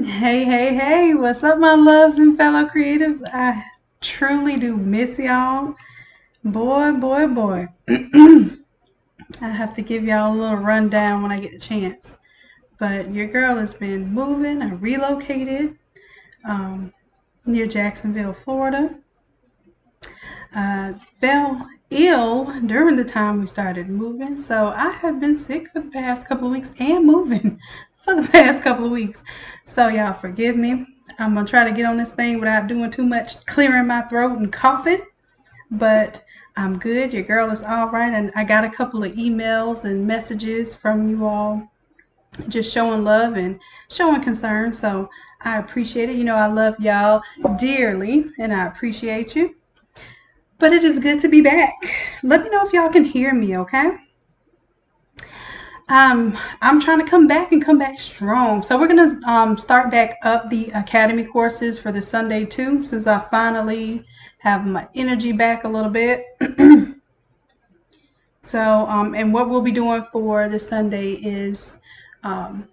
Hey, hey, hey, what's up, my loves and fellow creatives? I truly do miss y'all. Boy, boy, boy. I have to give y'all a little rundown when I get the chance. But your girl has been moving. I relocated um, near Jacksonville, Florida. Fell ill during the time we started moving. So I have been sick for the past couple of weeks and moving for the past couple of weeks. So y'all forgive me. I'm going to try to get on this thing without doing too much clearing my throat and coughing. But I'm good. Your girl is all right. And I got a couple of emails and messages from you all just showing love and showing concern. So I appreciate it. You know, I love y'all dearly and I appreciate you. But it is good to be back. Let me know if y'all can hear me, okay? I'm trying to come back and come back strong. So we're gonna start back up the academy courses for the Sunday too, since I finally have my energy back a little bit. So and what we'll be doing for this Sunday is um,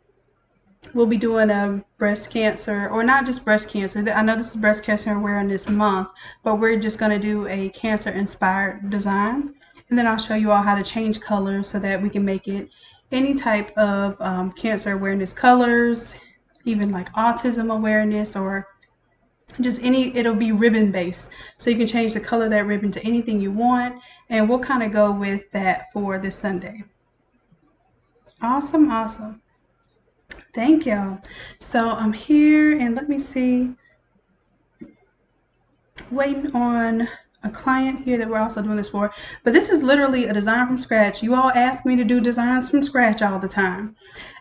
we'll be doing a breast cancer, or not just breast cancer. I know this is Breast Cancer Awareness Month, but we're just going to do a cancer inspired design. And then I'll show you all how to change colors so that we can make it any type of cancer awareness colors, even like autism awareness, or just any, it'll be ribbon based. So you can change the color of that ribbon to anything you want. And we'll kind of go with that for this Sunday. Awesome, awesome. Thank y'all. So I'm here and let me see, waiting on a client here that we're also doing this for. But this is literally a design from scratch. You all ask me to do designs from scratch all the time.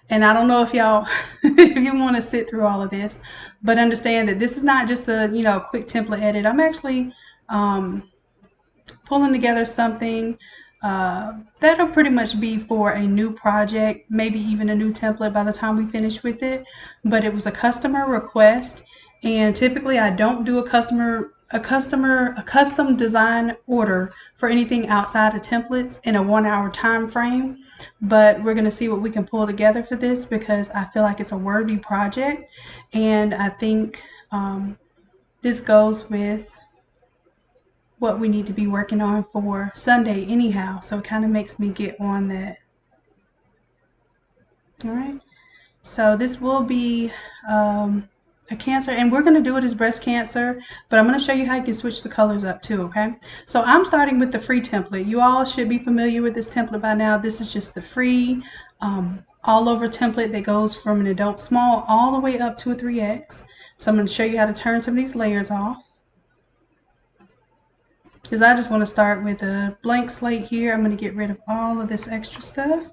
And I don't know if y'all, if you want to sit through all of this, but understand that this is not just a, quick template edit. I'm actually pulling together something that'll pretty much be for a new project, maybe even a new template by the time we finish with it. But it was a customer request, and typically I don't do a custom design order for anything outside of templates in a 1 hour time frame. But we're gonna see what we can pull together for this because I feel like it's a worthy project, and I think this goes with what we need to be working on for Sunday anyhow. So it kind of makes me get on that. All right. So this will be a cancer, and we're going to do it as breast cancer, but I'm going to show you how you can switch the colors up too, okay? So I'm starting with the free template. You all should be familiar with this template by now. This is just the free all over template that goes from an adult small all the way up to a 3X. So I'm going to show you how to turn some of these layers off, because I just want to start with a blank slate here. I'm going to get rid of all of this extra stuff.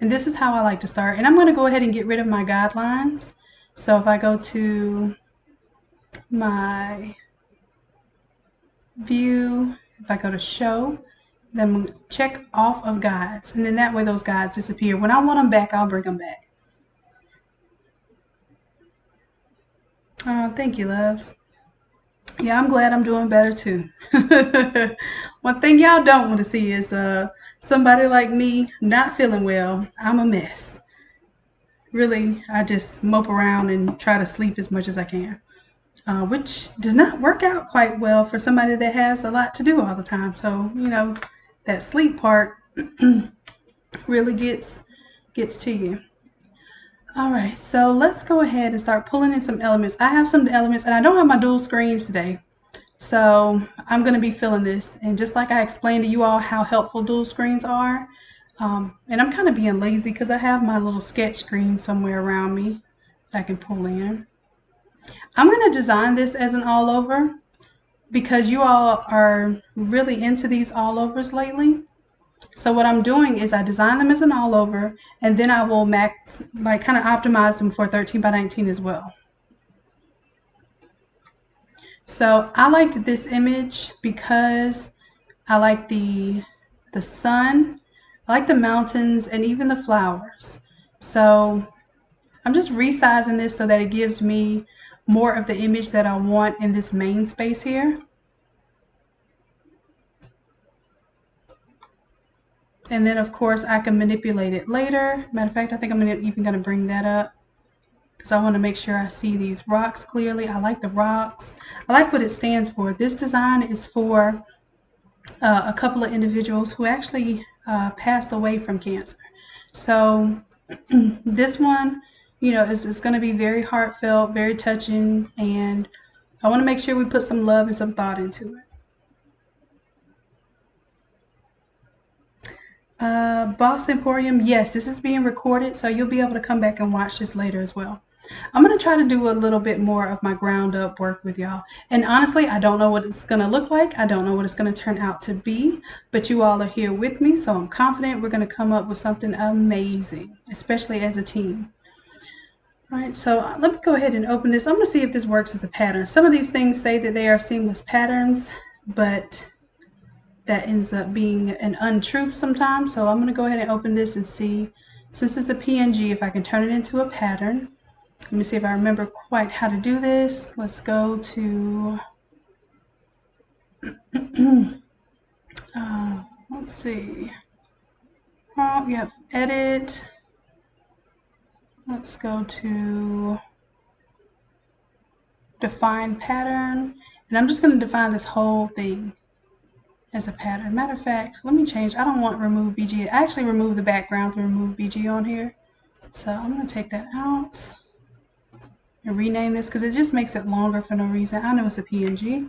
And this is how I like to start. And I'm going to go ahead and get rid of my guidelines. So if I go to my view, if I go to show, then I'm going to check off of guides. And then that way those guides disappear. When I want them back, I'll bring them back. Oh, thank you, loves. Yeah, I'm glad I'm doing better too. One thing y'all don't want to see is somebody like me not feeling well. I'm a mess. Really, I just mope around and try to sleep as much as I can, which does not work out quite well for somebody that has a lot to do all the time. So, that sleep part really gets to you. All right, so let's go ahead and start pulling in some elements. I have some elements, and I don't have my dual screens today. So I'm going to be filling this. And just like I explained to you all how helpful dual screens are, and I'm kind of being lazy because I have my little sketch screen somewhere around me that I can pull in. I'm going to design this as an all over because you all are really into these all overs lately. So what I'm doing is I design them as an all over, and then I will kind of optimize them for 13 by 19 as well. So I liked this image because I like the sun, I like the mountains, and even the flowers. So I'm just resizing this so that it gives me more of the image that I want in this main space here. And then of course I can manipulate it later. Matter of fact, I think I'm even going to bring that up. because I want to make sure I see these rocks clearly. I like the rocks. I like what it stands for. This design is for a couple of individuals who actually passed away from cancer. So this one, you know, is going to be very heartfelt, very touching, and I want to make sure we put some love and some thought into it. Boss Emporium, yes, this is being recorded, so you'll be able to come back and watch this later as well. I'm going to try to do a little bit more of my ground up work with y'all. And honestly, I don't know what it's going to look like. I don't know what it's going to turn out to be, but you all are here with me, so I'm confident we're going to come up with something amazing, especially as a team. All right, so let me go ahead and open this. I'm going to see if this works as a pattern. Some of these things say that they are seamless patterns, but that ends up being an untruth sometimes. So I'm going to go ahead and open this and see, since it's a PNG, if I can turn it into a pattern. Let me see if I remember quite how to do this. Let's go to, let's see. Oh, yep, edit. Let's go to define pattern. And I'm just going to define this whole thing as a pattern. Matter of fact, let me change. I don't want remove BG. I actually removed the background to remove BG on here. So I'm going to take that out and rename this because it just makes it longer for no reason. I know it's a PNG.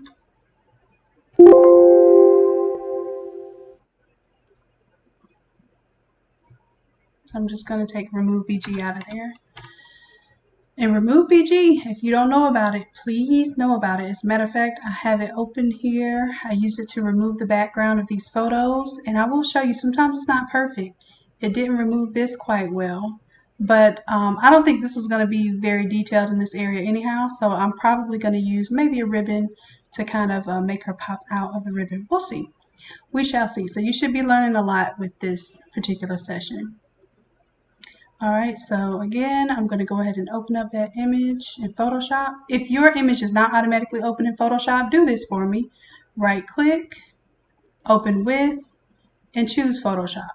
So I'm just going to take remove BG out of there. And remove BG, if you don't know about it, please know about it. As a matter of fact, I have it open here. I use it to remove the background of these photos, and I will show you. Sometimes it's not perfect. It didn't remove this quite well, but I don't think this was going to be very detailed in this area anyhow, so I'm probably going to use maybe a ribbon to kind of make her pop out of the ribbon. We'll see. We shall see. So you should be learning a lot with this particular session. All right, so again, I'm going to go ahead and open up that image in Photoshop. If your image is not automatically open in Photoshop, do this for me. Right click, open with, and choose Photoshop.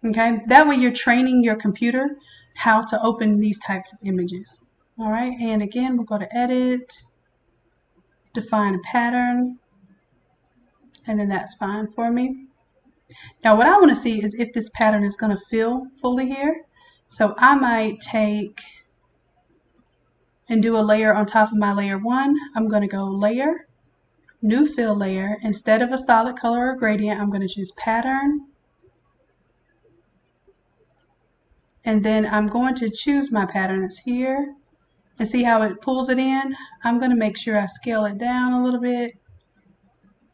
Okay, that way you're training your computer how to open these types of images. All right, and again, we'll go to edit, define a pattern, and then that's fine for me. Now what I want to see is if this pattern is going to fill fully here. So I might take and do a layer on top of my layer 1. I'm going to go layer, new fill layer. Instead of a solid color or gradient, I'm going to choose pattern. And then I'm going to choose my pattern that's here and see how it pulls it in. I'm going to make sure I scale it down a little bit.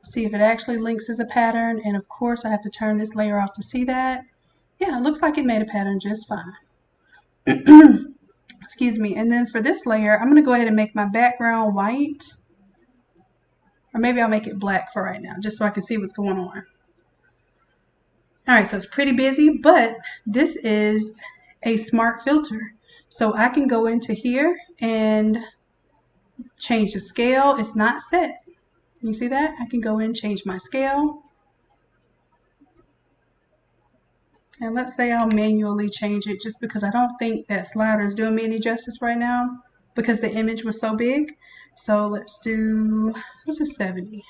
See if it actually links as a pattern. And of course I have to turn this layer off to see that. Yeah, it looks like it made a pattern just fine. Excuse me. And then for this layer, I'm going to go ahead and make my background white. Or maybe I'll make it black for right now, just so I can see what's going on. All right, so it's pretty busy, but this is a smart filter. So I can go into here and change the scale. It's not set. You see that? I can go in and change my scale. And let's say I'll manually change it just because I don't think that slider is doing me any justice right now because the image was so big. So let's do, this is 70.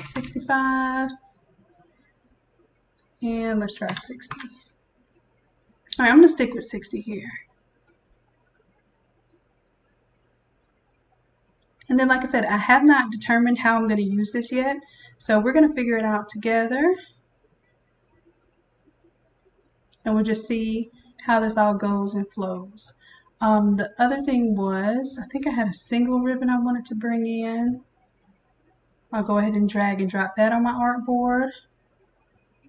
65. And let's try 60. All right, I'm going to stick with 60 here. And then, like I said, I have not determined how I'm going to use this yet. So we're going to figure it out together. And we'll just see how this all goes and flows. The other thing was, I think I had a single ribbon I wanted to bring in. I'll go ahead and drag and drop that on my artboard.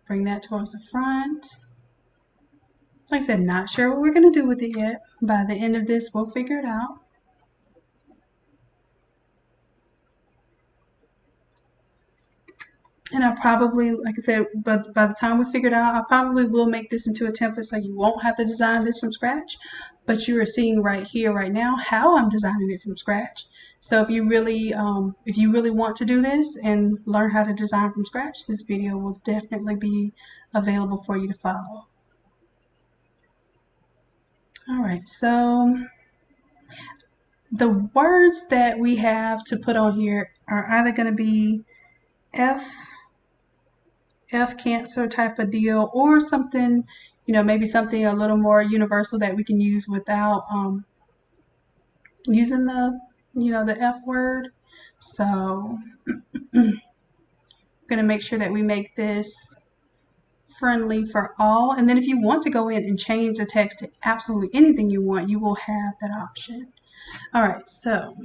Bring that towards the front. Like I said, not sure what we're going to do with it yet. By the end of this, we'll figure it out. And I probably, like I said, but by the time we figure it out, I probably will make this into a template so you won't have to design this from scratch. But you are seeing right here, right now, how I'm designing it from scratch. So if you really want to do this and learn how to design from scratch, this video will definitely be available for you to follow. All right, so the words that we have to put on here are either going to be F cancer type of deal, or something, maybe something a little more universal that we can use without using the F word. So I'm going to make sure that we make this friendly for all. And then if you want to go in and change the text to absolutely anything you want, you will have that option. All right, so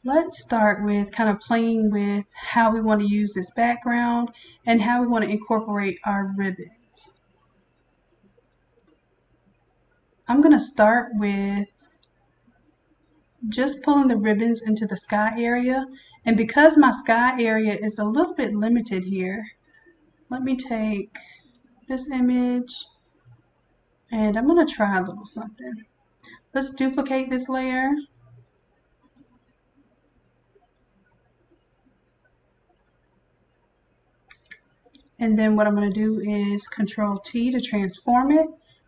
let's start with kind of playing with how we want to use this background and how we want to incorporate our ribbons. I'm going to start with just pulling the ribbons into the sky area. And because my sky area is a little bit limited here, let me take this image and I'm going to try a little something. Let's duplicate this layer. And then what I'm going to do is Control T to transform it.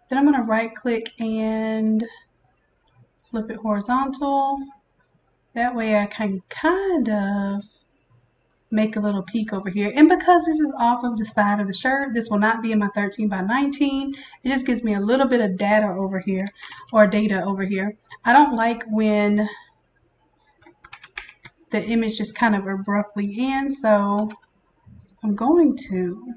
Then I'm going to right click and flip it horizontal. That way I can kind of make a little peak over here. And because this is off of the side of the shirt, this will not be in my 13 by 19. It just gives me a little bit of data over here, or data over here. I don't like when the image just kind of abruptly ends, so I'm going to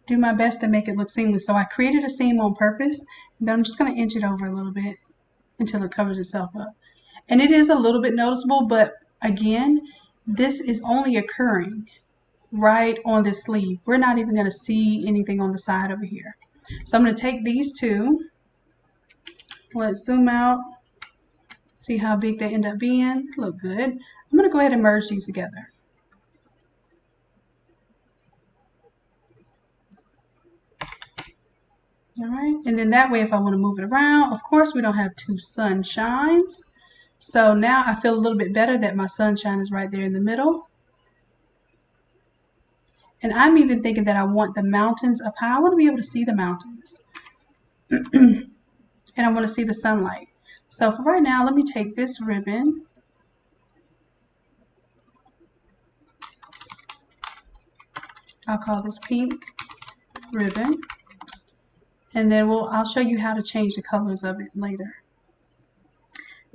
do my best to make it look seamless. So I created a seam on purpose, and then I'm just going to inch it over a little bit until it covers itself up. And it is a little bit noticeable, but again, this is only occurring right on this sleeve. We're not even going to see anything on the side over here. So I'm going to take these two. Let's zoom out. See how big they end up being. Look good. I'm going to go ahead and merge these together. All right, and then that way if I want to move it around, of course we don't have two sunshines. So now I feel a little bit better that my sunshine is right there in the middle. And I'm even thinking that I want the mountains up high. I want to be able to see the mountains. And I want to see the sunlight. So for right now, let me take this ribbon. I'll call this pink ribbon. And then I'll show you how to change the colors of it later.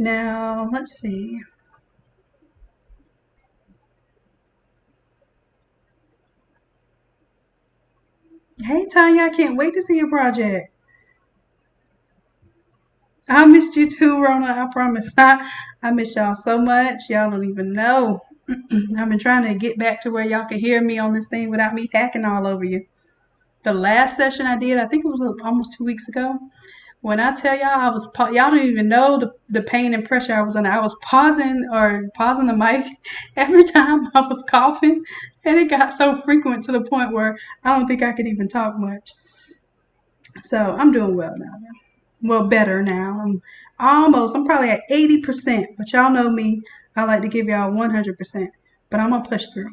Now, let's see. Hey, Tanya, I can't wait to see your project. I missed you too, Rona. I promise. I miss y'all so much. Y'all don't even know. I've been trying to get back to where y'all can hear me on this thing without me hacking all over you. The last session I did, I think it was almost 2 weeks ago. When I tell y'all, y'all don't even know the pain and pressure I was under. I was pausing the mic every time I was coughing, and it got so frequent to the point where I don't think I could even talk much. So I'm doing well now, though. Well, better now. I'm probably at 80%, but y'all know me. I like to give y'all 100%, but I'm gonna push through.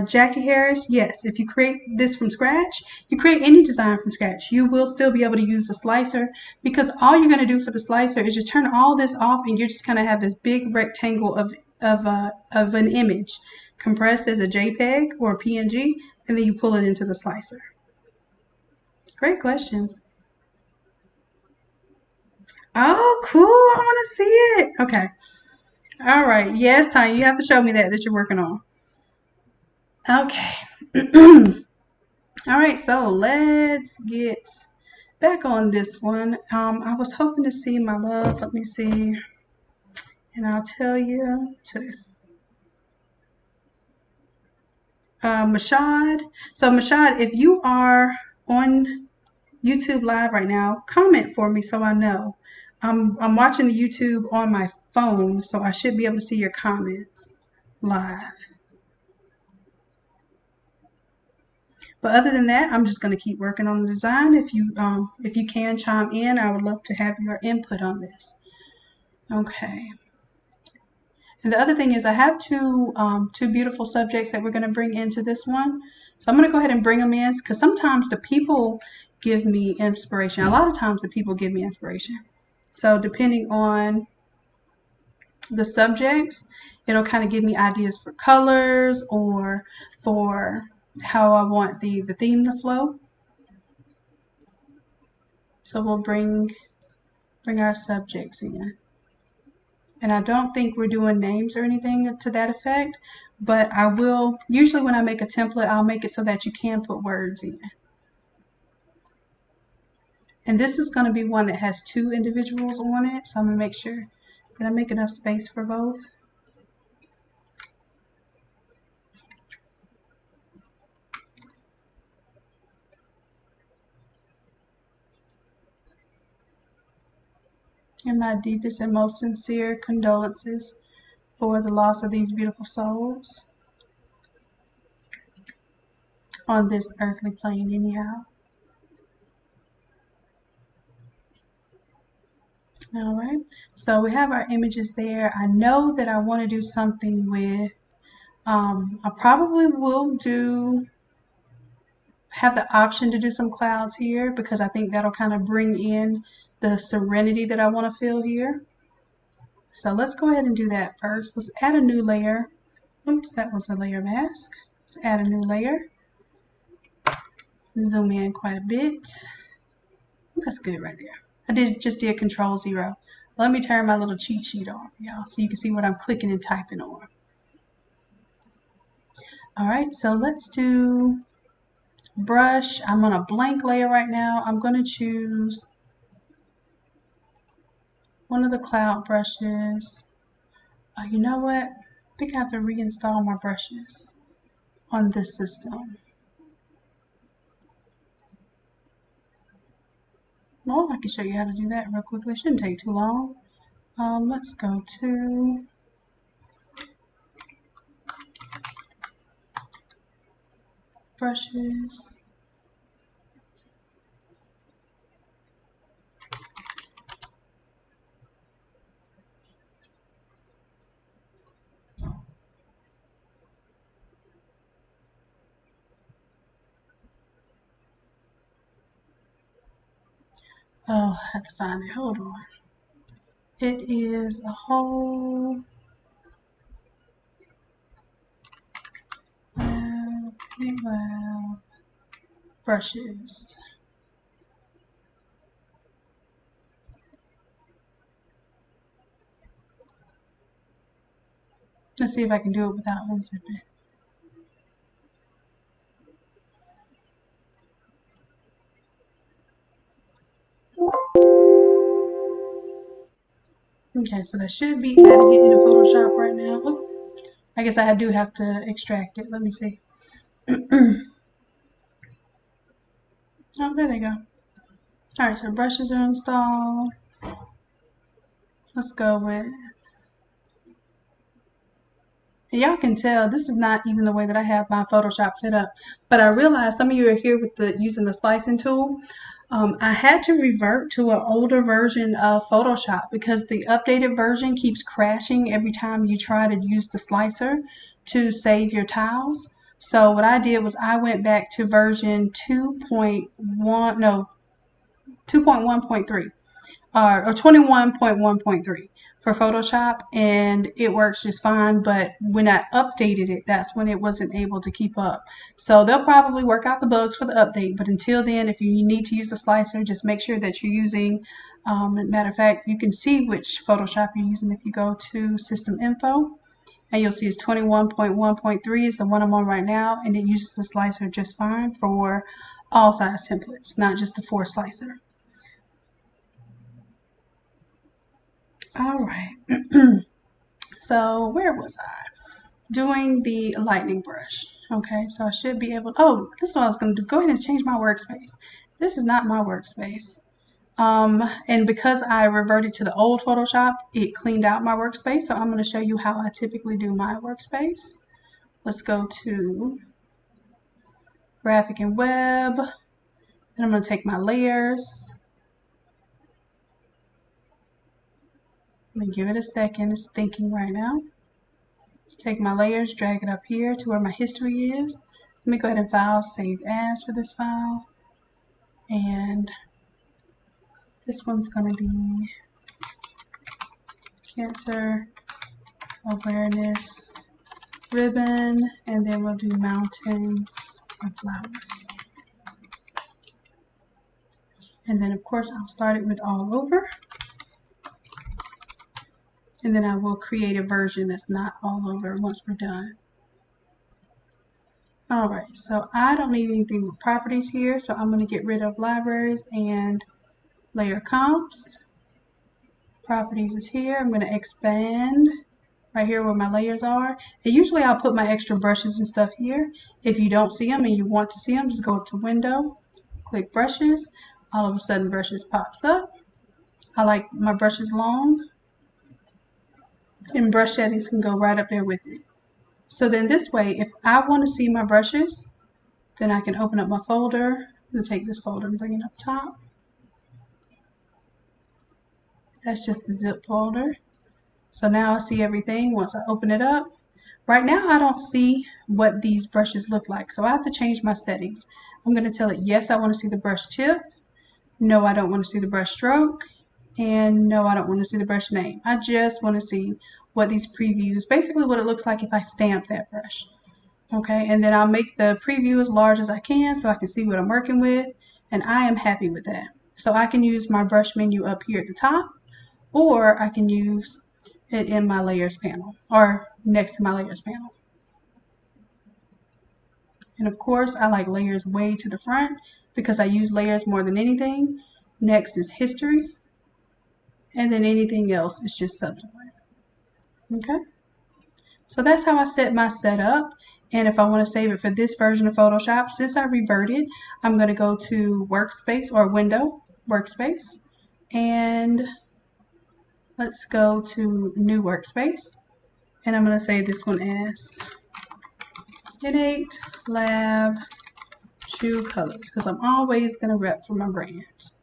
Jackie Harris, yes, if you create this from scratch, you create any design from scratch, you will still be able to use the slicer, because all you're going to do for the slicer is just turn all this off and you're just going to have this big rectangle of an image compressed as a JPEG or a PNG, and then you pull it into the slicer. Great questions. Oh, cool. I want to see it. Okay. All right. Yes, Tanya, you have to show me that you're working on. Okay. All right, so let's get back on this one. I was hoping to see my love. Let me see. And I'll tell you to Mashad. So Mashad, if you are on YouTube Live right now, comment for me so I know. I'm watching the YouTube on my phone, so I should be able to see your comments live. But other than that, I'm just going to keep working on the design. If you can chime in, I would love to have your input on this. Okay. And the other thing is I have two beautiful subjects that we're going to bring into this one. So I'm going to go ahead and bring them in because sometimes the people give me inspiration. A lot of times the people give me inspiration. So depending on the subjects, it'll kind of give me ideas for colors or for how I want the theme to flow. So we'll bring our subjects in. And I don't think we're doing names or anything to that effect, but I will, usually when I make a template, I'll make it so that you can put words in. And this is going to be one that has 2 individuals on it, so I'm going to make sure that I make enough space for both. And my deepest and most sincere condolences for the loss of these beautiful souls on this earthly plane anyhow. All right, so we have our images there. I know that I want to do something with, I probably will have the option to do some clouds here because I think that'll kind of bring in the serenity that I want to feel here. So let's go ahead and do that first. Let's add a new layer. Oops, that was a layer mask. Let's add a new layer. Zoom in quite a bit. That's good right there. I just did Control 0. Let me turn my little cheat sheet off, y'all, so you can see what I'm clicking and typing on. All right, so let's do brush. I'm on a blank layer right now. I'm going to choose one of the cloud brushes. Oh, you know what? I think I have to reinstall my brushes on this system. Well, I can show you how to do that real quickly. It shouldn't take too long. Let's go to brushes. Oh, I have to find it. Hold on. It is a whole lab brushes. Let's see if I can do it without unzipping. Okay, so that should be adding it into Photoshop right now. Oh, I guess I do have to extract it. Let me see. Oh, there they go. All right, so brushes are installed. Let's go with, and y'all can tell this is not even the way that I have my Photoshop set up, but I realized some of you are here with using the slicing tool. I had to revert to an older version of Photoshop because the updated version keeps crashing every time you try to use the slicer to save your tiles. So what I did was I went back to version 2.1, no, 2.1.3 or 21.1.3 for Photoshop, and it works just fine. But when I updated it, that's when it wasn't able to keep up. So they'll probably work out the bugs for the update, but until then, if you need to use a slicer, just make sure that you're using, matter of fact, you can see which Photoshop you're using if you go to System Info, and you'll see it's 21.1.3 is the one I'm on right now, and it uses the slicer just fine for all size templates, not just the 4 slicer. All right. So where was I? Doing the lightning brush. Okay, so I should be able, oh, this is what I was going to do. Go ahead and change my workspace. This is not my workspace. And because I reverted to the old Photoshop, it cleaned out my workspace. So I'm going to show you how I typically do my workspace. Let's go to Graphic and Web. And I'm going to take my layers. Let me give it a second. It's thinking right now. Take my layers, drag it up here to where my history is. Let me go ahead and file, save as for this file. And this one's going to be cancer awareness ribbon, and then we'll do mountains and flowers. And then of course I'll start it with all over, and then I will create a version that's not all over once we're done. Alright, so I don't need anything with properties here, so I'm going to get rid of libraries and layer comps. Properties is here. I'm going to expand right here where my layers are. And usually I'll put my extra brushes and stuff here. If you don't see them and you want to see them, just go up to Window, click Brushes. All of a sudden Brushes pops up. I like my brushes long, and brush settings can go right up there with it. So then this way, if I want to see my brushes, then I can open up my folder. I'm going to take this folder and bring it up top. That's just the zip folder. So now I see everything once I open it up. Right now I don't see what these brushes look like, so I have to change my settings. I'm going to tell it yes, I want to see the brush tip. No, I don't want to see the brush stroke. And no, I don't want to see the brush name. I just want to see what these previews, basically what it looks like if I stamp that brush. Okay, and then I'll make the preview as large as I can so I can see what I'm working with, and I am happy with that. So I can use my brush menu up here at the top, or I can use it in my layers panel or next to my layers panel. And of course I like layers way to the front because I use layers more than anything. Next is history, and then anything else is just subsequent. Okay, so that's how I set my setup. And if I want to save it for this version of Photoshop, since I reverted, I'm going to go to Workspace or Window, Workspace, and let's go to New Workspace. And I'm going to save this one as Innate Lab Shoe Colors because I'm always going to rep for my brands.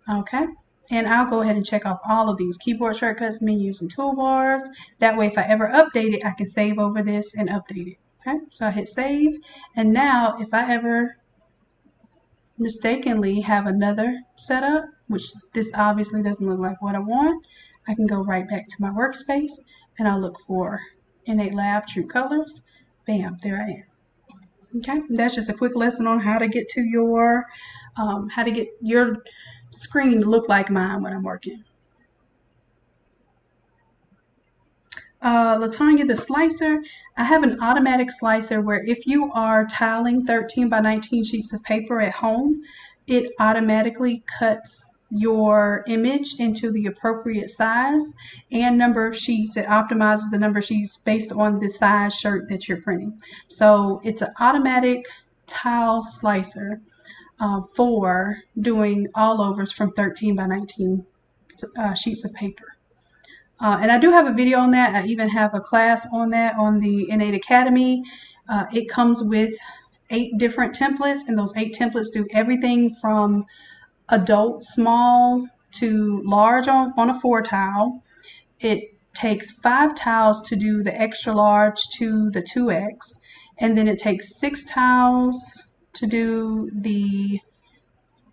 Okay. And I'll go ahead and check off all of these keyboard shortcuts, menus, and toolbars. That way, if I ever update it, I can save over this and update it. Okay, so I hit save. And now, if I ever mistakenly have another setup, which this obviously doesn't look like what I want, I can go right back to my workspace and I'll look for Innate Lab True Colors. Bam, there I am. Okay, that's just a quick lesson on how to get to your, screen to look like mine when I'm working. Latanya, the slicer, I have an automatic slicer where if you are tiling 13 by 19 sheets of paper at home, it automatically cuts your image into the appropriate size and number of sheets. It optimizes the number of sheets based on the size shirt that you're printing. So it's an automatic tile slicer for doing all overs from 13 by 19 sheets of paper. And I do have a video on that. I even have a class on that on the Innate Academy. It comes with 8 different templates, and those 8 templates do everything from adult small to large on a 4 tile. It takes 5 tiles to do the extra large to the 2X, and then it takes 6 tiles to do the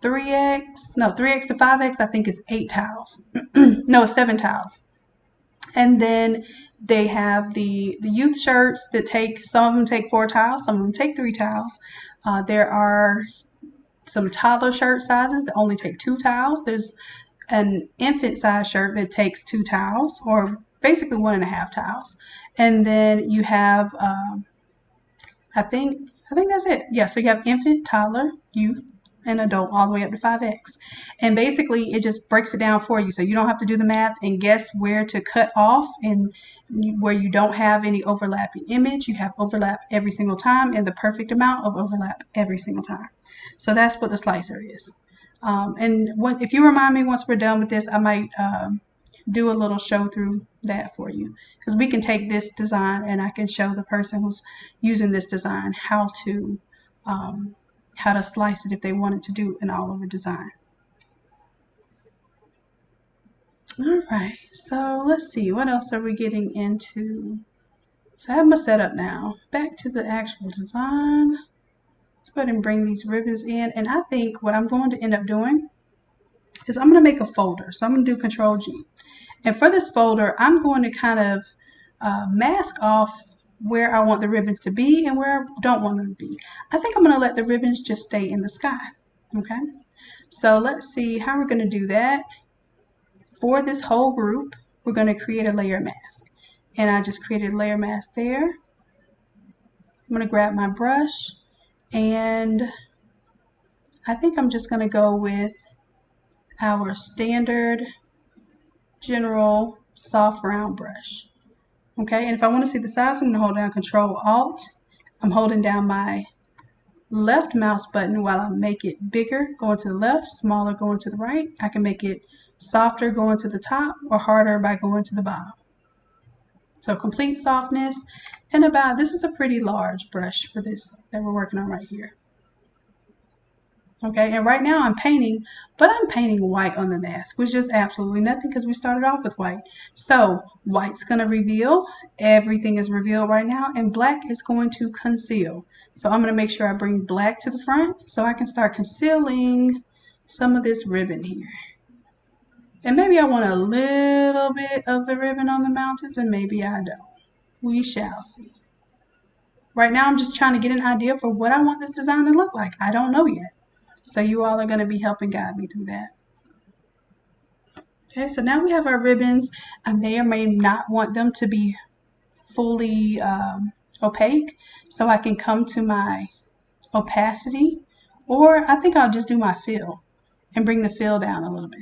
3X to 5X. I think it's 8 tiles. No, it's 7 tiles. And then they have the youth shirts that some of them take 4 tiles, some of them take 3 tiles. There are some toddler shirt sizes that only take 2 tiles. There's an infant size shirt that takes 2 tiles, or basically 1.5 tiles. And then you have, I think that's it. Yeah, so you have infant, toddler, youth, and adult all the way up to 5X. And basically it just breaks it down for you, so you don't have to do the math and guess where to cut off, and where you don't have any overlapping image, you have overlap every single time and the perfect amount of overlap every single time. So that's what the slicer is. And if you remind me once we're done with this, I might do a little show through that for you, because we can take this design and I can show the person who's using this design how to slice it if they wanted to do an all over design. All right, so let's see, what else are we getting into? So I have my setup now. Back to the actual design. Let's go ahead and bring these ribbons in. And I think what I'm going to end up doing is I'm going to make a folder. So I'm going to do Control G. And for this folder, I'm going to kind of mask off where I want the ribbons to be and where I don't want them to be. I think I'm going to let the ribbons just stay in the sky. Okay, so let's see how we're going to do that. For this whole group, we're going to create a layer mask. And I just created a layer mask there. I'm going to grab my brush, and I think I'm just going to go with our standard general soft round brush. Okay, and if I want to see the size, I'm going to hold down Control Alt. I'm holding down my left mouse button while I make it bigger going to the left, smaller going to the right. I can make it softer going to the top or harder by going to the bottom. So complete softness, and about, this is a pretty large brush for this that we're working on right here. Okay, and right now I'm painting, but I'm painting white on the mask, which is absolutely nothing because we started off with white. So white's going to reveal, everything is revealed right now, and black is going to conceal. So I'm going to make sure I bring black to the front so I can start concealing some of this ribbon here. And maybe I want a little bit of the ribbon on the mountains, and maybe I don't. We shall see. Right now I'm just trying to get an idea for what I want this design to look like. I don't know yet. So you all are going to be helping guide me through that. Okay, so now we have our ribbons. I may or may not want them to be fully opaque. So I can come to my opacity, or I think I'll just do my fill and bring the fill down a little bit.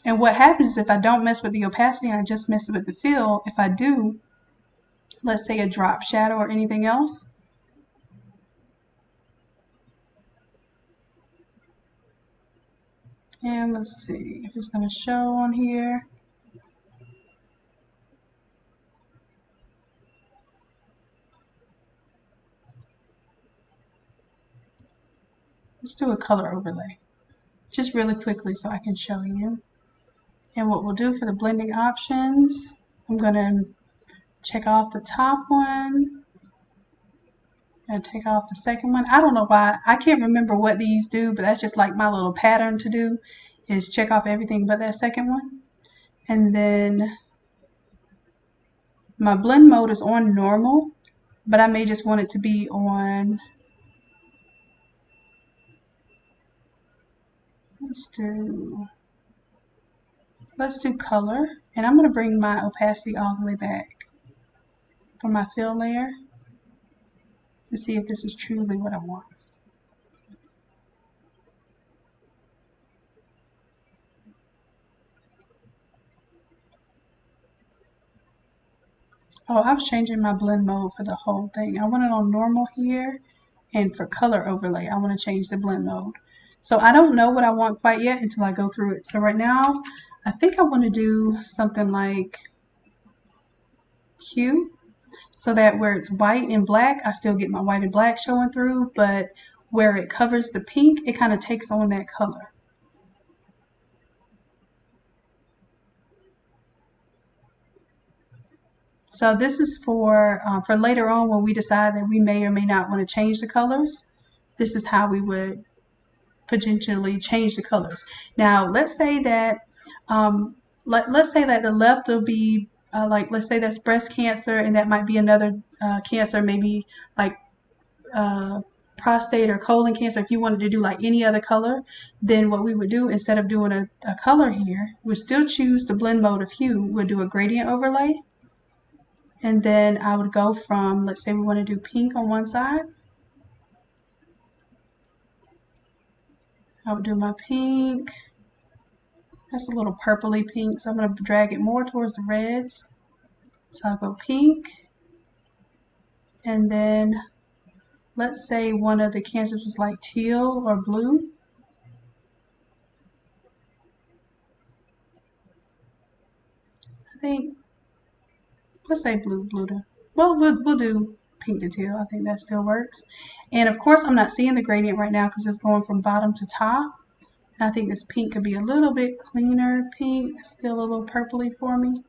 And what happens is if I don't mess with the opacity and I just mess with the fill, if I do, let's say a drop shadow or anything else, and let's see if it's going to show on here. Let's do a color overlay just really quickly so I can show you. And what we'll do for the blending options, I'm going to check off the top one and take off the second one. I don't know why. I can't remember what these do, but that's just like my little pattern to do, is check off everything but that second one. And then my blend mode is on normal, but I may just want it to be on, let's do color, and I'm going to bring my opacity all the way back for my fill layer to see if this is truly what I want. Oh, I was changing my blend mode for the whole thing. I want it on normal here, and for color overlay, I want to change the blend mode. So I don't know what I want quite yet until I go through it. So right now, I think I want to do something like hue, so that where it's white and black, I still get my white and black showing through, but where it covers the pink, it kind of takes on that color. So this is for later on when we decide that we may or may not want to change the colors. This is how we would potentially change the colors. Now, let's say that let's say that the left will be like, let's say that's breast cancer, and that might be another cancer, maybe like prostate or colon cancer. If you wanted to do like any other color, then what we would do, instead of doing a color here, we'd still choose the blend mode of hue. We'll do a gradient overlay. And then I would go from, let's say we want to do pink on one side. I would do my pink. That's a little purpley pink, so I'm going to drag it more towards the reds. So I'll go pink. And then let's say one of the cancers was like teal or blue. I think, let's say blue to, well, we'll do pink to teal. I think that still works. And of course, I'm not seeing the gradient right now because it's going from bottom to top. And I think this pink could be a little bit cleaner pink. It's still a little purpley for me.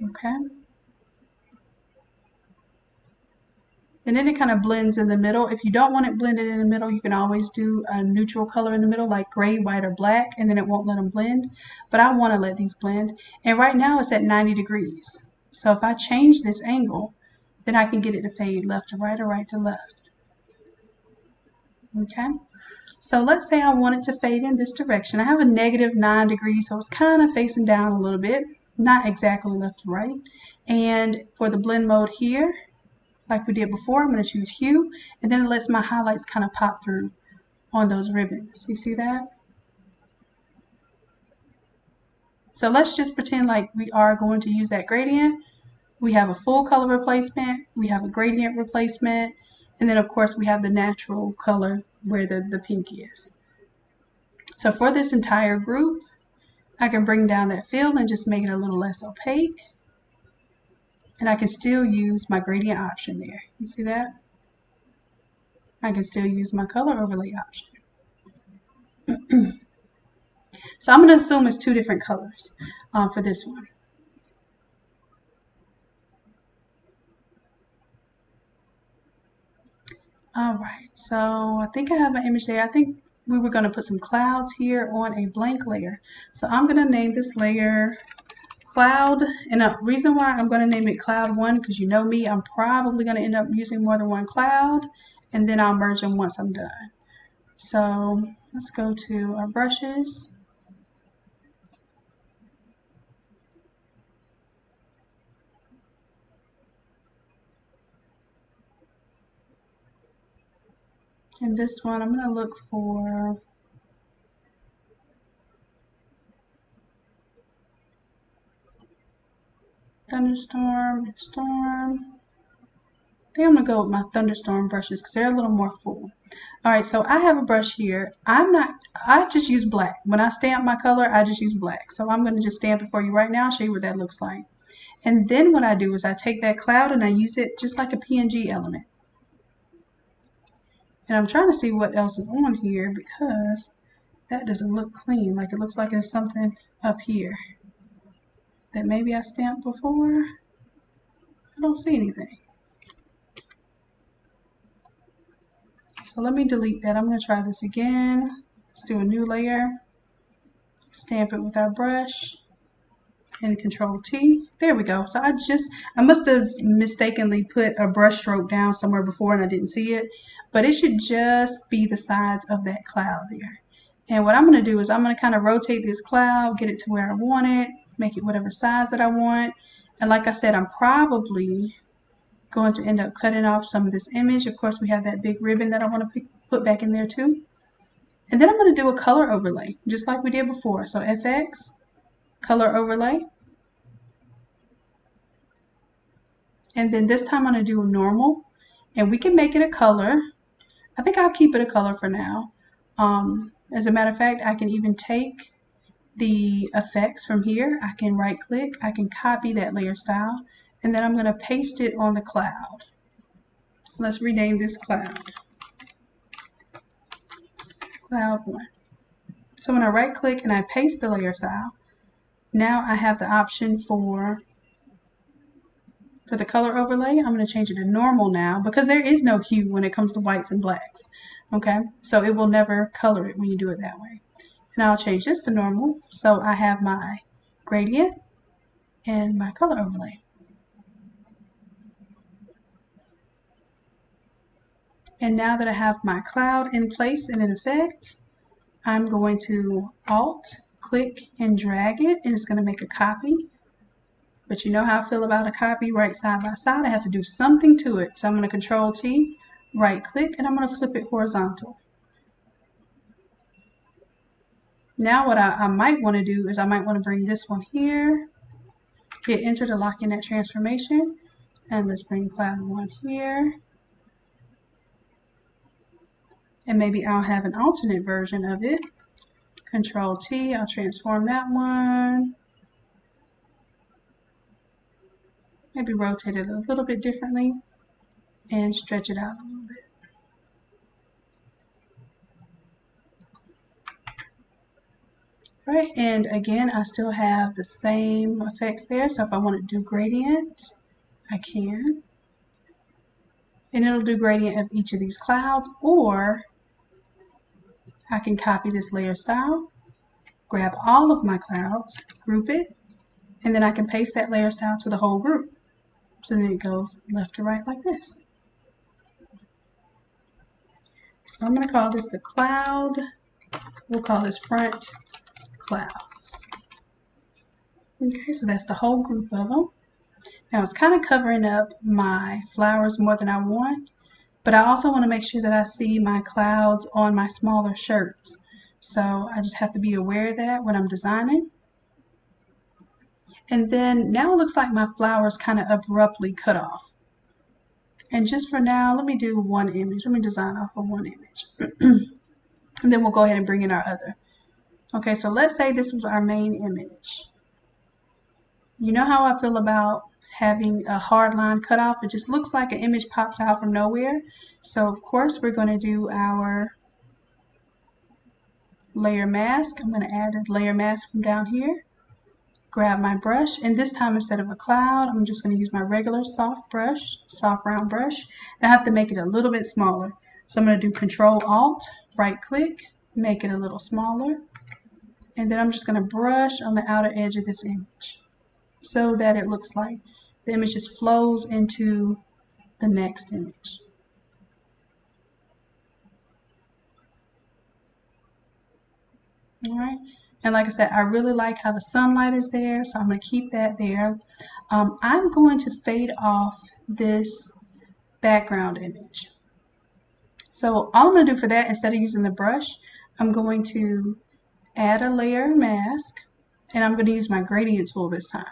Okay. And then it kind of blends in the middle. If you don't want it blended in the middle, you can always do a neutral color in the middle, like gray, white, or black, and then it won't let them blend. But I want to let these blend. And right now it's at 90 degrees. So if I change this angle, then I can get it to fade left to right or right to left. Okay? So let's say I want it to fade in this direction. I have a -9 degrees, so it's kind of facing down a little bit, not exactly left to right. And for the blend mode here, like we did before, I'm going to choose hue, and then it lets my highlights kind of pop through on those ribbons. You see that? So let's just pretend like we are going to use that gradient. We have a full color replacement, we have a gradient replacement, and then of course we have the natural color where the pink is. So for this entire group, I can bring down that fill and just make it a little less opaque. And I can still use my gradient option there. You see that? I can still use my color overlay option. So I'm going to assume it's two different colors for this one. All right, so I think I have an image there. I think we were going to put some clouds here on a blank layer. So I'm going to name this layer Cloud. And the reason why I'm going to name it Cloud 1, because you know me, I'm probably going to end up using more than one cloud, and then I'll merge them once I'm done. So let's go to our brushes. And this one, I'm going to look for Thunderstorm and Storm. I think I'm going to go with my Thunderstorm brushes because they're a little more full. All right, so I have a brush here. I just use black. When I stamp my color, I just use black. So I'm going to just stamp it for you right now, show you what that looks like. And then what I do is I take that cloud and I use it just like a PNG element. And I'm trying to see what else is on here because that doesn't look clean. Like it looks like there's something up here that maybe I stamped before. I don't see anything. So let me delete that. I'm going to try this again. Let's do a new layer. Stamp it with our brush and Control T. There we go. So I must have mistakenly put a brush stroke down somewhere before and I didn't see it. But it should just be the sides of that cloud there. And what I'm going to do is I'm going to kind of rotate this cloud, get it to where I want it, make it whatever size that I want. And like I said, I'm probably going to end up cutting off some of this image. Of course, we have that big ribbon that I want to put back in there too. And then I'm going to do a color overlay, just like we did before. So FX, color overlay. And then this time I'm going to do normal. And we can make it a color. I think I'll keep it a color for now. As a matter of fact, I can even take the effects from here. I can right click, I can copy that layer style, and then I'm going to paste it on the cloud. Let's rename this cloud. Cloud 1. So when I right click and I paste the layer style, now I have the option for the color overlay. I'm going to change it to normal now because there is no hue when it comes to whites and blacks. Okay, so it will never color it when you do it that way. And I'll change this to normal. So I have my gradient and my color overlay. And now that I have my cloud in place and in effect, I'm going to Alt, click, and drag it, and it's going to make a copy. But you know how I feel about a copy right side by side. I have to do something to it. So I'm going to Control T, right click, and I'm going to flip it horizontal. Now what I might want to do is I might want to bring this one here, hit enter to lock in that transformation, and let's bring cloud 1 here. And maybe I'll have an alternate version of it. Control T, I'll transform that one. Maybe rotate it a little bit differently and stretch it out a little bit. All right, and again, I still have the same effects there. So if I want to do gradient, I can. and it'll do gradient of each of these clouds, or I can copy this layer style, grab all of my clouds, group it, and then I can paste that layer style to the whole group. So then it goes left to right like this. So I'm going to call this the cloud. We'll call this front clouds. Okay, so that's the whole group of them. Now it's kind of covering up my flowers more than I want, but I also want to make sure that I see my clouds on my smaller shirts. So I just have to be aware of that when I'm designing. And then now it looks like my flowers kind of abruptly cut off. And just for now, let me do one image. Let me design off of one image. And then we'll go ahead and bring in our other. Okay, so let's say this was our main image. You know how I feel about having a hard line cut off? It just looks like an image pops out from nowhere. So of course we're going to do our layer mask. I'm going to add a layer mask from down here. Grab my brush, and this time instead of a cloud, I'm just going to use my regular soft brush, soft round brush, and I have to make it a little bit smaller. So I'm going to do Control Alt, right click, make it a little smaller, and then I'm just going to brush on the outer edge of this image so that it looks like the image just flows into the next image. All right. And like I said, I really like how the sunlight is there, so I'm going to keep that there. I'm going to fade off this background image. So all I'm going to do for that, instead of using the brush, I'm going to add a layer mask, and I'm going to use my gradient tool this time.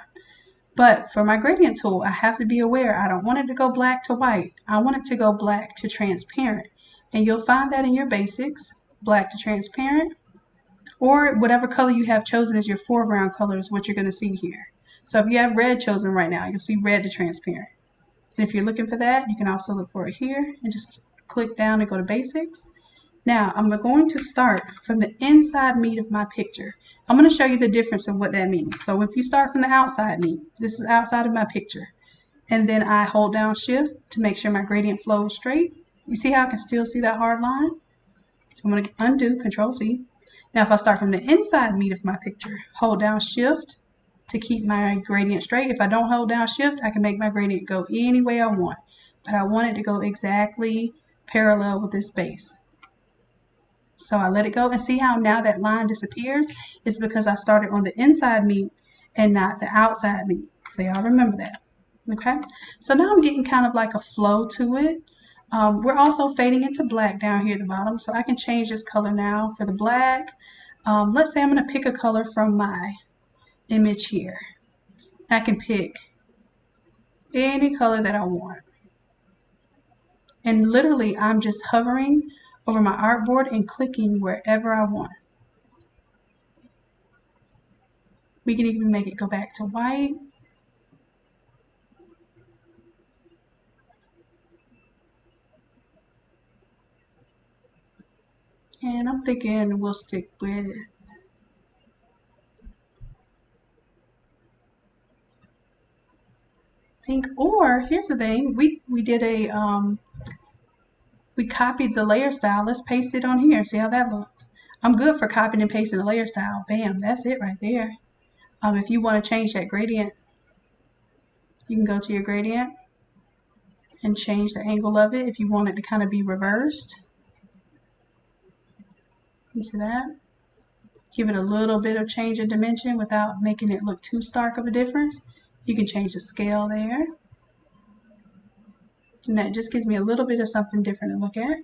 But for my gradient tool, I have to be aware I don't want it to go black to white. I want it to go black to transparent. And you'll find that in your basics, black to transparent, or whatever color you have chosen as your foreground color is what you're going to see here. So if you have red chosen right now, you'll see red to transparent. And if you're looking for that, you can also look for it here and just click down and go to basics. Now I'm going to start from the inside meat of my picture. I'm going to show you the difference of what that means. So if you start from the outside meat, this is outside of my picture, and then I hold down shift to make sure my gradient flows straight. You see how I can still see that hard line? So I'm going to undo, Control C. Now if I start from the inside meat of my picture, hold down shift to keep my gradient straight. If I don't hold down shift, I can make my gradient go any way I want, but I want it to go exactly parallel with this base. So I let it go, and see how now that line disappears? It's because I started on the inside meat and not the outside meat. So y'all remember that. Okay, so now I'm getting kind of like a flow to it. We're also fading into black down here at the bottom, so I can change this color now for the black. Let's say I'm going to pick a color from my image here. I can pick any color that I want. And literally, I'm just hovering over my artboard and clicking wherever I want. We can even make it go back to white. And I'm thinking we'll stick with pink. Or here's the thing, we did a we copied the layer style. Let's paste it on here. See how that looks. I'm good for copying and pasting the layer style. Bam, that's it right there. If you want to change that gradient, you can go to your gradient and change the angle of it if you want it to kind of be reversed. You see that? Give it a little bit of change in dimension without making it look too stark of a difference. You can change the scale there. And that just gives me a little bit of something different to look at.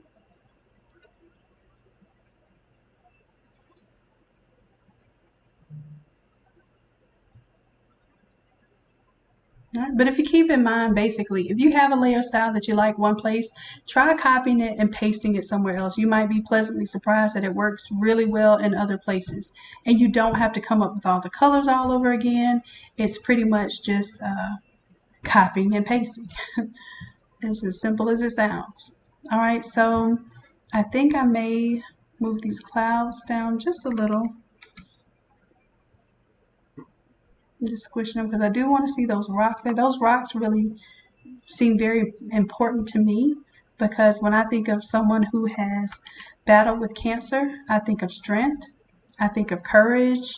Right, but if you keep in mind, basically, if you have a layer style that you like one place, try copying it and pasting it somewhere else. You might be pleasantly surprised that it works really well in other places. And you don't have to come up with all the colors all over again. It's pretty much just copying and pasting. It's as simple as it sounds. All right, so I think I may move these clouds down just a little. I'm just squishing them because I do want to see those rocks there. Those rocks really seem very important to me. because when I think of someone who has battled with cancer, I think of strength, I think of courage,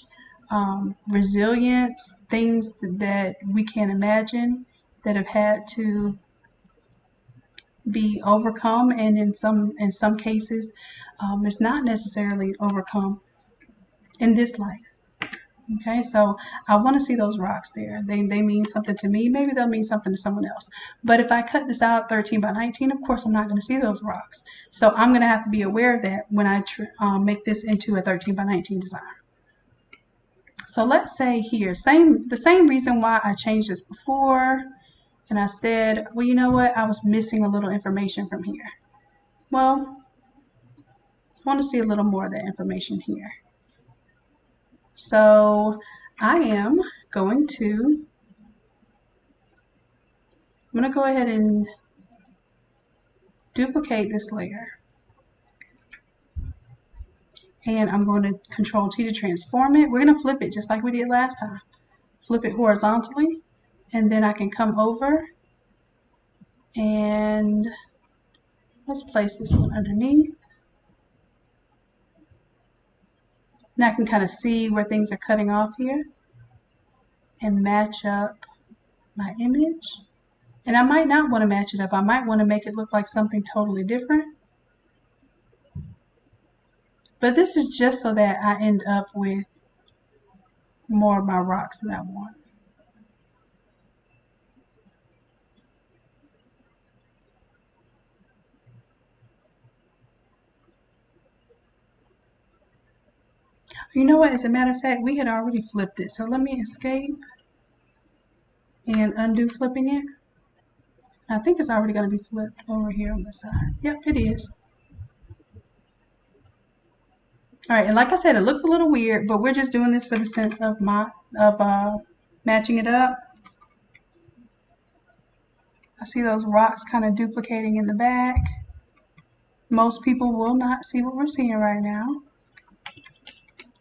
resilience, things that we can't imagine that have had to be overcome, and in some cases, it's not necessarily overcome in this life. Okay, so I want to see those rocks there. They mean something to me. Maybe they'll mean something to someone else. But if I cut this out 13 by 19, of course I'm not going to see those rocks. So I'm going to have to be aware of that when I make this into a 13 by 19 design. So let's say here, the same reason why I changed this before, and I said, well, you know what? I was missing a little information from here. Well, I want to see a little more of that information here. So I am going to go ahead and duplicate this layer. And I'm going to Control T to transform it. We're going to flip it just like we did last time. Flip it horizontally, and then I can come over and let's place this one underneath. Now I can kind of see where things are cutting off here and match up my image. And I might not want to match it up. I might want to make it look like something totally different. But this is just so that I end up with more of my rocks that I want. You know what? As a matter of fact, we had already flipped it. So let me escape and undo flipping it. I think it's already going to be flipped over here on the side. Yep, it is. All right, and like I said, it looks a little weird, but we're just doing this for the sense of matching it up. I see those rocks kind of duplicating in the back. Most people will not see what we're seeing right now.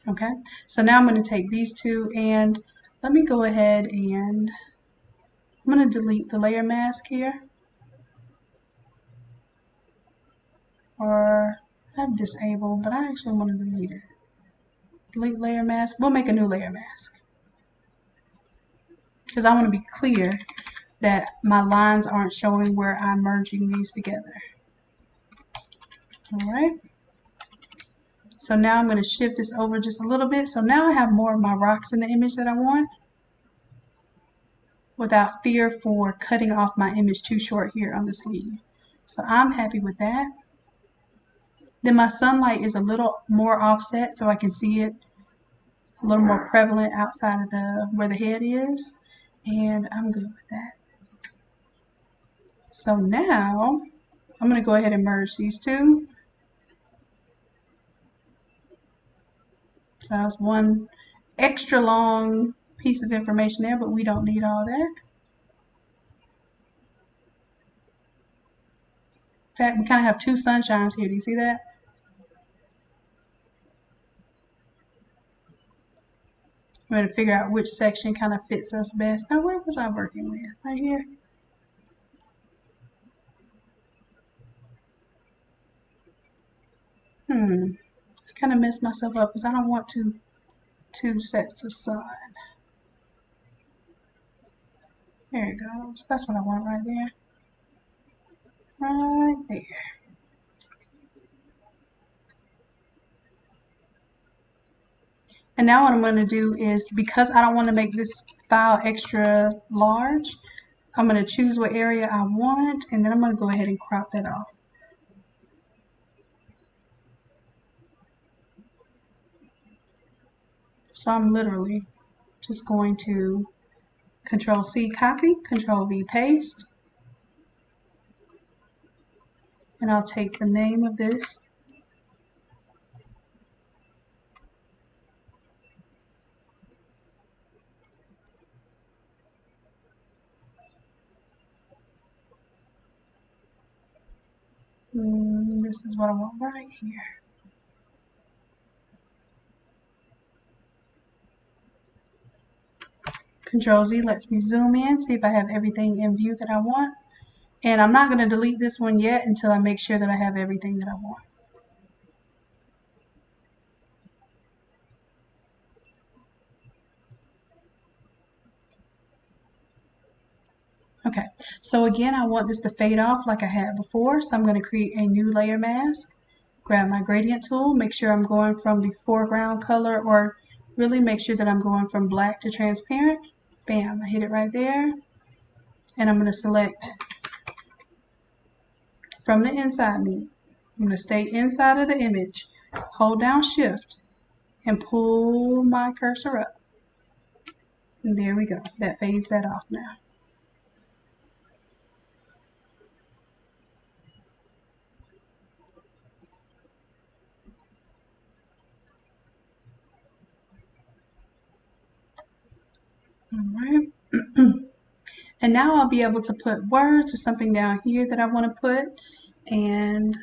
Okay, so now I'm going to take these two, and let me go ahead and I'm going to delete the layer mask here. Or I have disabled, but I actually want to delete it. Delete layer mask. We'll make a new layer mask, because I want to be clear that my lines aren't showing where I'm merging these together. All right. So now I'm going to shift this over just a little bit. So now I have more of my rocks in the image that I want, without fear for cutting off my image too short here on the sleeve. So I'm happy with that. Then my sunlight is a little more offset so I can see it a little more prevalent outside of where the head is. And I'm good with that. So now I'm going to go ahead and merge these two. So that's one extra long piece of information there, but we don't need all that. In fact, we kind of have two sunshines here. Do you see that? We're going to figure out which section kind of fits us best. Now, where was I working with? Right here? I kind of messed myself up because I don't want two sets of sun. There it goes. That's what I want right there. Right there. And now what I'm going to do is, because I don't want to make this file extra large, I'm going to choose what area I want, and then I'm going to go ahead and crop that off. So I'm literally just going to Control C, copy, Control V, paste. And I'll take the name of this. This is what I want right here. Control Z lets me zoom in, see if I have everything in view that I want. And I'm not going to delete this one yet until I make sure that I have everything that I want. Okay, so again, I want this to fade off like I had before, so I'm going to create a new layer mask. Grab my gradient tool, make sure I'm going from the foreground color, or really make sure that I'm going from black to transparent. Bam, I hit it right there. And I'm going to select from the inside me. I'm going to stay inside of the image, hold down shift, and pull my cursor up. And there we go. That fades that off now. All right. And now I'll be able to put words or something down here that I want to put. And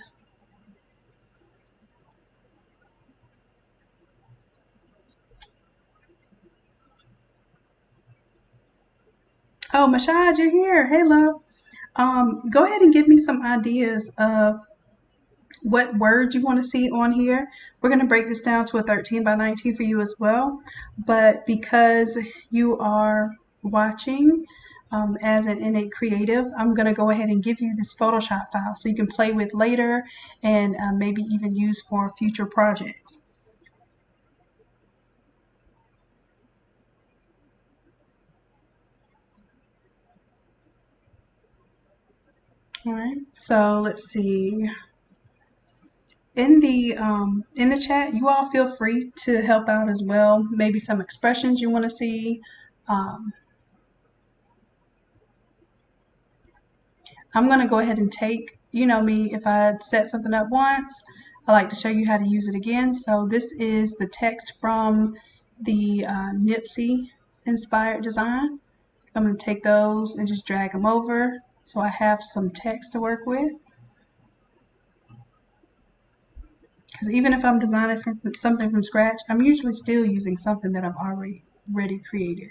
oh, Mashad, you're here. Hey, love. Go ahead and give me some ideas of what words you want to see on here. We're going to break this down to a 13 by 19 for you as well. But because you are watching as an innate creative, I'm going to go ahead and give you this Photoshop file so you can play with later and maybe even use for future projects. All right, so let's see. In the chat, you all feel free to help out as well. Maybe some expressions you want to see. Um, I'm going to go ahead and take, you know me, if I set something up once, I like to show you how to use it again. So this is the text from the Nipsey inspired design. I'm going to take those and just drag them over so I have some text to work with. Because even if I'm designing something from scratch, I'm usually still using something that I've already created.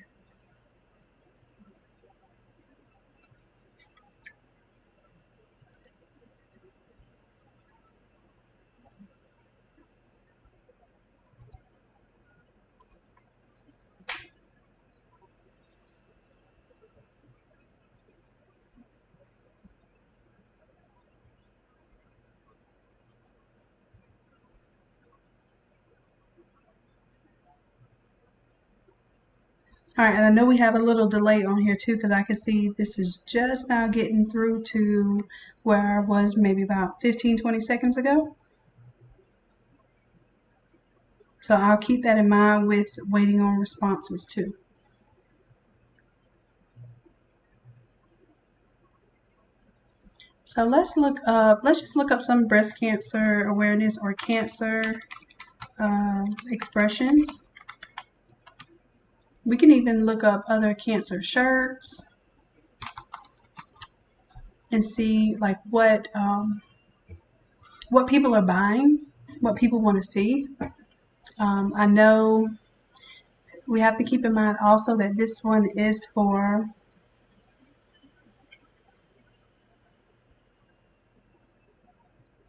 All right, and I know we have a little delay on here too because I can see this is just now getting through to where I was maybe about 15-20 seconds ago. So I'll keep that in mind with waiting on responses too. So let's just look up some breast cancer awareness or cancer expressions. We can even look up other cancer shirts and see like what people are buying, what people want to see. I know we have to keep in mind also that this one is for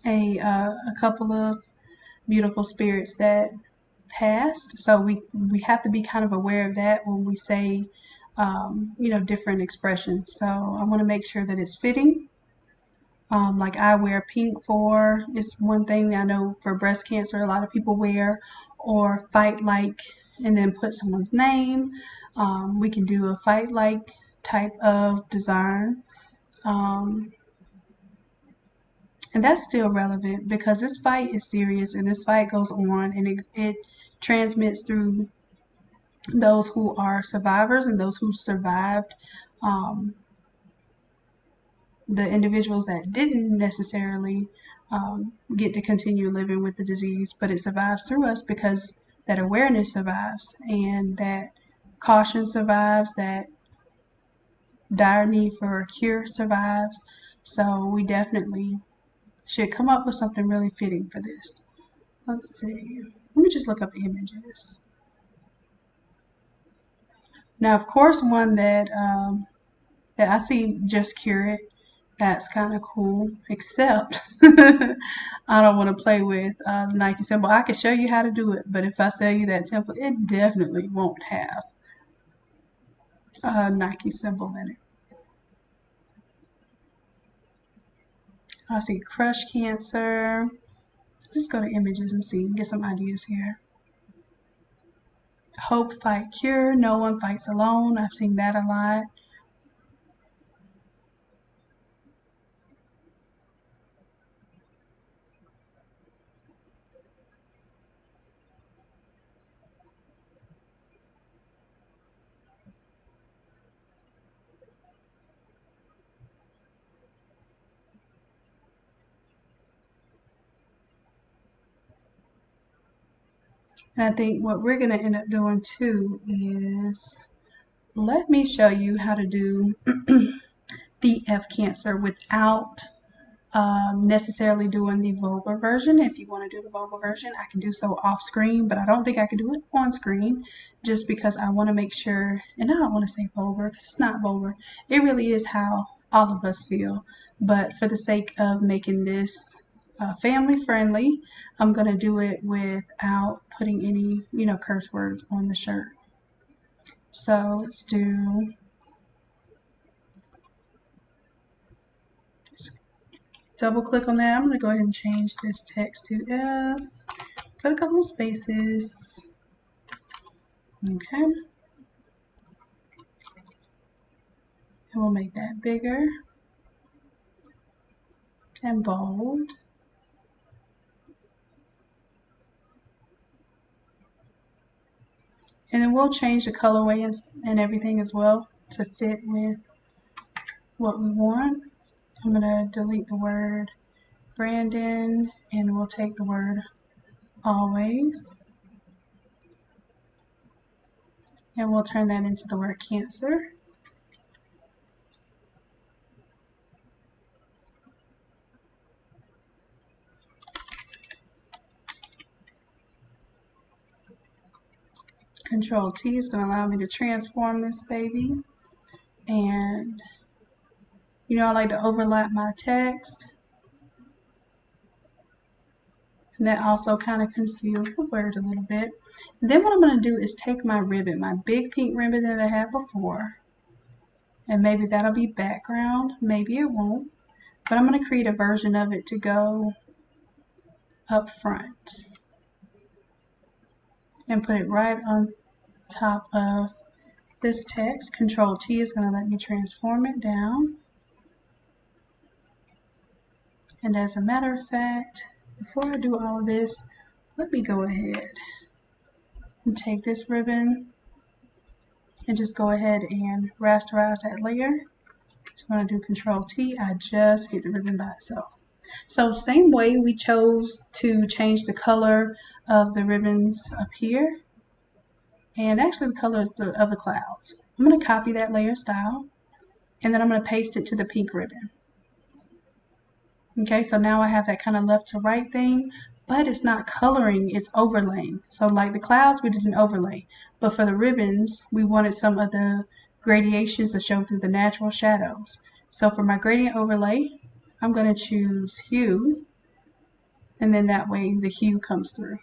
a couple of beautiful spirits that passed. So we have to be kind of aware of that when we say, different expressions. So I want to make sure that it's fitting. Like I wear pink for, it's one thing I know for breast cancer, a lot of people wear, or fight like, and then put someone's name. We can do a fight like type of design. And that's still relevant because this fight is serious and this fight goes on and it transmits through those who are survivors and those who survived, um, the individuals that didn't necessarily get to continue living with the disease, but it survives through us because that awareness survives and that caution survives, that dire need for a cure survives. So we definitely should come up with something really fitting for this. Let's see. Let me just look up images. Now, of course, one that I see, Just Cure It. That's kind of cool, except I don't want to play with the Nike symbol. I can show you how to do it, but if I sell you that template, it definitely won't have a Nike symbol in it. I see crush cancer. Just go to images and see, get some ideas here. Hope, fight, cure. No one fights alone. I've seen that a lot. And I think what we're going to end up doing too is, let me show you how to do the F cancer without necessarily doing the vulgar version. If you want to do the vulgar version, I can do so off screen, but I don't think I can do it on screen just because I want to make sure, and I don't want to say vulgar because it's not vulgar. It really is how all of us feel. But for the sake of making this family friendly, I'm going to do it without putting any, curse words on the shirt. So let's do, double click on that. I'm going to go ahead and change this text to F. Put a couple of spaces. Okay. And we'll make that bigger and bold. And then we'll change the colorway and everything as well to fit with what we want. I'm going to delete the word Brandon and we'll take the word always. And we'll turn that into the word cancer. Control T is going to allow me to transform this baby. And, I like to overlap my text. And that also kind of conceals the word a little bit. And then what I'm going to do is take my ribbon, my big pink ribbon that I had before, and maybe that'll be background, maybe it won't, but I'm going to create a version of it to go up front and put it right on top of this text. Control T is going to let me transform it down. And as a matter of fact, before I do all of this, let me go ahead and take this ribbon and just go ahead and rasterize that layer. So I'm going to do Control T. I just get the ribbon by itself. So same way we chose to change the color of the ribbons up here, and actually the color of the clouds. I'm going to copy that layer style, and then I'm going to paste it to the pink ribbon. Okay, so now I have that kind of left to right thing, but it's not coloring, it's overlaying. So like the clouds, we did an overlay, but for the ribbons, we wanted some of the gradations to show through the natural shadows. So for my gradient overlay, I'm going to choose hue, and then that way the hue comes through.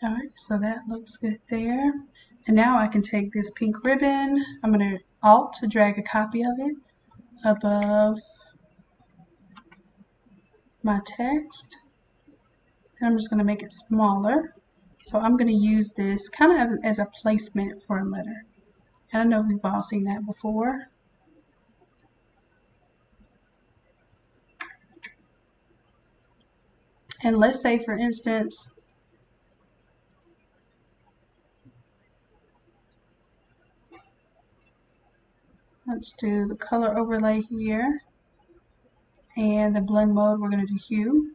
All right, so that looks good there. And now I can take this pink ribbon, I'm going to Alt to drag a copy of it above my text. And I'm just going to make it smaller. So I'm going to use this kind of as a placement for a letter. And I know we've all seen that before. And let's say, for instance, let's do the color overlay here. And the blend mode, we're going to do hue.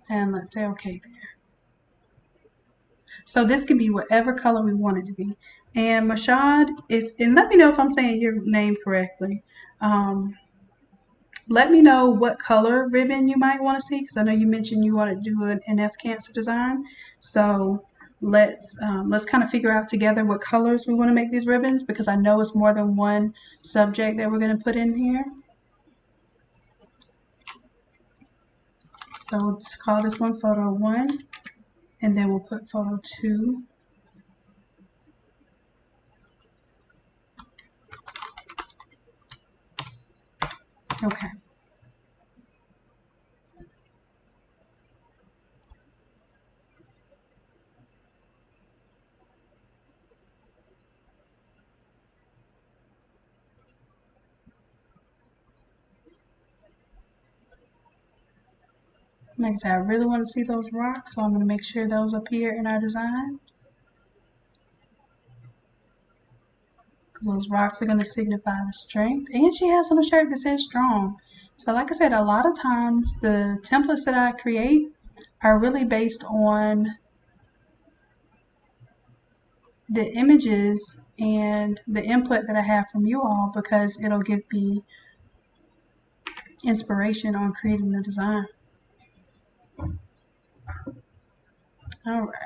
And let's say OK there. So this can be whatever color we want it to be. And Mashad, and let me know if I'm saying your name correctly. Let me know what color ribbon you might want to see, because I know you mentioned you want to do an F cancer design. So let's kind of figure out together what colors we want to make these ribbons, because I know it's more than one subject that we're going to put in here. So we'll just call this one photo 1, and then we'll put photo 2. Okay. Like I said, I really want to see those rocks, so I'm going to make sure those appear in our design. Because those rocks are going to signify the strength. And she has on a shirt that says strong. So like I said, a lot of times the templates that I create are really based on the images and the input that I have from you all, because it'll give me inspiration on creating the design. All right.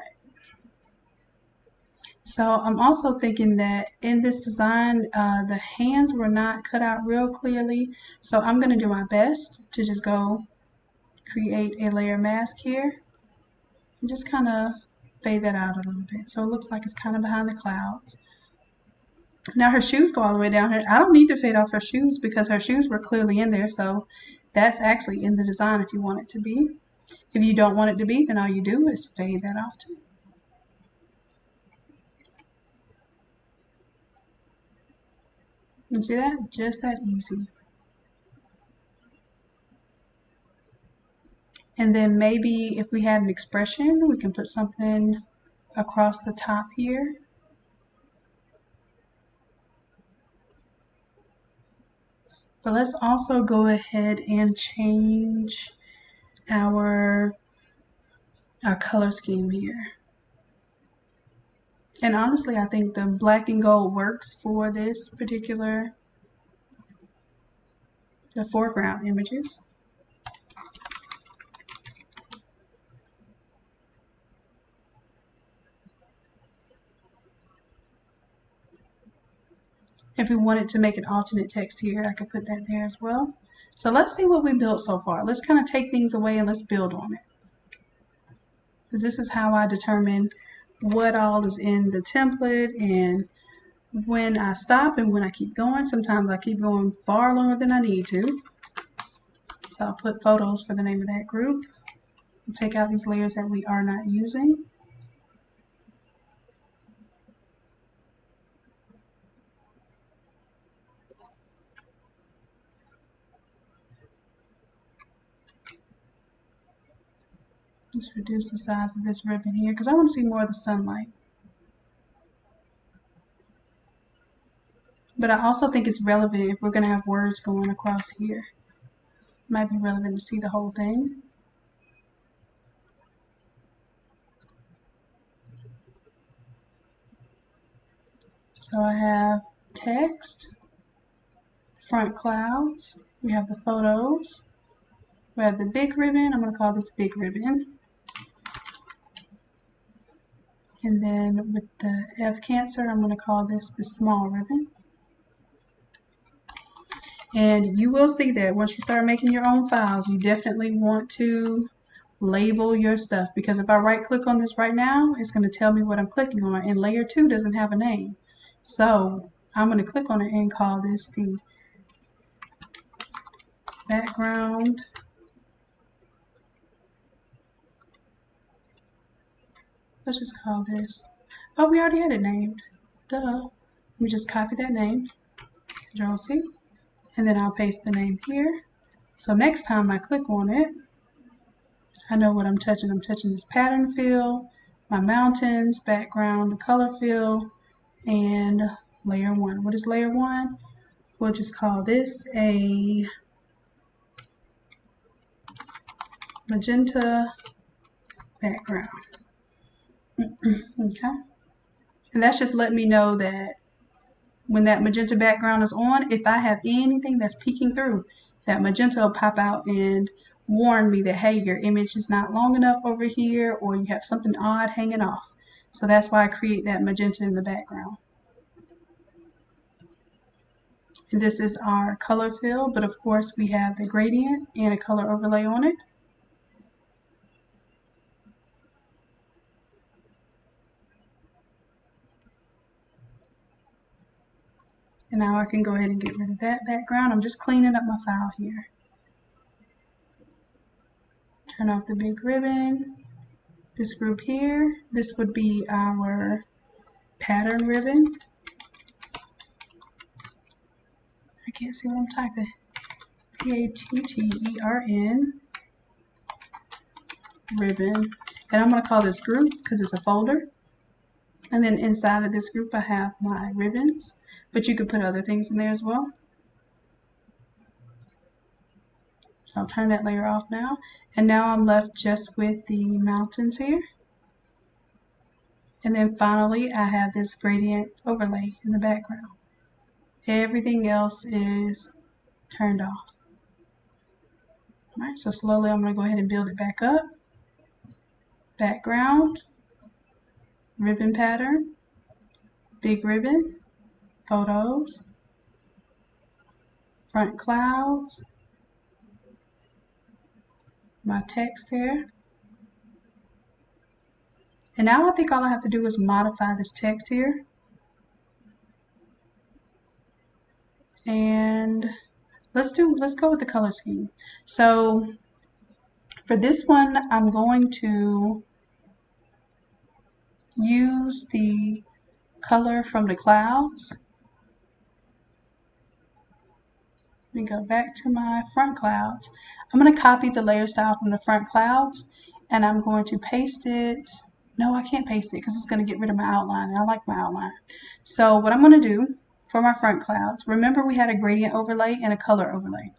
So I'm also thinking that in this design, the hands were not cut out real clearly. So I'm going to do my best to just go create a layer mask here and just kind of fade that out a little bit. So it looks like it's kind of behind the clouds. Now her shoes go all the way down here. I don't need to fade off her shoes because her shoes were clearly in there. So that's actually in the design if you want it to be. If you don't want it to be, then all you do is fade that off too. You see that? Just that easy. And then maybe if we had an expression, we can put something across the top here. But let's also go ahead and change our color scheme here. And honestly, I think the black and gold works for this particular, the foreground images. If we wanted to make an alternate text here, I could put that there as well. So let's see what we built so far. Let's kind of take things away and let's build on it. Because this is how I determine what all is in the template and when I stop and when I keep going. Sometimes I keep going far longer than I need to. So I'll put photos for the name of that group. We'll take out these layers that we are not using. Just reduce the size of this ribbon here because I want to see more of the sunlight. But I also think it's relevant if we're going to have words going across here. It might be relevant to see the whole thing. So I have text, front clouds, we have the photos, we have the big ribbon. I'm going to call this big ribbon. And then with the F Cancer, I'm going to call this the small ribbon. And you will see that once you start making your own files, you definitely want to label your stuff, because if I right click on this right now, it's going to tell me what I'm clicking on, and layer 2 doesn't have a name. So I'm going to click on it and call this the background let's just call this, oh, we already had it named, duh. Let me just copy that name, Control C, and then I'll paste the name here. So next time I click on it, I know what I'm touching. I'm touching this pattern fill, my mountains, background, the color fill, and layer 1. What is layer 1? We'll just call this a magenta background. Okay. And that's just letting me know that when that magenta background is on, if I have anything that's peeking through, that magenta will pop out and warn me that, hey, your image is not long enough over here, or you have something odd hanging off. So that's why I create that magenta in the background. And this is our color fill, but of course we have the gradient and a color overlay on it. And now I can go ahead and get rid of that background. I'm just cleaning up my file here. Turn off the big ribbon. This group here, this would be our pattern ribbon. I can't see what I'm typing. Pattern ribbon. And I'm going to call this group because it's a folder. And then inside of this group I have my ribbons, but you could put other things in there as well. So I'll turn that layer off now. And now I'm left just with the mountains here. And then finally I have this gradient overlay in the background. Everything else is turned off. Alright, so slowly I'm going to go ahead and build it back up. Background, ribbon pattern, big ribbon, photos, front clouds, my text there. And now I think all I have to do is modify this text here. And let's go with the color scheme. So for this one, I'm going to use the color from the clouds. Let me go back to my front clouds. I'm going to copy the layer style from the front clouds and I'm going to paste it. No, I can't paste it because it's going to get rid of my outline. And I like my outline. So what I'm going to do for my front clouds, remember we had a gradient overlay and a color overlay.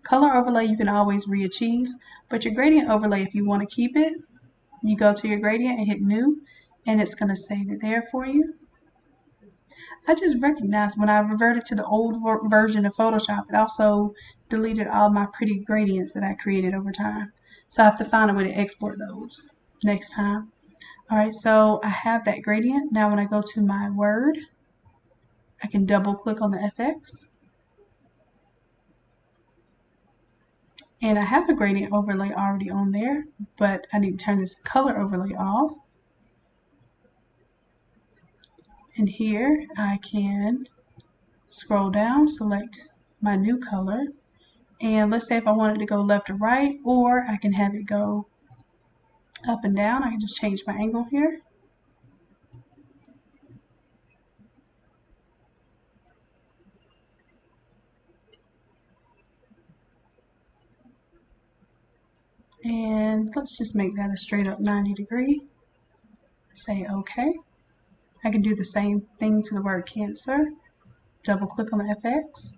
Color overlay you can always re-achieve, but your gradient overlay, if you want to keep it, you go to your gradient and hit new, and it's going to save it there for you. I just recognized when I reverted to the old version of Photoshop, it also deleted all my pretty gradients that I created over time. So I have to find a way to export those next time. Alright, so I have that gradient. Now when I go to my Word, I can double click on the FX. And I have a gradient overlay already on there, but I need to turn this color overlay off. And here I can scroll down, select my new color, and let's say if I wanted to go left or right, or I can have it go up and down. I can just change my angle here. And let's just make that a straight up 90 degree. Say OK. I can do the same thing to the word Cancer. Double click on the FX.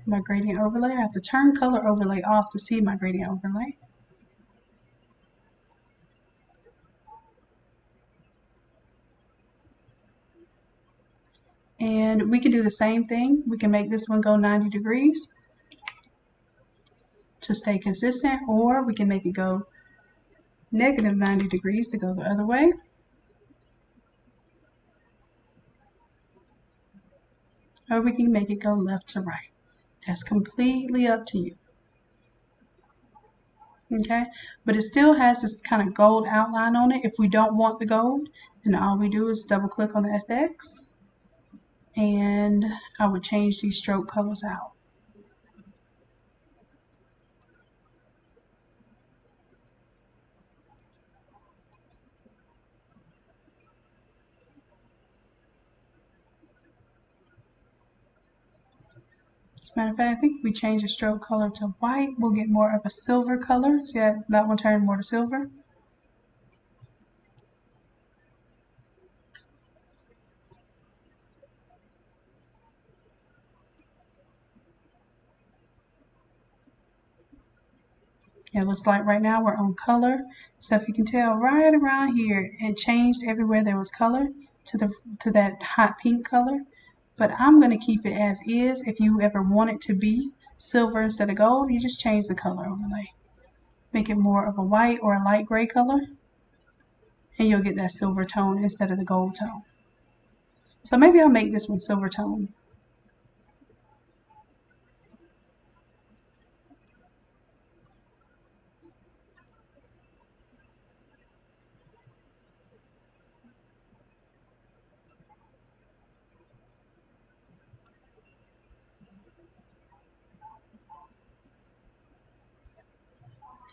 My gradient overlay. I have to turn color overlay off to see my gradient overlay. And we can do the same thing. We can make this one go 90 degrees to stay consistent, or we can make it go negative 90 degrees to go the other way. Or we can make it go left to right. That's completely up to you. Okay, but it still has this kind of gold outline on it. If we don't want the gold, then all we do is double click on the FX and I would change these stroke colors out. As a matter of fact, I think if we change the stroke color to white, we'll get more of a silver color. See that one turned more to silver. It looks like right now we're on color. So if you can tell right around here, it changed everywhere there was color to that hot pink color. But I'm going to keep it as is. If you ever want it to be silver instead of gold, you just change the color overlay. Make it more of a white or a light gray color, and you'll get that silver tone instead of the gold tone. So maybe I'll make this one silver tone.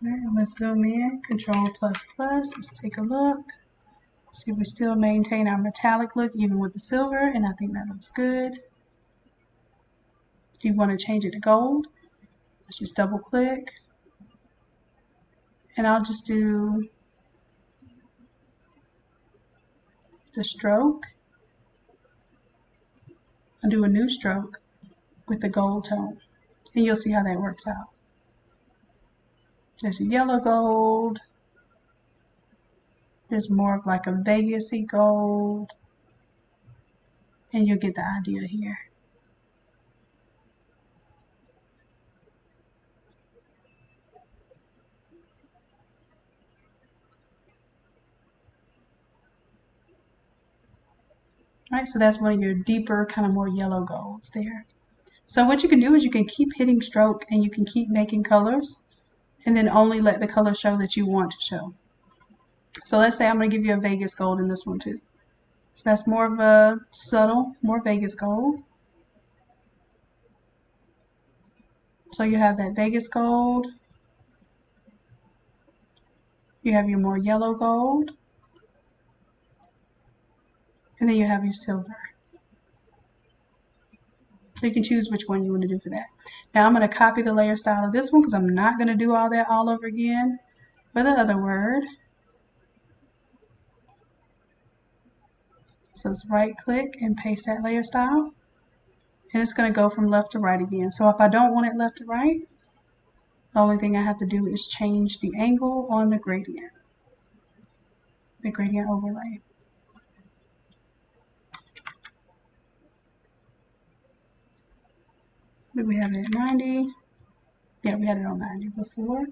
All right, let's zoom in, Control++, let's take a look. See if we still maintain our metallic look even with the silver, and I think that looks good. If you want to change it to gold, let's just double click. And I'll just do the stroke. I'll do a new stroke with the gold tone, and you'll see how that works out. There's a yellow gold. There's more of like a Vegas-y gold, and you'll get the idea here. All right, so that's one of your deeper, kind of more yellow golds there. So what you can do is you can keep hitting stroke and you can keep making colors and then only let the color show that you want to show. So let's say I'm going to give you a Vegas gold in this one too. So that's more of a subtle, more Vegas gold. So you have that Vegas gold. You have your more yellow gold. And then you have your silver. So you can choose which one you want to do for that. Now I'm going to copy the layer style of this one because I'm not going to do all that all over again for the other word. So let's right click and paste that layer style. And it's going to go from left to right again. So if I don't want it left to right, the only thing I have to do is change the angle on the gradient overlay. Did we have it at 90? Yeah, we had it on 90 before.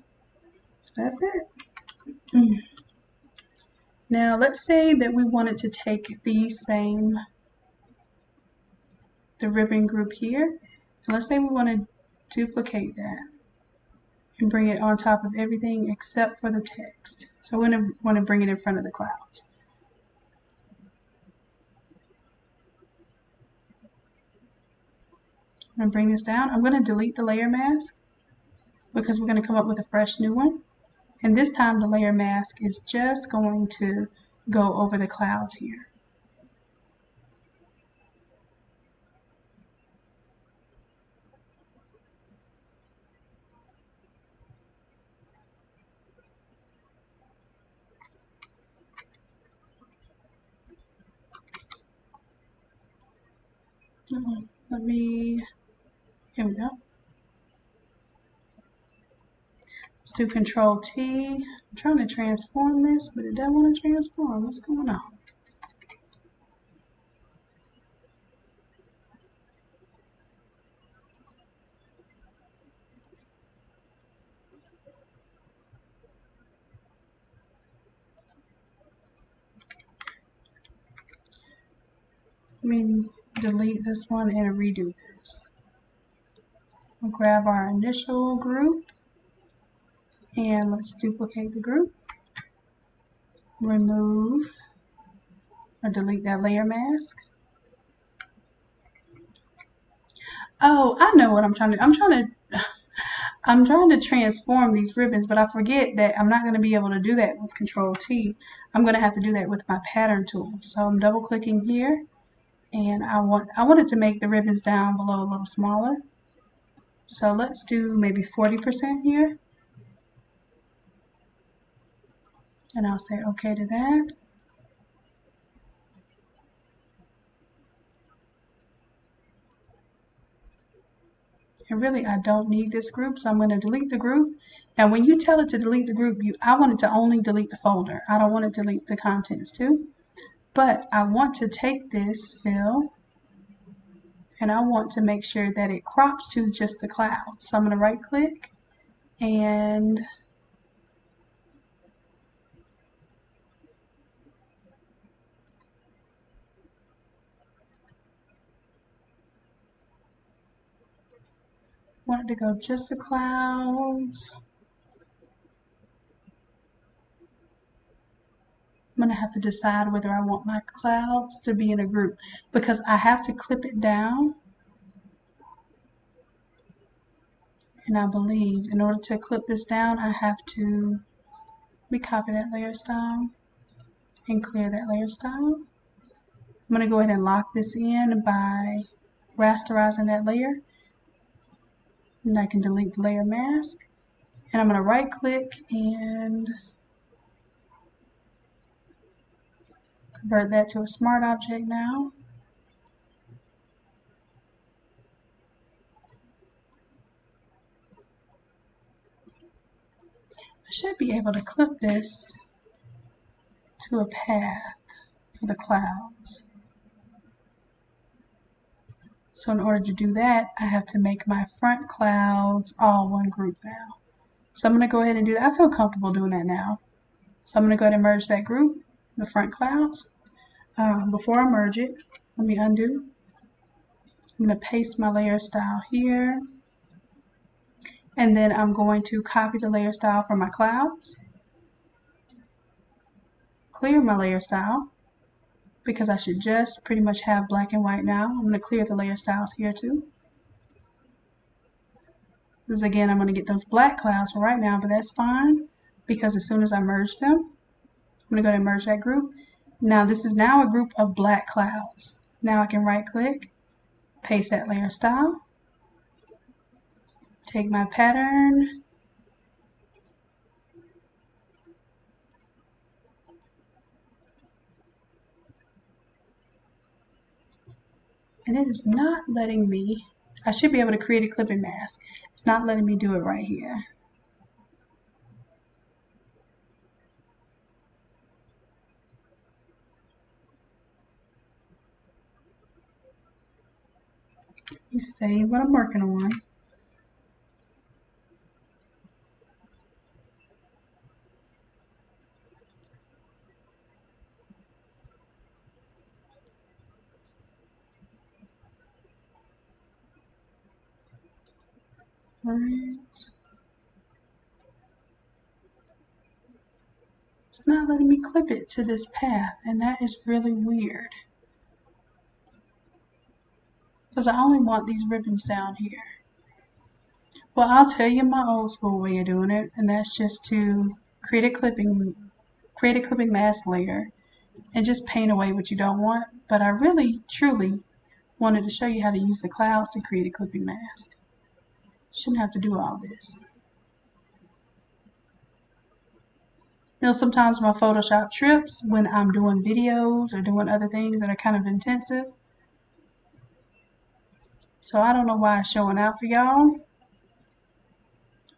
So that's it. Now let's say that we wanted to take the ribbon group here. And let's say we want to duplicate that and bring it on top of everything except for the text. So we're going to want to bring it in front of the clouds. I'm going to bring this down. I'm going to delete the layer mask because we're going to come up with a fresh new one. And this time the layer mask is just going to go over the clouds here. Here we go. Let's do Control T. I'm trying to transform this, but it doesn't want to transform. What's going on? Let me delete this one and redo this. We'll grab our initial group and let's duplicate the group. Remove or delete that layer mask. Oh, I know what I'm trying to. I'm trying to transform these ribbons, but I forget that I'm not going to be able to do that with Control T. I'm going to have to do that with my pattern tool. So I'm double clicking here, and I wanted to make the ribbons down below a little smaller. So let's do maybe 40% here. And I'll say okay to that. And really, I don't need this group, so I'm going to delete the group Now, when you tell it to delete the group, I want it to only delete the folder. I don't want it to delete the contents too. But I want to take this fill and I want to make sure that it crops to just the cloud. So I'm going to right click and want it to go just the clouds. I'm going to have to decide whether I want my clouds to be in a group because I have to clip it down. And I believe in order to clip this down, I have to recopy that layer style and clear that layer style. I'm going to go ahead and lock this in by rasterizing that layer. And I can delete the layer mask. And I'm going to right click and convert that to a smart object now. I should be able to clip this to a path for the clouds. So in order to do that, I have to make my front clouds all one group now. So I'm going to go ahead and do that. I feel comfortable doing that now. So I'm going to go ahead and merge that group, the front clouds. Before I merge it, let me undo. I'm going to paste my layer style here. And then I'm going to copy the layer style for my clouds. Clear my layer style because I should just pretty much have black and white now. I'm going to clear the layer styles here too. Because again, I'm going to get those black clouds for right now, but that's fine because as soon as I merge them, I'm going to go ahead and merge that group. Now this is now a group of black clouds. Now I can right click, paste that layer style, take my pattern, and it is not letting me, I should be able to create a clipping mask. It's not letting me do it right here. Let me save what I'm working on. Alright. It's not letting me clip it to this path, and that is really weird. Because I only want these ribbons down here. Well, I'll tell you my old school way of doing it, and that's just to create a clipping mask layer and just paint away what you don't want. But I really, truly wanted to show you how to use the clouds to create a clipping mask. Shouldn't have to do all this. You know, sometimes my Photoshop trips when I'm doing videos or doing other things that are kind of intensive. So I don't know why it's showing out for y'all.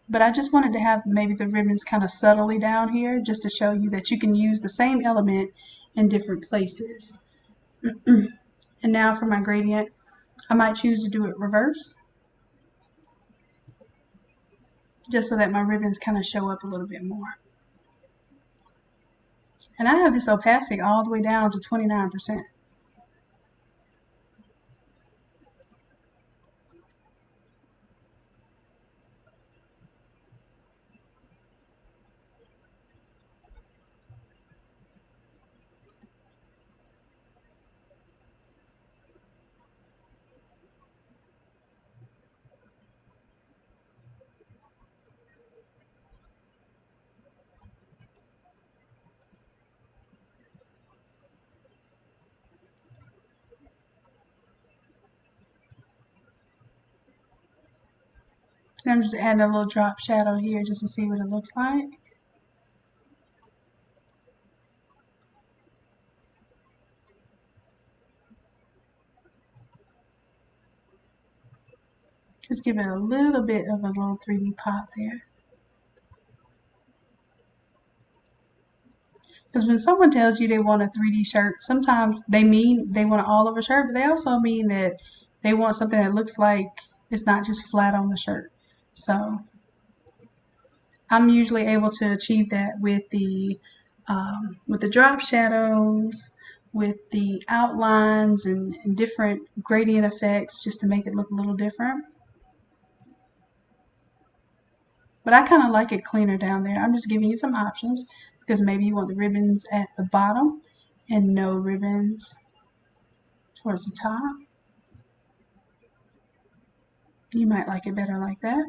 But I just wanted to have maybe the ribbons kind of subtly down here just to show you that you can use the same element in different places. And now for my gradient, I might choose to do it reverse, just so that my ribbons kind of show up a little bit more. And I have this opacity all the way down to 29%. And I'm just adding a little drop shadow here just to see what it looks like. Just give it a little bit of a little 3D pop there. Because when someone tells you they want a 3D shirt, sometimes they mean they want an all over shirt, but they also mean that they want something that looks like it's not just flat on the shirt. So I'm usually able to achieve that with the drop shadows, with the outlines and different gradient effects just to make it look a little different. But I kind of like it cleaner down there. I'm just giving you some options because maybe you want the ribbons at the bottom and no ribbons towards the top. You might like it better like that.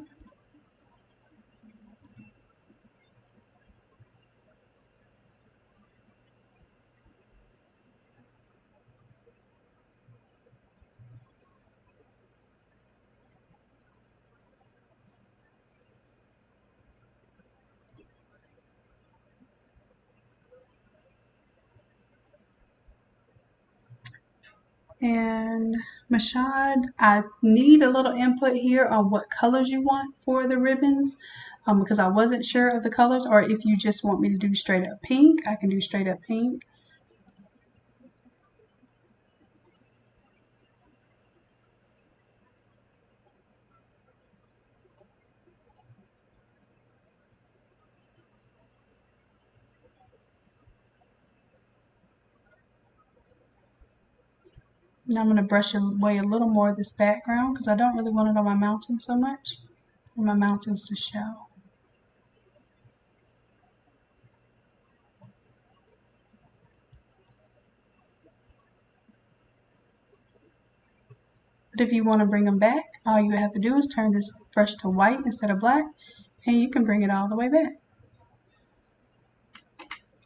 And Mashad, I need a little input here on what colors you want for the ribbons because I wasn't sure of the colors, or if you just want me to do straight up pink, I can do straight up pink. Now I'm going to brush away a little more of this background because I don't really want it on my mountain so much. I want my mountains to show. But if you want to bring them back, all you have to do is turn this brush to white instead of black, and you can bring it all the way back.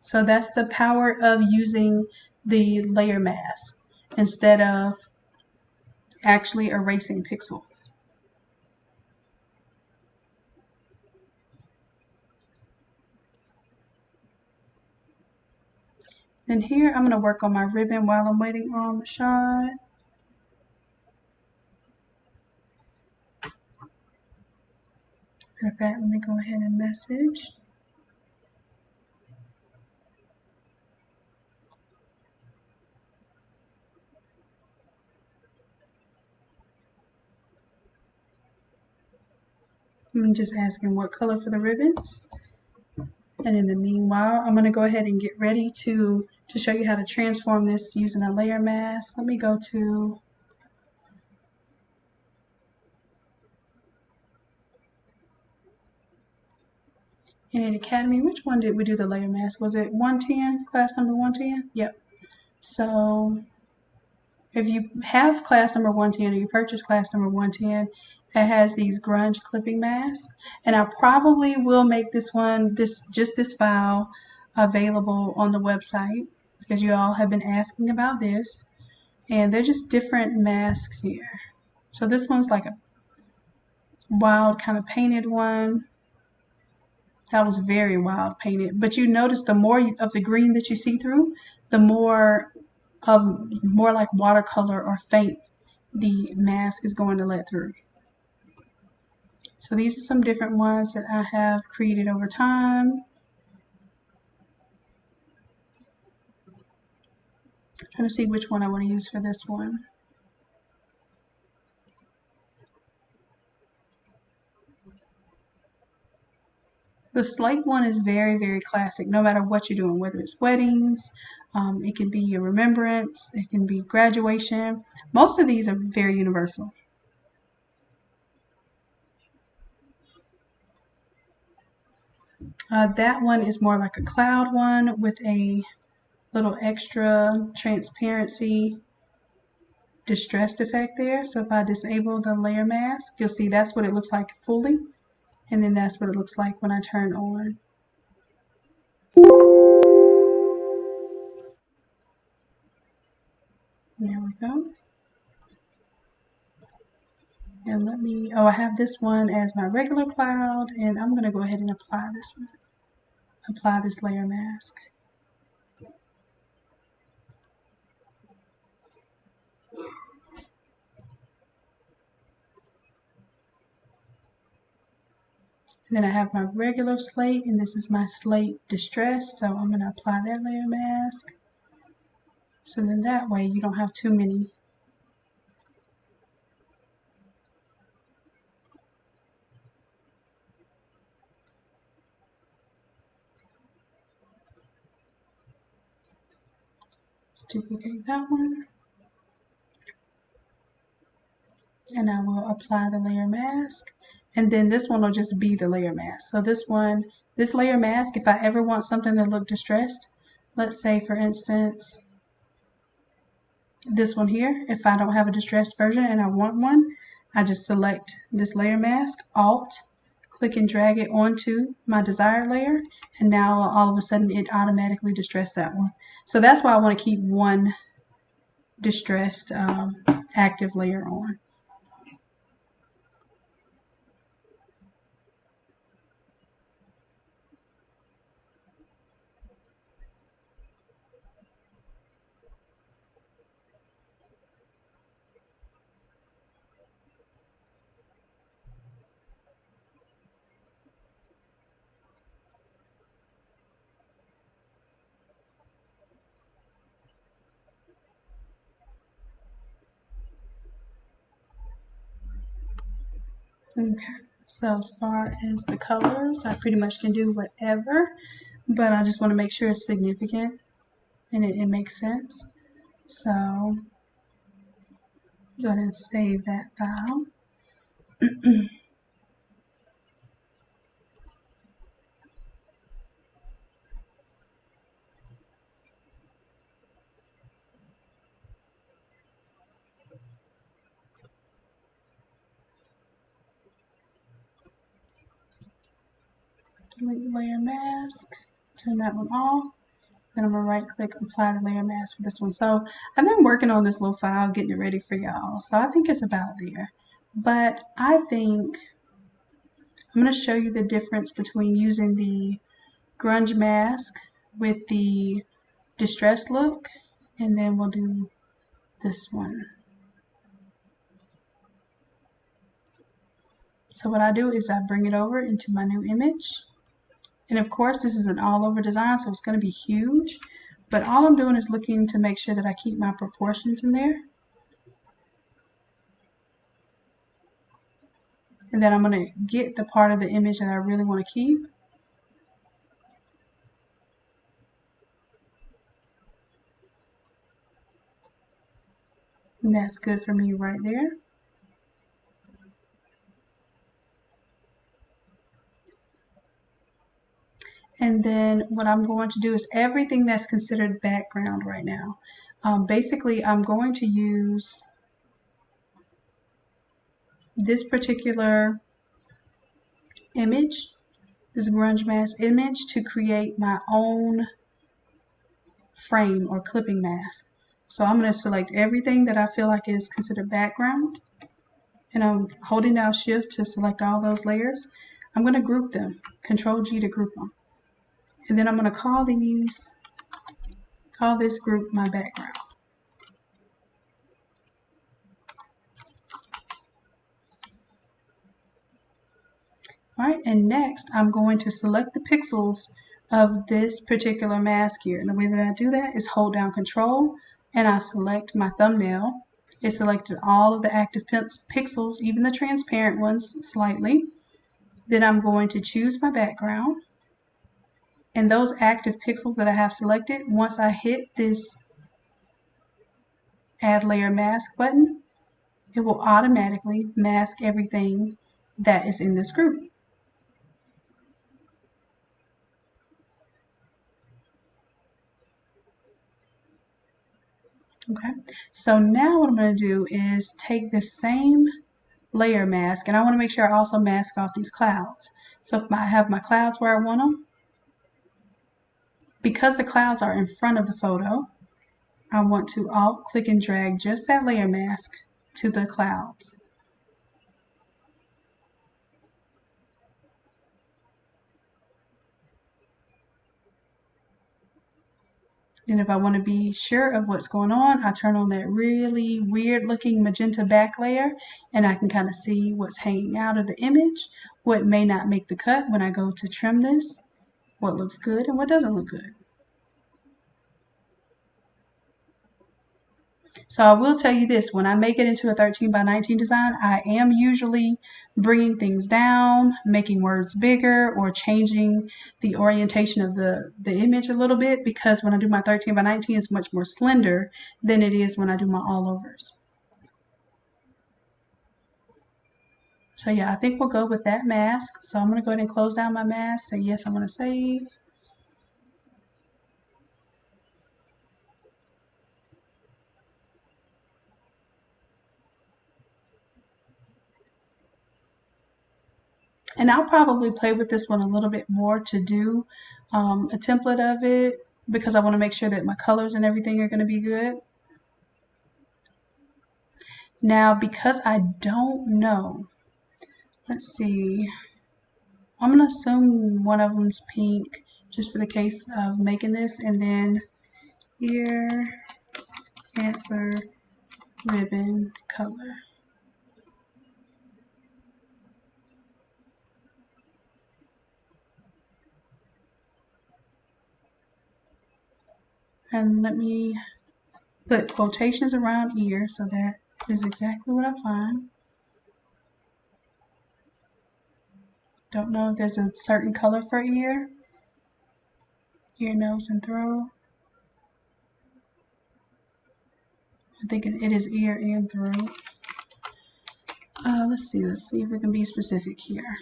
So that's the power of using the layer mask instead of actually erasing pixels. Then here I'm going to work on my ribbon while I'm waiting on the shot. Matter of fact, let me go ahead and message. I'm just asking what color for the ribbons. And in the meanwhile, I'm going to go ahead and get ready to show you how to transform this using a layer mask. Let me go to in Academy. Which one did we do the layer mask? Was it 110, class number 110? Yep. So if you have class number 110 or you purchase class number 110, it has these grunge clipping masks. And I probably will make this this file available on the website because you all have been asking about this. And they're just different masks here. So this one's like a wild kind of painted one. That was very wild painted. But you notice the more of the green that you see through, the more like watercolor or faint the mask is going to let through. So these are some different ones that I have created over time. I'm trying to see which one I want to use for this one. The slate one is very, very classic, no matter what you're doing, whether it's weddings, it can be a remembrance, it can be graduation. Most of these are very universal. That one is more like a cloud one with a little extra transparency distressed effect there. So if I disable the layer mask, you'll see that's what it looks like fully. And then that's what it looks like when I turn on. There we go. And let me, I have this one as my regular cloud, and I'm going to go ahead and apply this one. Apply this layer mask. And then I have my regular slate, and this is my slate distressed, so I'm going to apply that layer mask. So then that way you don't have too many. Let's duplicate that one. And I will apply the layer mask. And then this one will just be the layer mask. So this one, this layer mask, if I ever want something to look distressed, let's say for instance, this one here, if I don't have a distressed version and I want one, I just select this layer mask, Alt, click and drag it onto my desired layer, and now all of a sudden it automatically distressed that one. So that's why I want to keep one distressed active layer on. Okay, so as far as the colors, I pretty much can do whatever, but I just want to make sure it's significant and it makes sense. So go ahead and save that file. Delete layer mask, turn that one off. Then I'm gonna right click, apply the layer mask for this one. So I've been working on this little file, getting it ready for y'all. So I think it's about there. But I think I'm gonna show you the difference between using the grunge mask with the distressed look, and then we'll do this one. So what I do is I bring it over into my new image. And of course, this is an all over design, so it's going to be huge. But all I'm doing is looking to make sure that I keep my proportions in there. And then I'm going to get the part of the image that I really want to keep. And that's good for me right there. And then what I'm going to do is everything that's considered background right now. Basically, I'm going to use this particular image, this grunge mask image, to create my own frame or clipping mask. So I'm going to select everything that I feel like is considered background, and I'm holding down Shift to select all those layers. I'm going to group them, Control G to group them, and then I'm going to call this group my background. All right, and next I'm going to select the pixels of this particular mask here. And the way that I do that is hold down Control, and I select my thumbnail. It selected all of the active pixels, even the transparent ones slightly. Then I'm going to choose my background. And those active pixels that I have selected, once I hit this Add Layer Mask button, it will automatically mask everything that is in this group. Okay, so now what I'm going to do is take the same layer mask, and I want to make sure I also mask off these clouds. So if I have my clouds where I want them, because the clouds are in front of the photo, I want to Alt click and drag just that layer mask to the clouds. And if I want to be sure of what's going on, I turn on that really weird looking magenta back layer, and I can kind of see what's hanging out of the image. what may not make the cut when I go to trim this, what looks good and what doesn't look good. So I will tell you this, when I make it into a 13 by 19 design, I am usually bringing things down, making words bigger, or changing the orientation of the image a little bit, because when I do my 13 by 19, it's much more slender than it is when I do my all overs. So yeah, I think we'll go with that mask. So I'm going to go ahead and close down my mask, say yes, I'm going to save. And I'll probably play with this one a little bit more to do a template of it, because I want to make sure that my colors and everything are going to be good. Now, because I don't know, let's see, I'm going to assume one of them's pink just for the case of making this, and then here, Cancer, ribbon, color. And let me put quotations around ear so that is exactly what I find. Don't know if there's a certain color for ear, nose, and throat. I think it is ear and throat. Let's see if we can be specific here.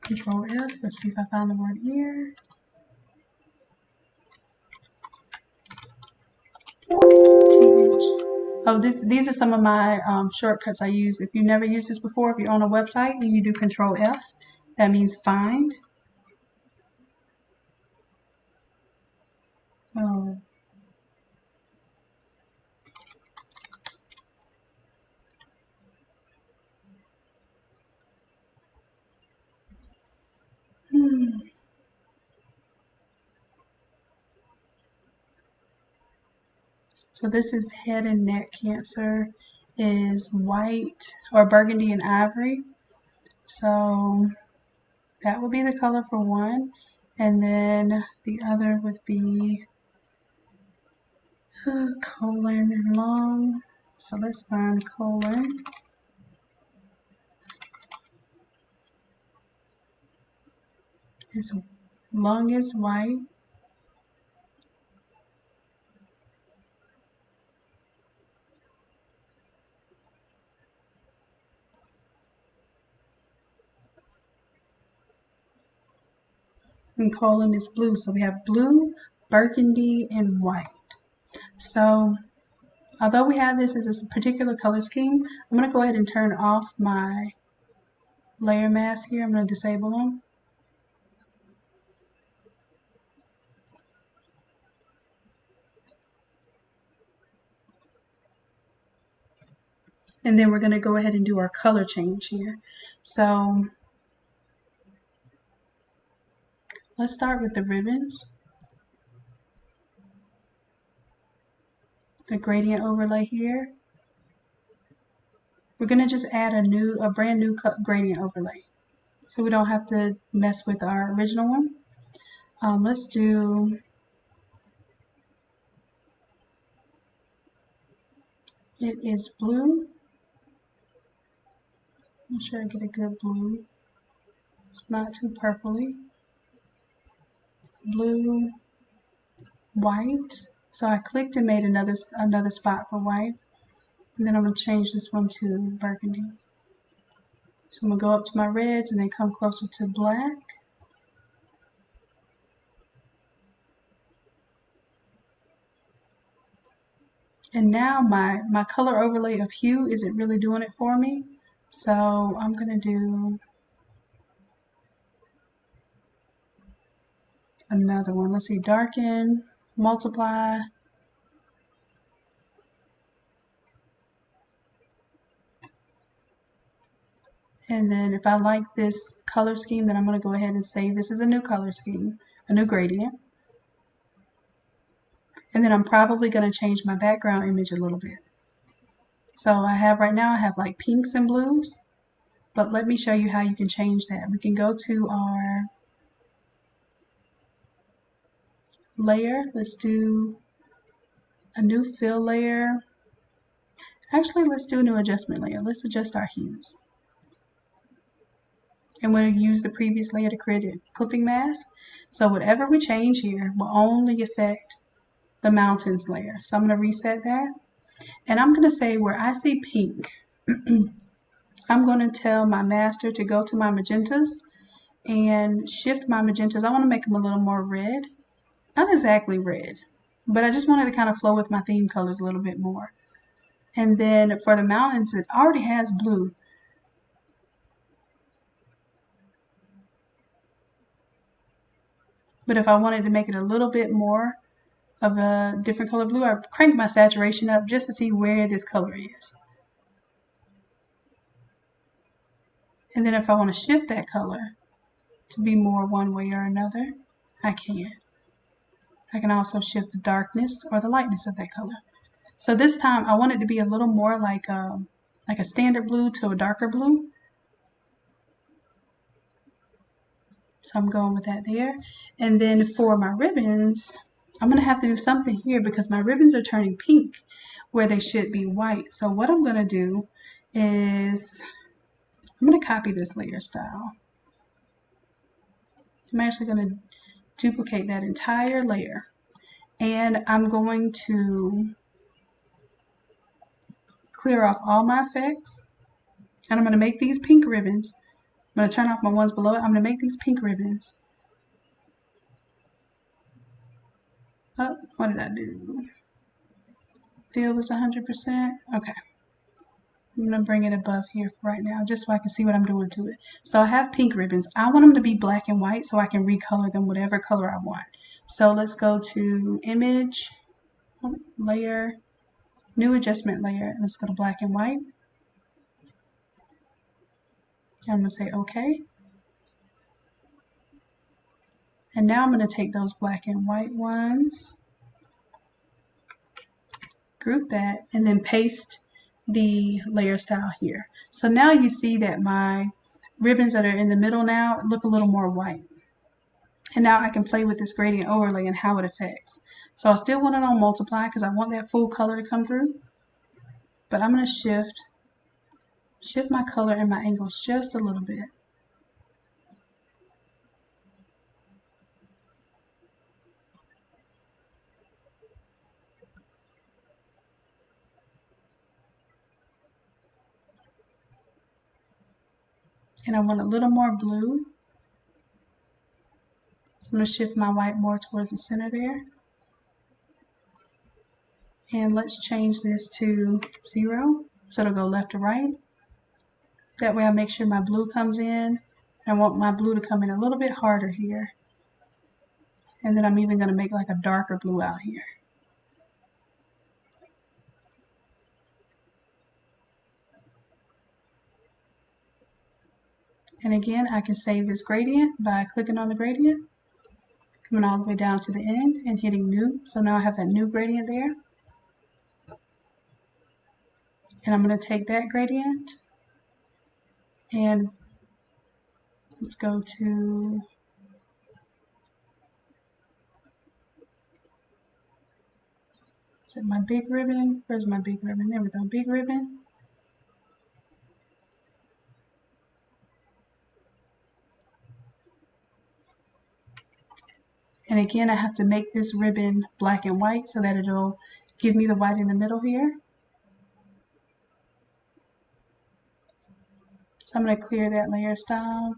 Control F, let's see if I found the word ear. Oh, these are some of my shortcuts I use. If you've never used this before, if you're on a website and you do Control F, that means find. Oh. So this is head and neck cancer, is white or burgundy and ivory. So that would be the color for one. And then the other would be colon and lung. So let's find colon. Its lung is white. And colon is blue. So we have blue, burgundy, and white. So although we have this as a particular color scheme, I'm going to go ahead and turn off my layer mask here. I'm going to disable them. And then we're going to go ahead and do our color change here. So let's start with the ribbons. The gradient overlay here. We're going to just add a brand new gradient overlay, so we don't have to mess with our original one. Let's do, it is blue. Make sure I get a good blue. It's not too purpley. Blue, white. So I clicked and made another spot for white. And then I'm going to change this one to burgundy. So I'm going to go up to my reds and then come closer to black. And now my color overlay of hue isn't really doing it for me. So I'm going to do another one. Let's see, darken, multiply. And then if I like this color scheme, then I'm going to go ahead and say this is a new color scheme, a new gradient. And then I'm probably going to change my background image a little bit. So I have right now, I have like pinks and blues, but let me show you how you can change that. We can go to our layer. Let's do a new fill layer. Actually, let's do a new adjustment layer. Let's adjust our hues. And we'll use the previous layer to create a clipping mask. So whatever we change here will only affect the mountains layer. So I'm going to reset that. And I'm going to say where I see pink, I'm going to tell my master to go to my magentas and shift my magentas. I want to make them a little more red. Not exactly red, but I just wanted to kind of flow with my theme colors a little bit more. And then for the mountains, it already has blue. But if I wanted to make it a little bit more of a different color blue, I crank my saturation up just to see where this color is. And then if I want to shift that color to be more one way or another, I can. I can also shift the darkness or the lightness of that color. So this time I want it to be a little more like a standard blue to a darker blue. So I'm going with that there. And then for my ribbons, I'm going to have to do something here because my ribbons are turning pink where they should be white. So what I'm going to do is I'm going to copy this layer style. I'm actually going to duplicate that entire layer. And I'm going to clear off all my effects. And I'm going to make these pink ribbons. I'm going to turn off my ones below it. I'm going to make these pink ribbons. Oh, what did I do? Fill was 100%. Okay. I'm going to bring it above here for right now just so I can see what I'm doing to it. So I have pink ribbons. I want them to be black and white so I can recolor them whatever color I want. So let's go to image, layer, new adjustment layer, and let's go to black and white. I'm going to say OK. And now I'm going to take those black and white ones, group that, and then paste the layer style here. So now you see that my ribbons that are in the middle now look a little more white. And now I can play with this gradient overlay and how it affects. So I still want it on multiply because I want that full color to come through. But I'm going to shift my color and my angles just a little bit. And I want a little more blue. So I'm going to shift my white more towards the center there. And let's change this to 0. So it'll go left to right. That way I make sure my blue comes in. I want my blue to come in a little bit harder here. And then I'm even going to make like a darker blue out here. And again, I can save this gradient by clicking on the gradient, coming all the way down to the end and hitting new. So now I have that new gradient there. And I'm going to take that gradient and let's go to my big ribbon. Where's my big ribbon? There we go, big ribbon. And again, I have to make this ribbon black and white so that it'll give me the white in the middle here. So I'm going to clear that layer style.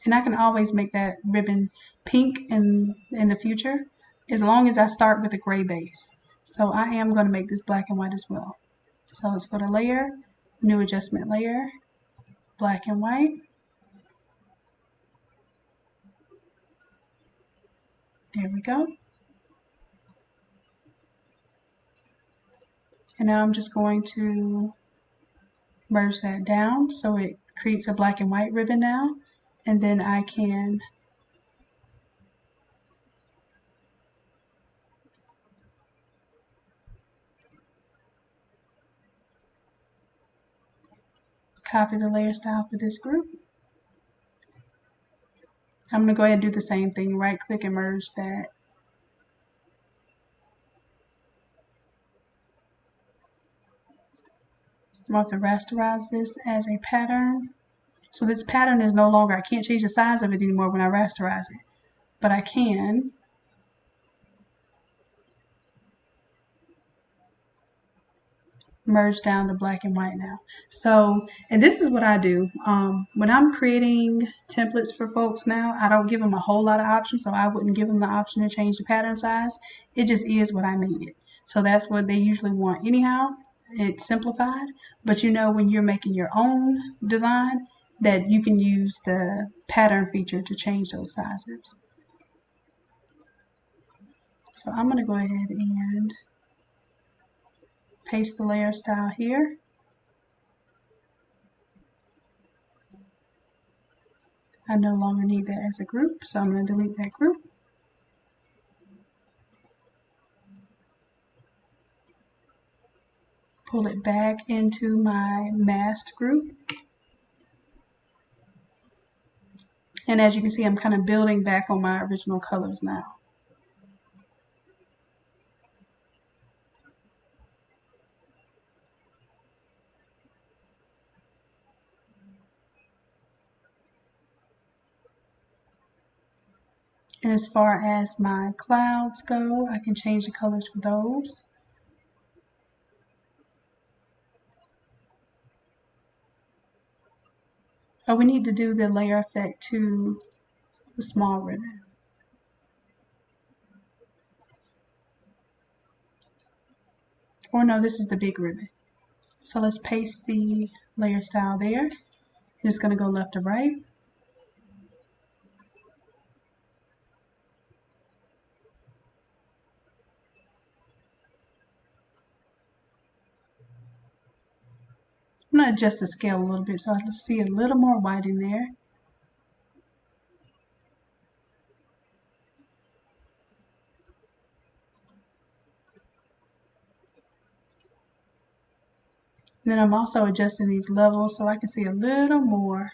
And I can always make that ribbon pink in the future as long as I start with a gray base. So I am going to make this black and white as well. So let's go to layer, new adjustment layer, black and white. There we go. And now I'm just going to merge that down so it creates a black and white ribbon now. And then I can copy the layer style for this group. I'm going to go ahead and do the same thing, right click and merge that. I'm going to rasterize this as a pattern. So this pattern is no longer, I can't change the size of it anymore when I rasterize it, but I can merge down to black and white now. So, and this is what I do. When I'm creating templates for folks now, I don't give them a whole lot of options, so I wouldn't give them the option to change the pattern size. It just is what I made it. So that's what they usually want anyhow. It's simplified, but you know when you're making your own design that you can use the pattern feature to change those sizes. So I'm going to go ahead and paste the layer style here. I no longer need that as a group, so I'm going to delete that group. Pull it back into my masked group. And as you can see, I'm kind of building back on my original colors now. And as far as my clouds go, I can change the colors for those. Oh, we need to do the layer effect to the small ribbon. Or no, this is the big ribbon. So let's paste the layer style there. It's going to go left to right. I'm going to adjust the scale a little bit so I can see a little more white in there. And then I'm also adjusting these levels so I can see a little more.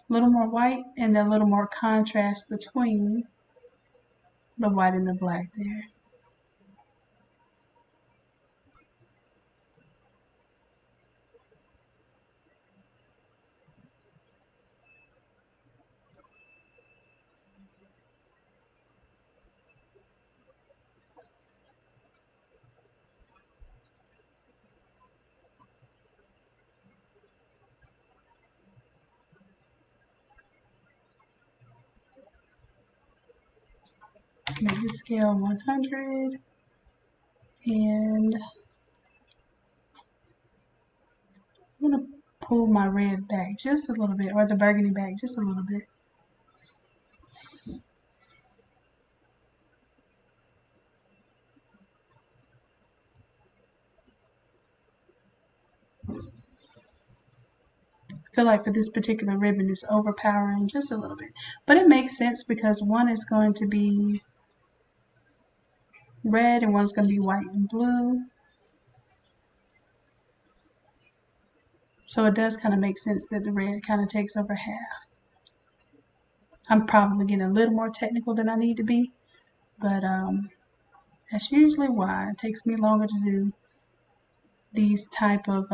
A little more white and a little more contrast between the white and the black there. Make the scale 100 and I'm going to pull my red back just a little bit, or the burgundy back just a little bit. I feel like for this particular ribbon it's overpowering just a little bit. But it makes sense because one is going to be red and one's going to be white and blue. So it does kind of make sense that the red kind of takes over half. I'm probably getting a little more technical than I need to be, but that's usually why it takes me longer to do these type of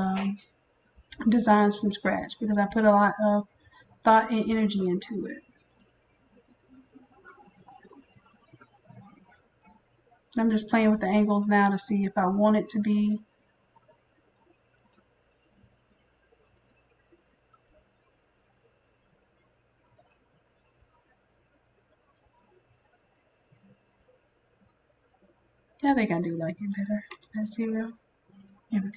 designs from scratch, because I put a lot of thought and energy into it. I'm just playing with the angles now to see if I want it to be I think I do like it better. That 0. Here we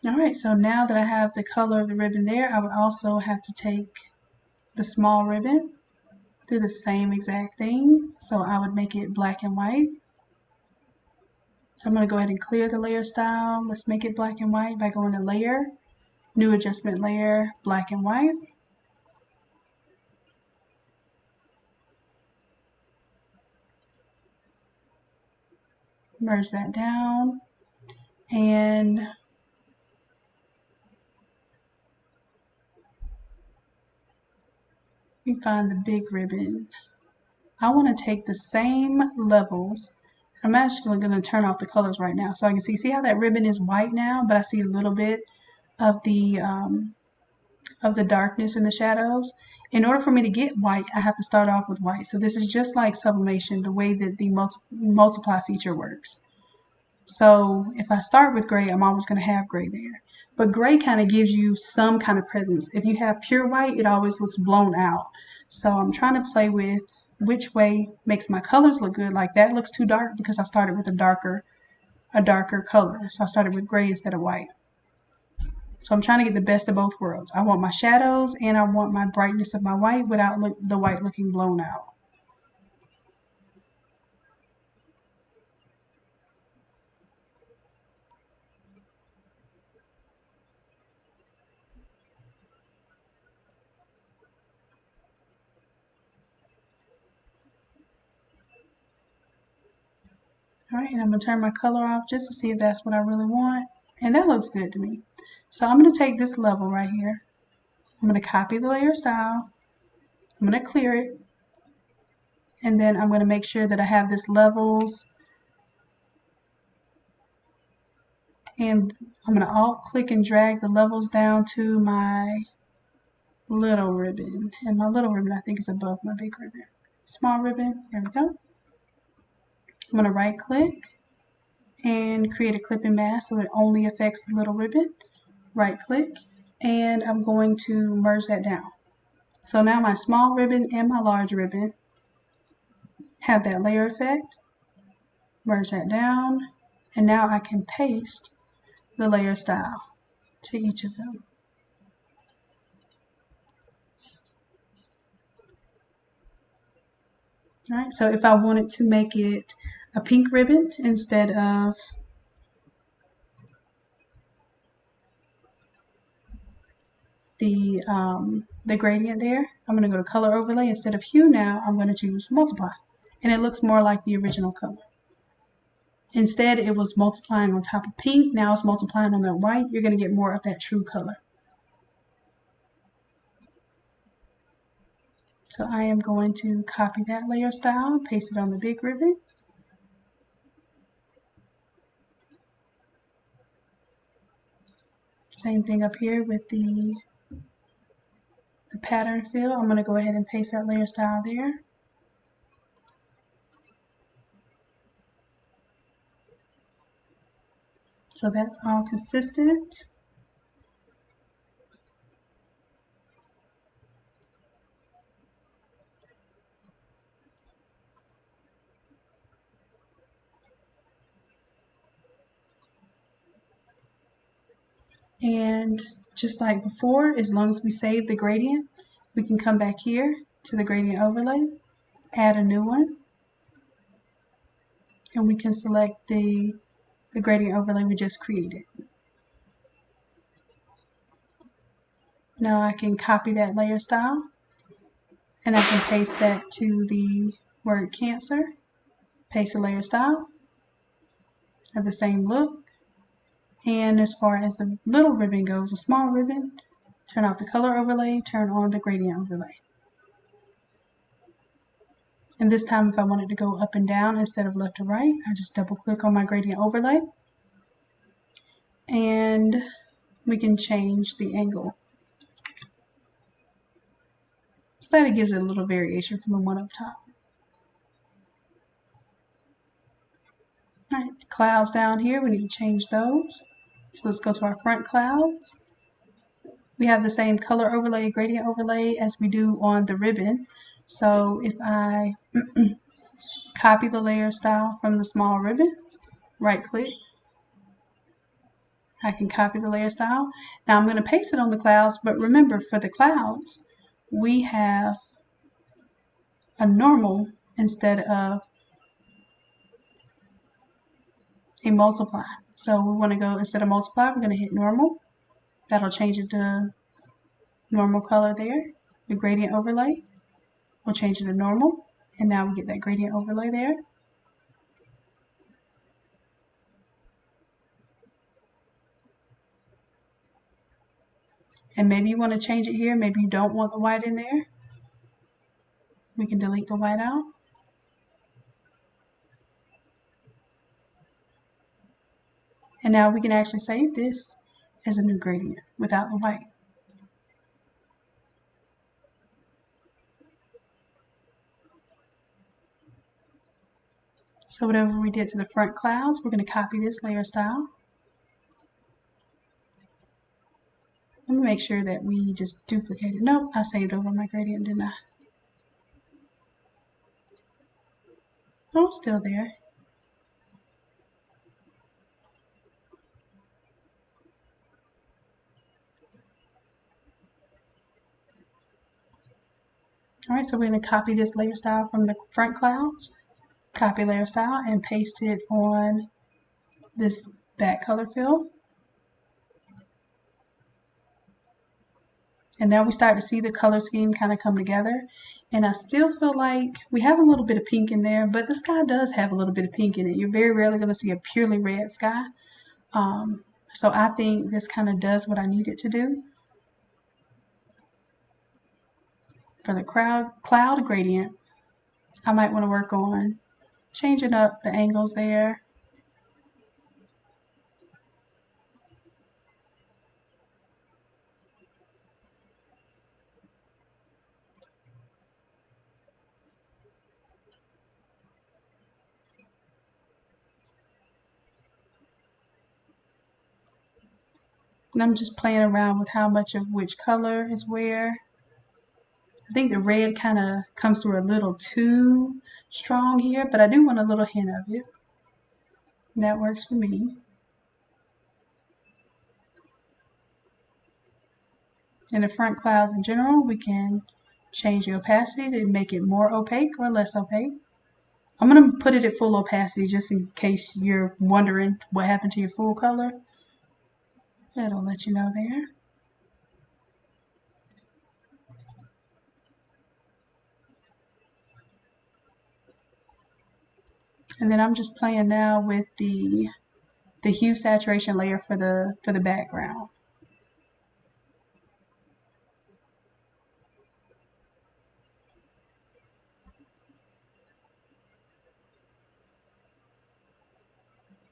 go. Alright, so now that I have the color of the ribbon there, I would also have to take the small ribbon do the same exact thing. So I would make it black and white. So I'm going to go ahead and clear the layer style. Let's make it black and white by going to Layer, New Adjustment Layer, Black and White. Merge that down. And we find the big ribbon. I want to take the same levels. I'm actually going to turn off the colors right now so I can see how that ribbon is white now, but I see a little bit of the darkness in the shadows. In order for me to get white, I have to start off with white. So this is just like sublimation, the way that the multiply feature works. So if I start with gray, I'm always going to have gray there. But gray kind of gives you some kind of presence. If you have pure white, it always looks blown out. So I'm trying to play with which way makes my colors look good. Like that looks too dark because I started with a darker color. So I started with gray instead of white. So I'm trying to get the best of both worlds. I want my shadows and I want my brightness of my white without the white looking blown out. All right, and I'm going to turn my color off just to see if that's what I really want. And that looks good to me. So I'm going to take this level right here. I'm going to copy the layer style. I'm going to clear it. And then I'm going to make sure that I have this levels. And I'm going to alt click and drag the levels down to my little ribbon. And my little ribbon I think is above my big ribbon. Small ribbon, there we go. I'm going to right click and create a clipping mask so it only affects the little ribbon. Right click, and I'm going to merge that down. So now my small ribbon and my large ribbon have that layer effect. Merge that down, and now I can paste the layer style to each of them. All right, so if I wanted to make it a pink ribbon instead of the gradient there, I'm going to go to color overlay. Instead of hue now, I'm going to choose multiply. And it looks more like the original color. Instead, it was multiplying on top of pink. Now it's multiplying on that white. You're going to get more of that true color. So I am going to copy that layer style, paste it on the big ribbon. Same thing up here with the pattern fill. I'm going to go ahead and paste that layer style there. So that's all consistent. And just like before, as long as we save the gradient, we can come back here to the gradient overlay, add a new one, and we can select the gradient overlay we just created. Now I can copy that layer style, and I can paste that to the word Cancer, paste the layer style, have the same look. And as far as the little ribbon goes, a small ribbon, turn off the color overlay, turn on the gradient overlay. And this time if I wanted to go up and down instead of left to right, I just double click on my gradient overlay. And we can change the angle so that it gives it a little variation from the one up top. All right, clouds down here, we need to change those. So let's go to our front clouds. We have the same color overlay, gradient overlay as we do on the ribbon. So if I copy the layer style from the small ribbon, right click, I can copy the layer style. Now I'm going to paste it on the clouds, but remember for the clouds, we have a normal instead of a multiply. So we want to go, instead of multiply, we're going to hit normal. That'll change it to normal color there. The gradient overlay, we'll change it to normal. And now we get that gradient overlay there. And maybe you want to change it here. Maybe you don't want the white in there. We can delete the white out. And now we can actually save this as a new gradient without the white. So whatever we did to the front clouds, we're going to copy this layer style. Let me make sure that we just duplicate it. Nope, I saved over my gradient, didn't I? Oh, it's still there. Alright, so we're going to copy this layer style from the front clouds, copy layer style, and paste it on this back color fill. And now we start to see the color scheme kind of come together. And I still feel like we have a little bit of pink in there, but the sky does have a little bit of pink in it. You're very rarely going to see a purely red sky. So I think this kind of does what I need it to do. For the cloud gradient, I might want to work on changing up the angles there. And I'm just playing around with how much of which color is where. I think the red kind of comes through a little too strong here, but I do want a little hint of it. And that works for me. In the front clouds in general, we can change the opacity to make it more opaque or less opaque. I'm going to put it at full opacity just in case you're wondering what happened to your full color. That'll let you know there. And then I'm just playing now with the hue saturation layer for the background.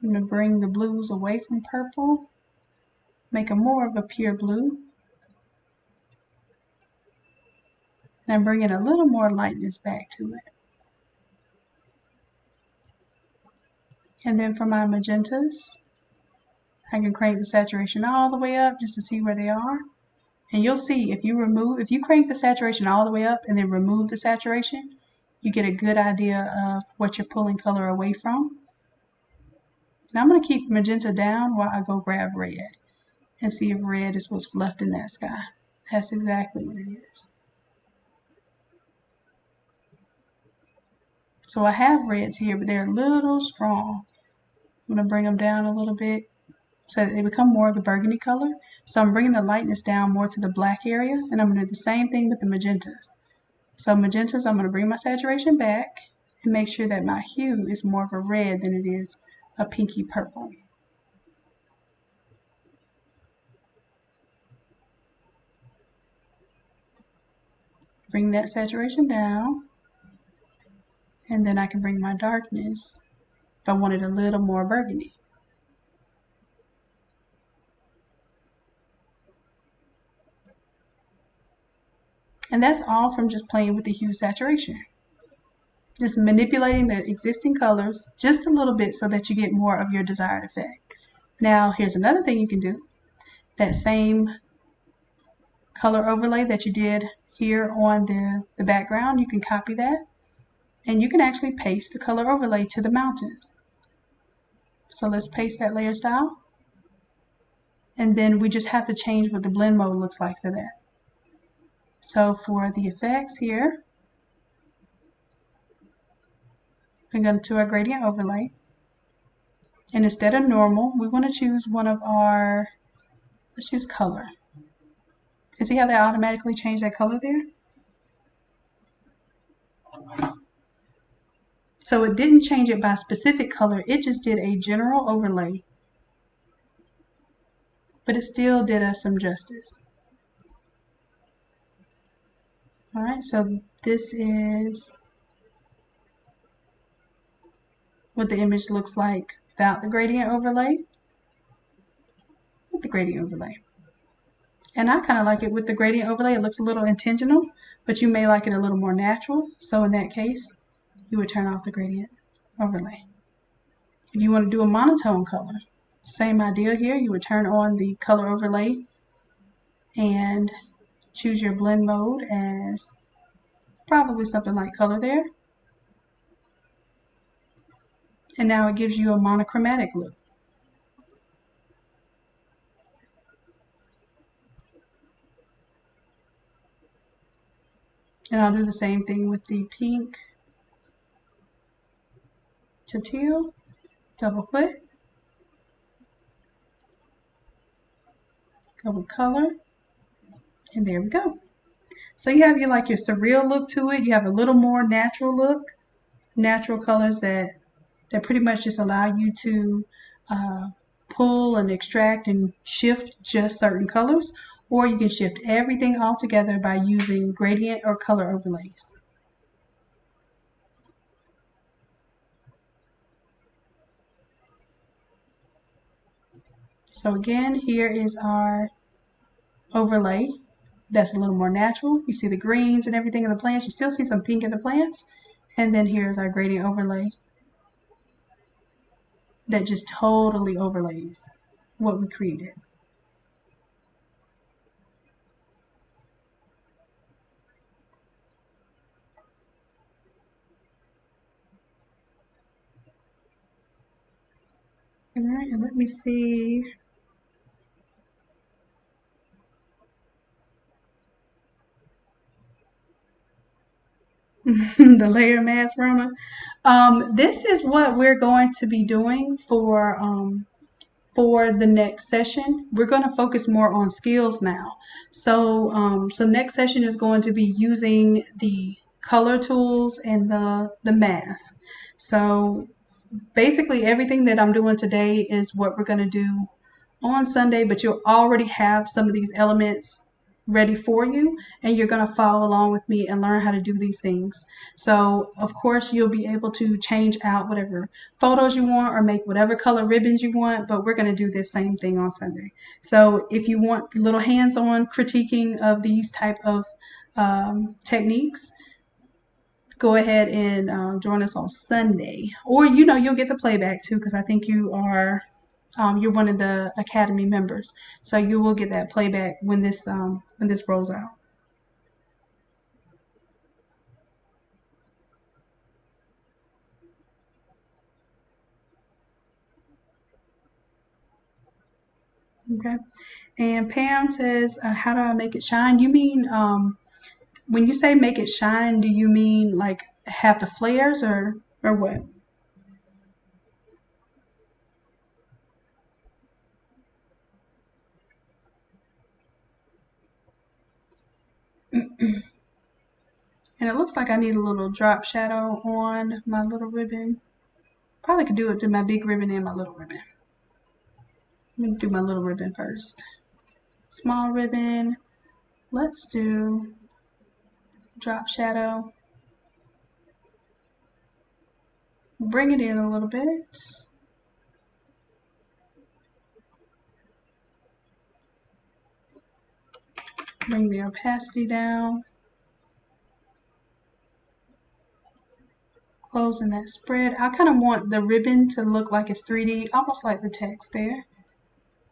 I'm going to bring the blues away from purple, make them more of a pure blue. And I'm bringing a little more lightness back to it. And then for my magentas, I can crank the saturation all the way up just to see where they are. And you'll see if you crank the saturation all the way up and then remove the saturation, you get a good idea of what you're pulling color away from. And I'm going to keep magenta down while I go grab red and see if red is what's left in that sky. That's exactly what it is. So I have reds here, but they're a little strong. I'm going to bring them down a little bit so that they become more of the burgundy color. So I'm bringing the lightness down more to the black area, and I'm going to do the same thing with the magentas. So magentas, I'm going to bring my saturation back and make sure that my hue is more of a red than it is a pinky purple. Bring that saturation down, and then I can bring my darkness if I wanted a little more burgundy. And that's all from just playing with the hue saturation. Just manipulating the existing colors just a little bit so that you get more of your desired effect. Now, here's another thing you can do. That same color overlay that you did here on the background, you can copy that. And you can actually paste the color overlay to the mountains. So let's paste that layer style. And then we just have to change what the blend mode looks like for that. So for the effects here, and go to our gradient overlay. And instead of normal, we want to choose one of our, let's choose color. And see how they automatically change that color there? So it didn't change it by specific color, it just did a general overlay. But it still did us some justice. Alright, so this is what the image looks like without the gradient overlay, with the gradient overlay. And I kind of like it with the gradient overlay. It looks a little intentional, but you may like it a little more natural. So in that case, you would turn off the gradient overlay. If you want to do a monotone color, same idea here. You would turn on the color overlay and choose your blend mode as probably something like color there. And now it gives you a monochromatic look. And I'll do the same thing with the pink to teal. Double click. Go with color. And there we go. So you have your surreal look to it. You have a little more natural look. Natural colors that pretty much just allow you to pull and extract and shift just certain colors, or you can shift everything all together by using gradient or color overlays. So again, here is our overlay that's a little more natural. You see the greens and everything in the plants. You still see some pink in the plants. And then here's our gradient overlay that just totally overlays what we created. All right, and let me see. The layer mask, Rona. This is what we're going to be doing for the next session. We're going to focus more on skills now. So next session is going to be using the color tools and the mask. So basically everything that I'm doing today is what we're going to do on Sunday, but you'll already have some of these elements ready for you, and you're going to follow along with me and learn how to do these things. So of course you'll be able to change out whatever photos you want or make whatever color ribbons you want, but we're going to do this same thing on Sunday. So if you want little hands-on critiquing of these type of techniques, go ahead and join us on Sunday. Or you'll get the playback too, because I think you are you're one of the Academy members, so you will get that playback when this rolls out. Okay. And Pam says, how do I make it shine? You mean when you say make it shine, do you mean like have the flares or what? And it looks like I need a little drop shadow on my little ribbon. Probably could do it to my big ribbon and my little ribbon. Let me do my little ribbon first. Small ribbon. Let's do drop shadow. Bring it in a little bit. Bring the opacity down. Closing that spread. I kind of want the ribbon to look like it's 3D, almost like the text there.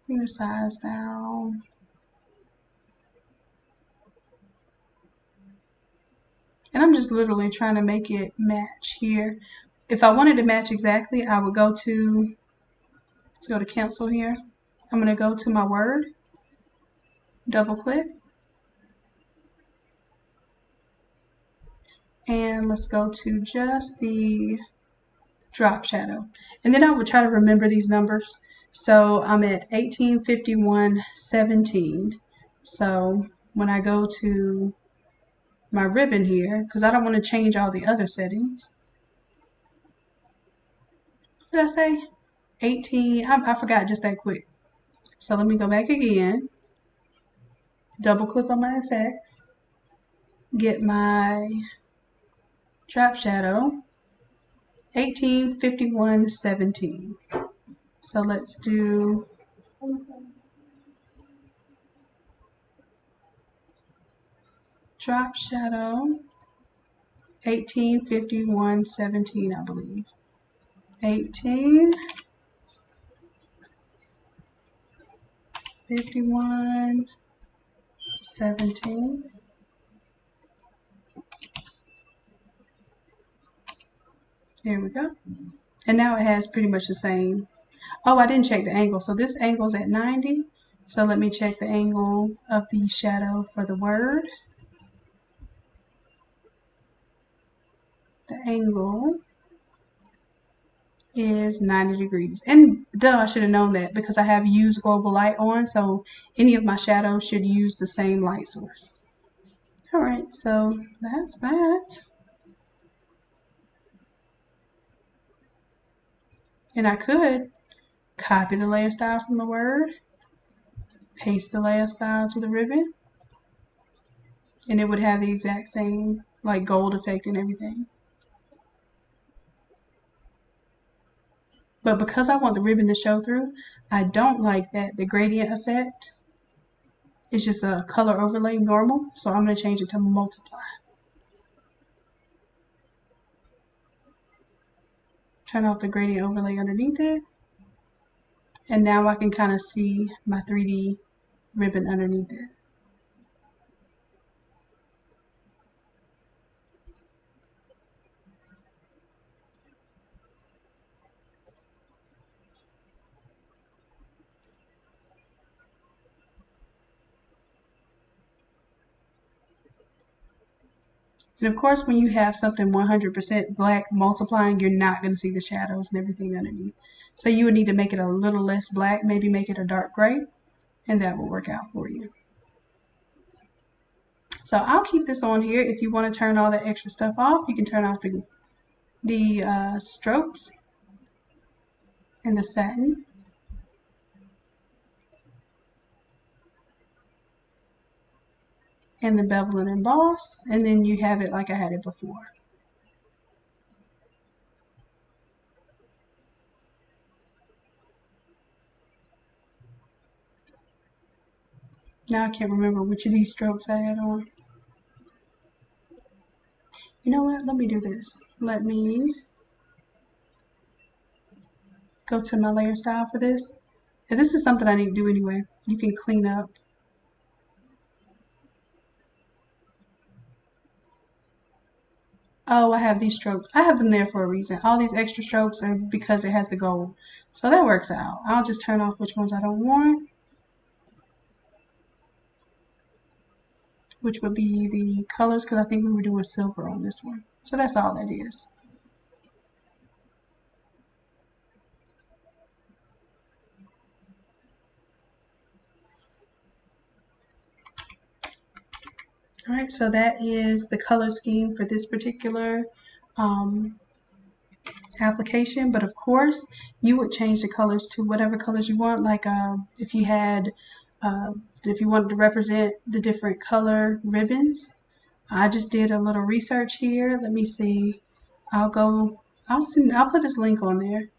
Bring the size down. And I'm just literally trying to make it match here. If I wanted to match exactly, I would go to, let's go to cancel here. I'm going to go to my Word, double click, and let's go to just the drop shadow. And then I would try to remember these numbers. So I'm at 1851.17. So when I go to my ribbon here, because I don't want to change all the other settings. What did I say? 18, I forgot just that quick. So let me go back again, double click on my effects, get my drop shadow, 1851.17. So let's do drop shadow 1851.17, I believe. 1851.17. Here we go. And now it has pretty much the same. Oh, I didn't check the angle. So this angle's at 90. So let me check the angle of the shadow for the word. The angle is 90 degrees. And duh, I should have known that because I have used global light on, so any of my shadows should use the same light source. All right, so that's that. And I could copy the layer style from the word, paste the layer style to the ribbon, and it would have the exact same like gold effect and everything. But because I want the ribbon to show through, I don't like that the gradient effect is just a color overlay normal. So I'm going to change it to multiply. Turn off the gradient overlay underneath it. And now I can kind of see my 3D ribbon underneath it. And of course, when you have something 100% black multiplying, you're not going to see the shadows and everything underneath. So you would need to make it a little less black, maybe make it a dark gray, and that will work out for you. So I'll keep this on here. If you want to turn all that extra stuff off, you can turn off the strokes and the satin. And the bevel and emboss, and then you have it like I had it before. Now I can't remember which of these strokes I had on. You know what? Let me do this. Let me go to my layer style for this. And this is something I need to do anyway. You can clean up. Oh, I have these strokes. I have them there for a reason. All these extra strokes are because it has the gold. So that works out. I'll just turn off which ones I don't want, which would be the colors, because I think we were doing silver on this one. So that's all that is. All right, so that is the color scheme for this particular application. But of course, you would change the colors to whatever colors you want. Like if you wanted to represent the different color ribbons. I just did a little research here. Let me see. I'll put this link on there.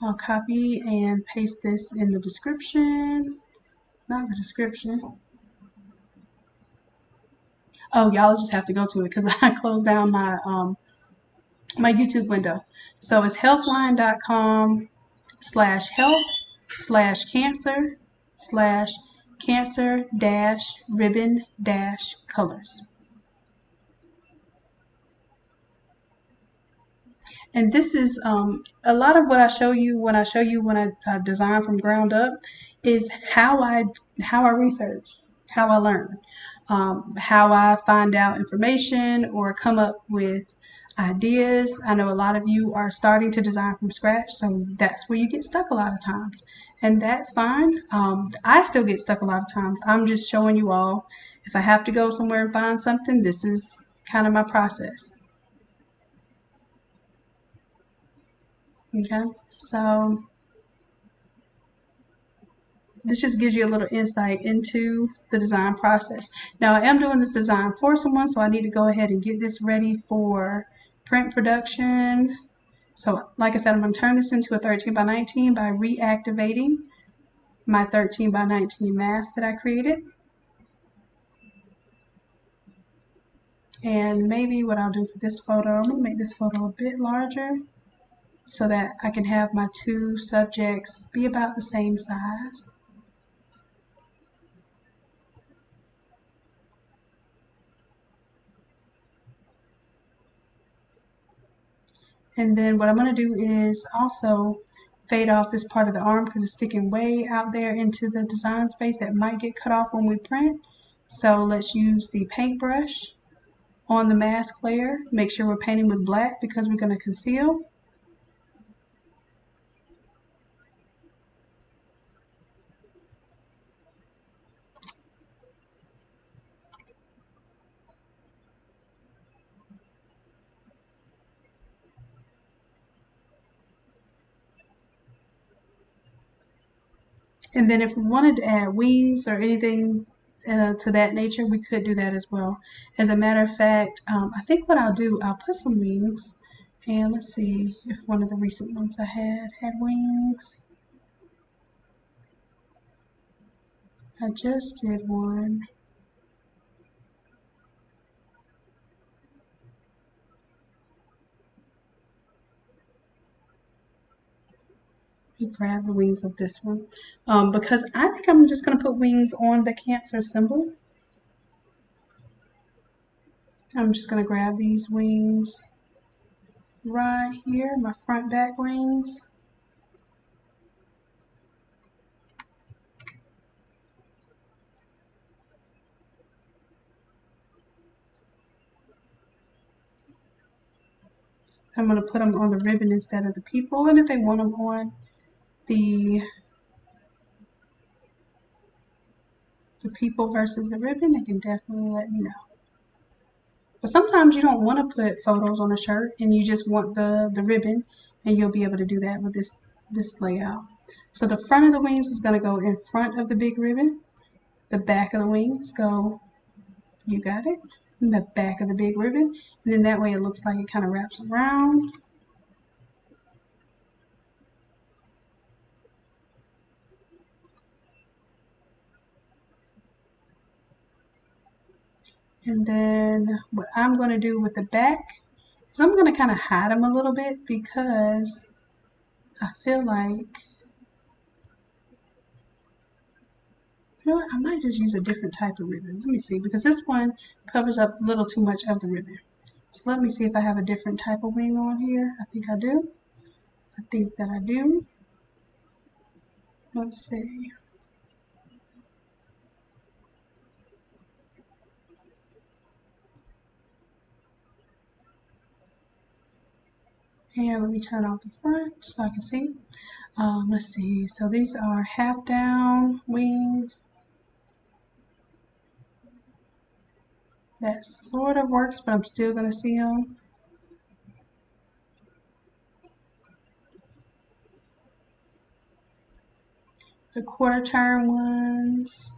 I'll copy and paste this in the description. Not the description. Oh, y'all just have to go to it because I closed down my my YouTube window. So it's healthline.com/help/cancer/cancer-ribbon-colors. And this is a lot of what I show you when I design from ground up is how I research, how I learn, how I find out information or come up with ideas. I know a lot of you are starting to design from scratch, so that's where you get stuck a lot of times. And that's fine. I still get stuck a lot of times. I'm just showing you all, if I have to go somewhere and find something, this is kind of my process. Okay, so this just gives you a little insight into the design process. Now, I am doing this design for someone, so I need to go ahead and get this ready for print production. So like I said, I'm going to turn this into a 13 by 19 by reactivating my 13 by 19 mask that I created. And maybe what I'll do for this photo, I'm going to make this photo a bit larger so that I can have my two subjects be about the same size. And then what I'm going to do is also fade off this part of the arm because it's sticking way out there into the design space that might get cut off when we print. So let's use the paintbrush on the mask layer. Make sure we're painting with black because we're going to conceal. And then if we wanted to add wings or anything to that nature, we could do that as well. As a matter of fact, I think what I'll do, I'll put some wings. And let's see if one of the recent ones I had wings. I just did one. Let me grab the wings of this one. Because I think I'm just going to put wings on the Cancer symbol. I'm just going to grab these wings right here, my front back wings. I'm going to put them on the ribbon instead of the people, and if they want them on the people versus the ribbon, they can definitely let me know. But sometimes you don't want to put photos on a shirt and you just want the ribbon, and you'll be able to do that with this layout. So the front of the wings is going to go in front of the big ribbon. The back of the wings go, you got it, in the back of the big ribbon. And then that way it looks like it kind of wraps around. And then what I'm going to do with the back is I'm going to kind of hide them a little bit because I feel like, you know what, I might just use a different type of ribbon. Let me see, because this one covers up a little too much of the ribbon. So let me see if I have a different type of wing on here. I think I do. I think that I do. Let's see. And let me turn off the front so I can see. Let's see. So these are half down wings. That sort of works, but I'm still going to see them. The quarter turn ones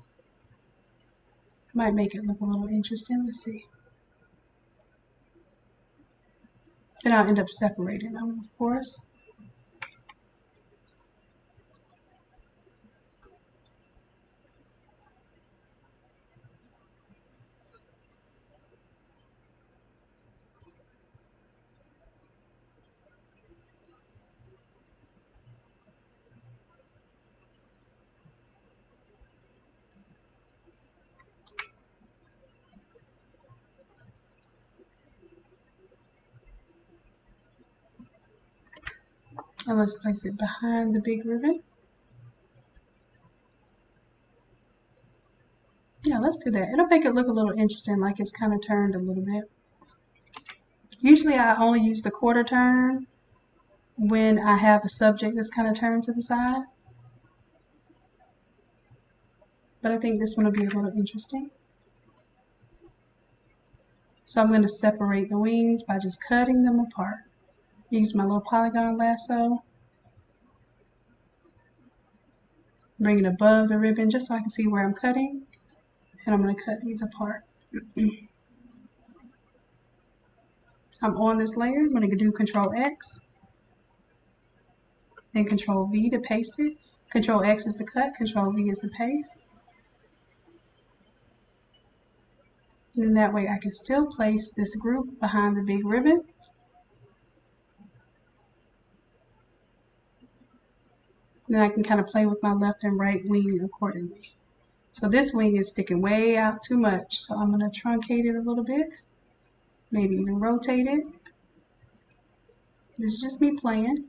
might make it look a little interesting. Let's see. Then I'll end up separating them, of course. And let's place it behind the big ribbon. Yeah, let's do that. It'll make it look a little interesting, like it's kind of turned a little bit. Usually I only use the quarter turn when I have a subject that's kind of turned to the side. But I think this one will be a little interesting. So I'm going to separate the wings by just cutting them apart. Use my little polygon lasso. Bring it above the ribbon just so I can see where I'm cutting. And I'm going to cut these apart. I'm on this layer. I'm going to do Control X. Then Control V to paste it. Control X is the cut. Control V is the paste. And then that way I can still place this group behind the big ribbon. Then I can kind of play with my left and right wing accordingly. So this wing is sticking way out too much, so I'm going to truncate it a little bit, maybe even rotate it. This is just me playing.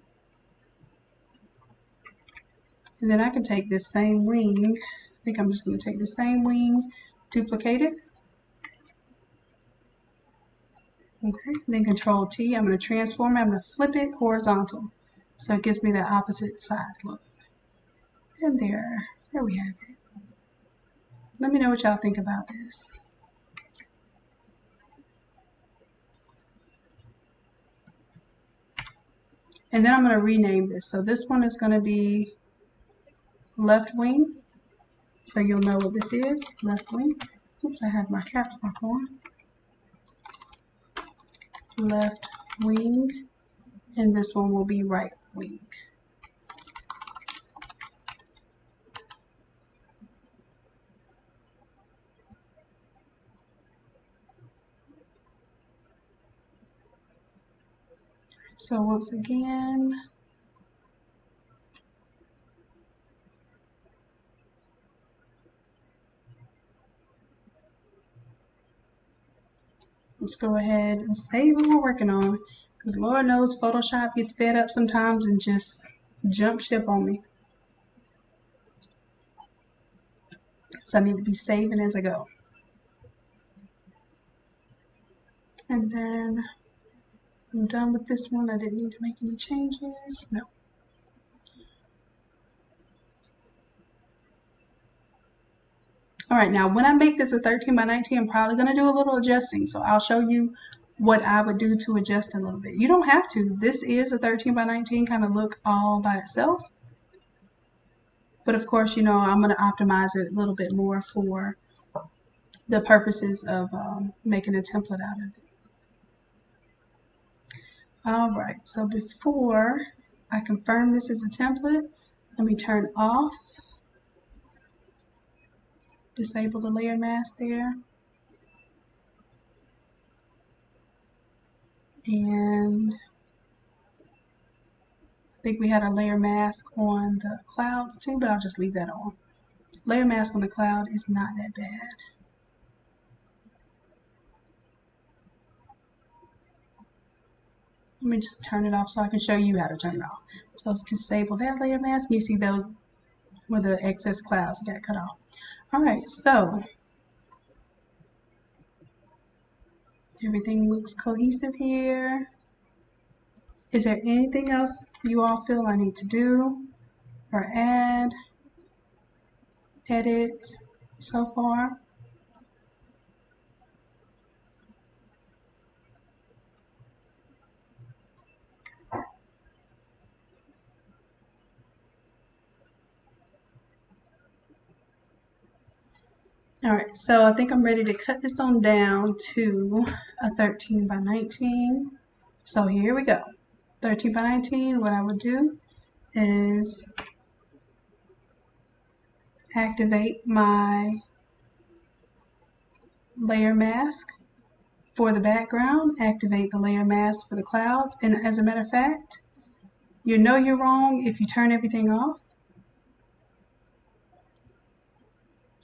And then I can take this same wing, I think I'm just going to take the same wing, duplicate it. Okay, then Control T, I'm going to transform it, I'm going to flip it horizontal. So it gives me the opposite side look. And there we have it. Let me know what y'all think about this. And then I'm going to rename this. So this one is going to be left wing. So you'll know what this is, left wing. Oops, I have my caps lock on. Left wing. And this one will be right wing. So once again, let's go ahead and save what we're working on, because Lord knows Photoshop gets fed up sometimes and just jump ship on me. So I need to be saving as I go. And then I'm done with this one. I didn't need to make any changes. No. All right, now when I make this a 13 by 19, I'm probably going to do a little adjusting. So I'll show you what I would do to adjust a little bit. You don't have to. This is a 13 by 19 kind of look all by itself. But of course, you know, I'm going to optimize it a little bit more for the purposes of making a template out of it. All right, so before I confirm this is a template, let me turn off, disable the layer mask there. And I think we had a layer mask on the clouds too, but I'll just leave that on. Layer mask on the cloud is not that bad. Let me just turn it off so I can show you how to turn it off. So let's disable that layer mask. You see those where the excess clouds got cut off. All right, so everything looks cohesive here. Is there anything else you all feel I need to do or add, edit so far? All right, so I think I'm ready to cut this on down to a 13 by 19. So here we go. 13 by 19, what I would do is activate my layer mask for the background, activate the layer mask for the clouds, and as a matter of fact, you know you're wrong if you turn everything off.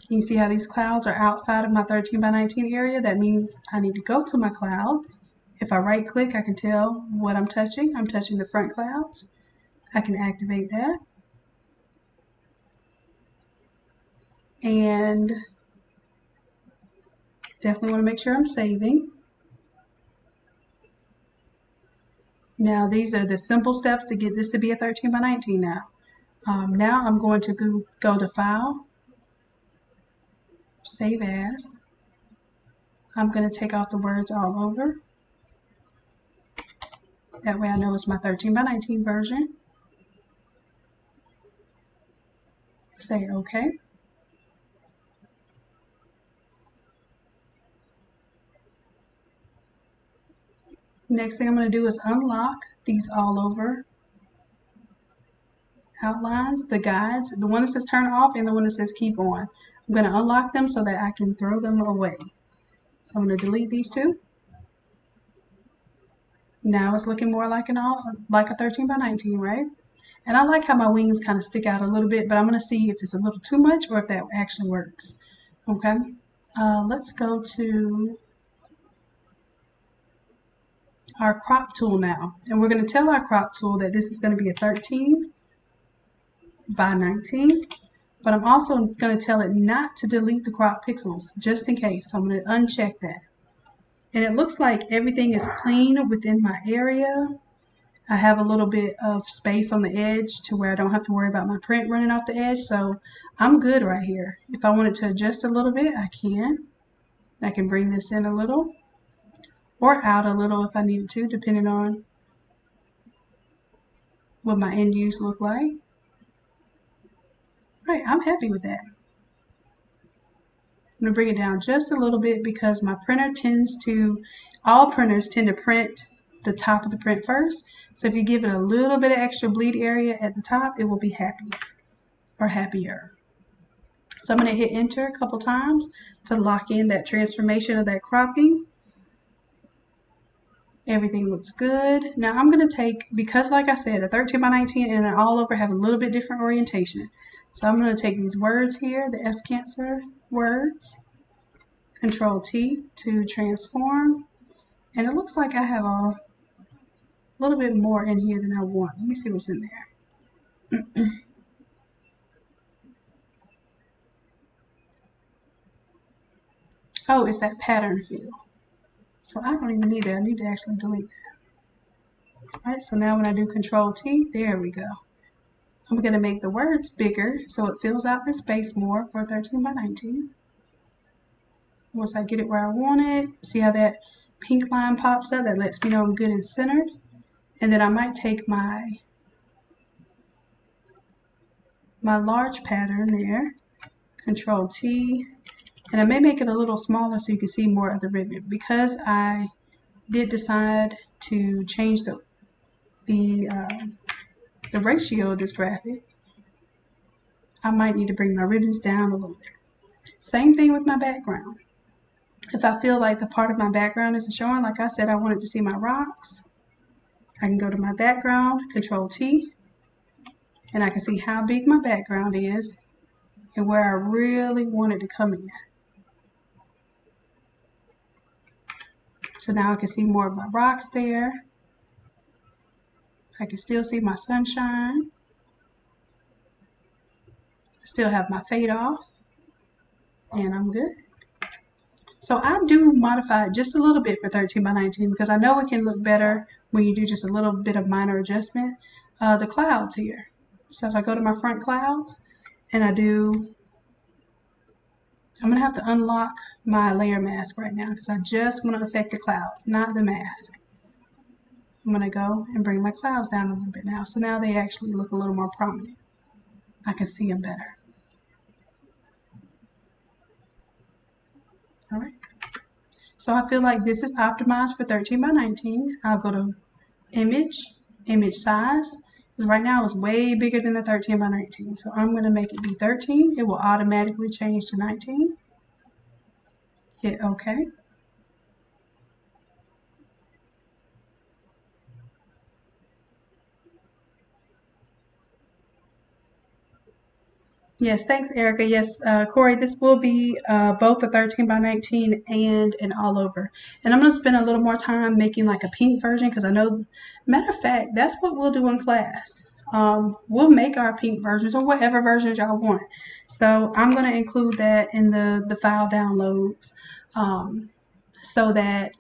You see how these clouds are outside of my 13 by 19 area? That means I need to go to my clouds. If I right click, I can tell what I'm touching. I'm touching the front clouds. I can activate that. And definitely want to make sure I'm saving. Now these are the simple steps to get this to be a 13 by 19 now. Now I'm going to go to File, Save As. I'm going to take off the words all over. That way I know it's my 13 by 19 version. Say OK. Next thing I'm going to do is unlock these all over outlines, the guides, the one that says turn off and the one that says keep on. I'm going to unlock them so that I can throw them away. So I'm going to delete these two. Now it's looking more like a 13 by 19, right? And I like how my wings kind of stick out a little bit, but I'm going to see if it's a little too much or if that actually works. Okay, let's go to our crop tool now. And we're going to tell our crop tool that this is going to be a 13 by 19. But I'm also going to tell it not to delete the crop pixels, just in case. So I'm going to uncheck that. And it looks like everything is clean within my area. I have a little bit of space on the edge to where I don't have to worry about my print running off the edge. So I'm good right here. If I wanted to adjust a little bit, I can. I can bring this in a little or out a little if I needed to, depending on what my end use look like. Right, I'm happy with that. I'm going to bring it down just a little bit because my printer all printers tend to print the top of the print first. So if you give it a little bit of extra bleed area at the top, it will be happy or happier. So I'm going to hit enter a couple times to lock in that transformation of that cropping. Everything looks good. Now I'm going to take, because like I said, a 13 by 19 and an all over have a little bit different orientation. So I'm going to take these words here, the F Cancer words, Control T to transform. And it looks like I have a little bit more in here than I want. Let me see what's in there. Oh, it's that pattern fill. So I don't even need that. I need to actually delete that. All right, so now when I do Control T, there we go. I'm going to make the words bigger so it fills out the space more for 13 by 19. Once I get it where I want it, see how that pink line pops up? That lets me know I'm good and centered. And then I might take my large pattern there, Control T, and I may make it a little smaller so you can see more of the ribbon. Because I did decide to change the ratio of this graphic, I might need to bring my ribbons down a little bit. Same thing with my background. If I feel like the part of my background isn't showing, like I said, I wanted to see my rocks, I can go to my background, Control T, and I can see how big my background is and where I really want it to come in. So now I can see more of my rocks there. I can still see my sunshine. I still have my fade off, and I'm good. So I do modify it just a little bit for 13 by 19 because I know it can look better when you do just a little bit of minor adjustment. The clouds here. So if I go to my front clouds and I'm going to have to unlock my layer mask right now because I just want to affect the clouds, not the mask. I'm going to go and bring my clouds down a little bit now. So now they actually look a little more prominent. I can see them better. All right. So I feel like this is optimized for 13 by 19. I'll go to image size. Because right now it's way bigger than the 13 by 19. So I'm going to make it be 13. It will automatically change to 19. Hit OK. Yes, thanks, Erica. Yes, Corey, this will be both a 13 by 19 and an all over. And I'm going to spend a little more time making like a pink version because I know, matter of fact, that's what we'll do in class. We'll make our pink versions or whatever versions y'all want. So I'm going to include that in the file downloads so that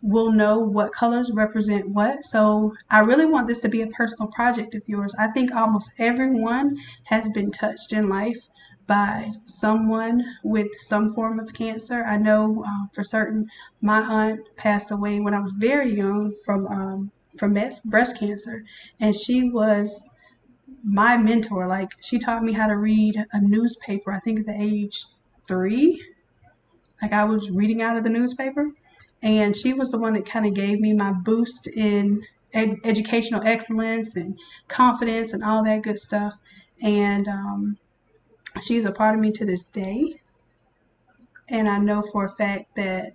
will know what colors represent what. So I really want this to be a personal project of yours. I think almost everyone has been touched in life by someone with some form of cancer. I know for certain my aunt passed away when I was very young from breast cancer, and she was my mentor. Like, she taught me how to read a newspaper, I think at the age 3. Like, I was reading out of the newspaper, and she was the one that kind of gave me my boost in educational excellence and confidence and all that good stuff. And she's a part of me to this day. And I know for a fact that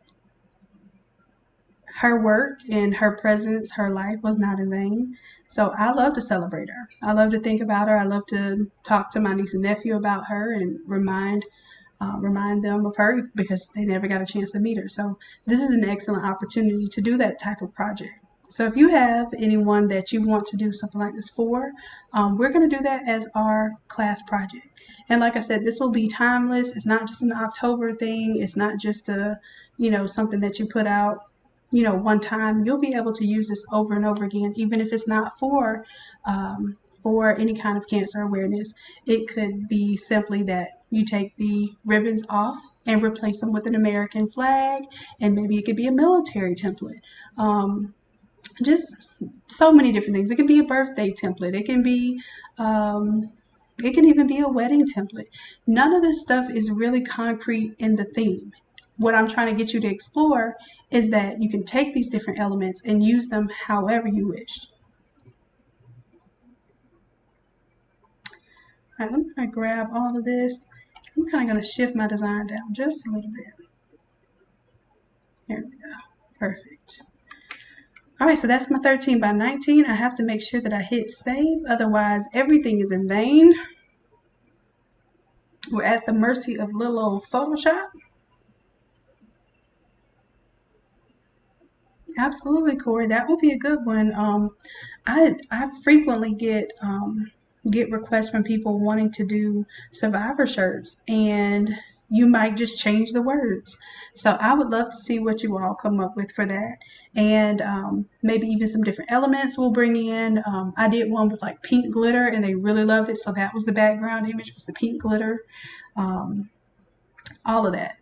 her work and her presence, her life was not in vain. So I love to celebrate her. I love to think about her. I love to talk to my niece and nephew about her and remind them of her because they never got a chance to meet her. So this is an excellent opportunity to do that type of project. So if you have anyone that you want to do something like this for, we're going to do that as our class project. And like I said, this will be timeless. It's not just an October thing. It's not just something that you put out, one time. You'll be able to use this over and over again, even if it's not for any kind of cancer awareness. It could be simply that you take the ribbons off and replace them with an American flag, and maybe it could be a military template. Just so many different things. It could be a birthday template. It can even be a wedding template. None of this stuff is really concrete in the theme. What I'm trying to get you to explore is that you can take these different elements and use them however you wish. All right, I'm going to grab all of this. I'm kind of going to shift my design down just a little bit. There we go. Perfect. All right, so that's my 13 by 19. I have to make sure that I hit save, otherwise everything is in vain. We're at the mercy of little old Photoshop. Absolutely, Corey. That will be a good one. I frequently get requests from people wanting to do survivor shirts, and you might just change the words. So I would love to see what you all come up with for that, and maybe even some different elements we'll bring in. I did one with like pink glitter, and they really loved it. So that was the background image, was the pink glitter. Um, all of that.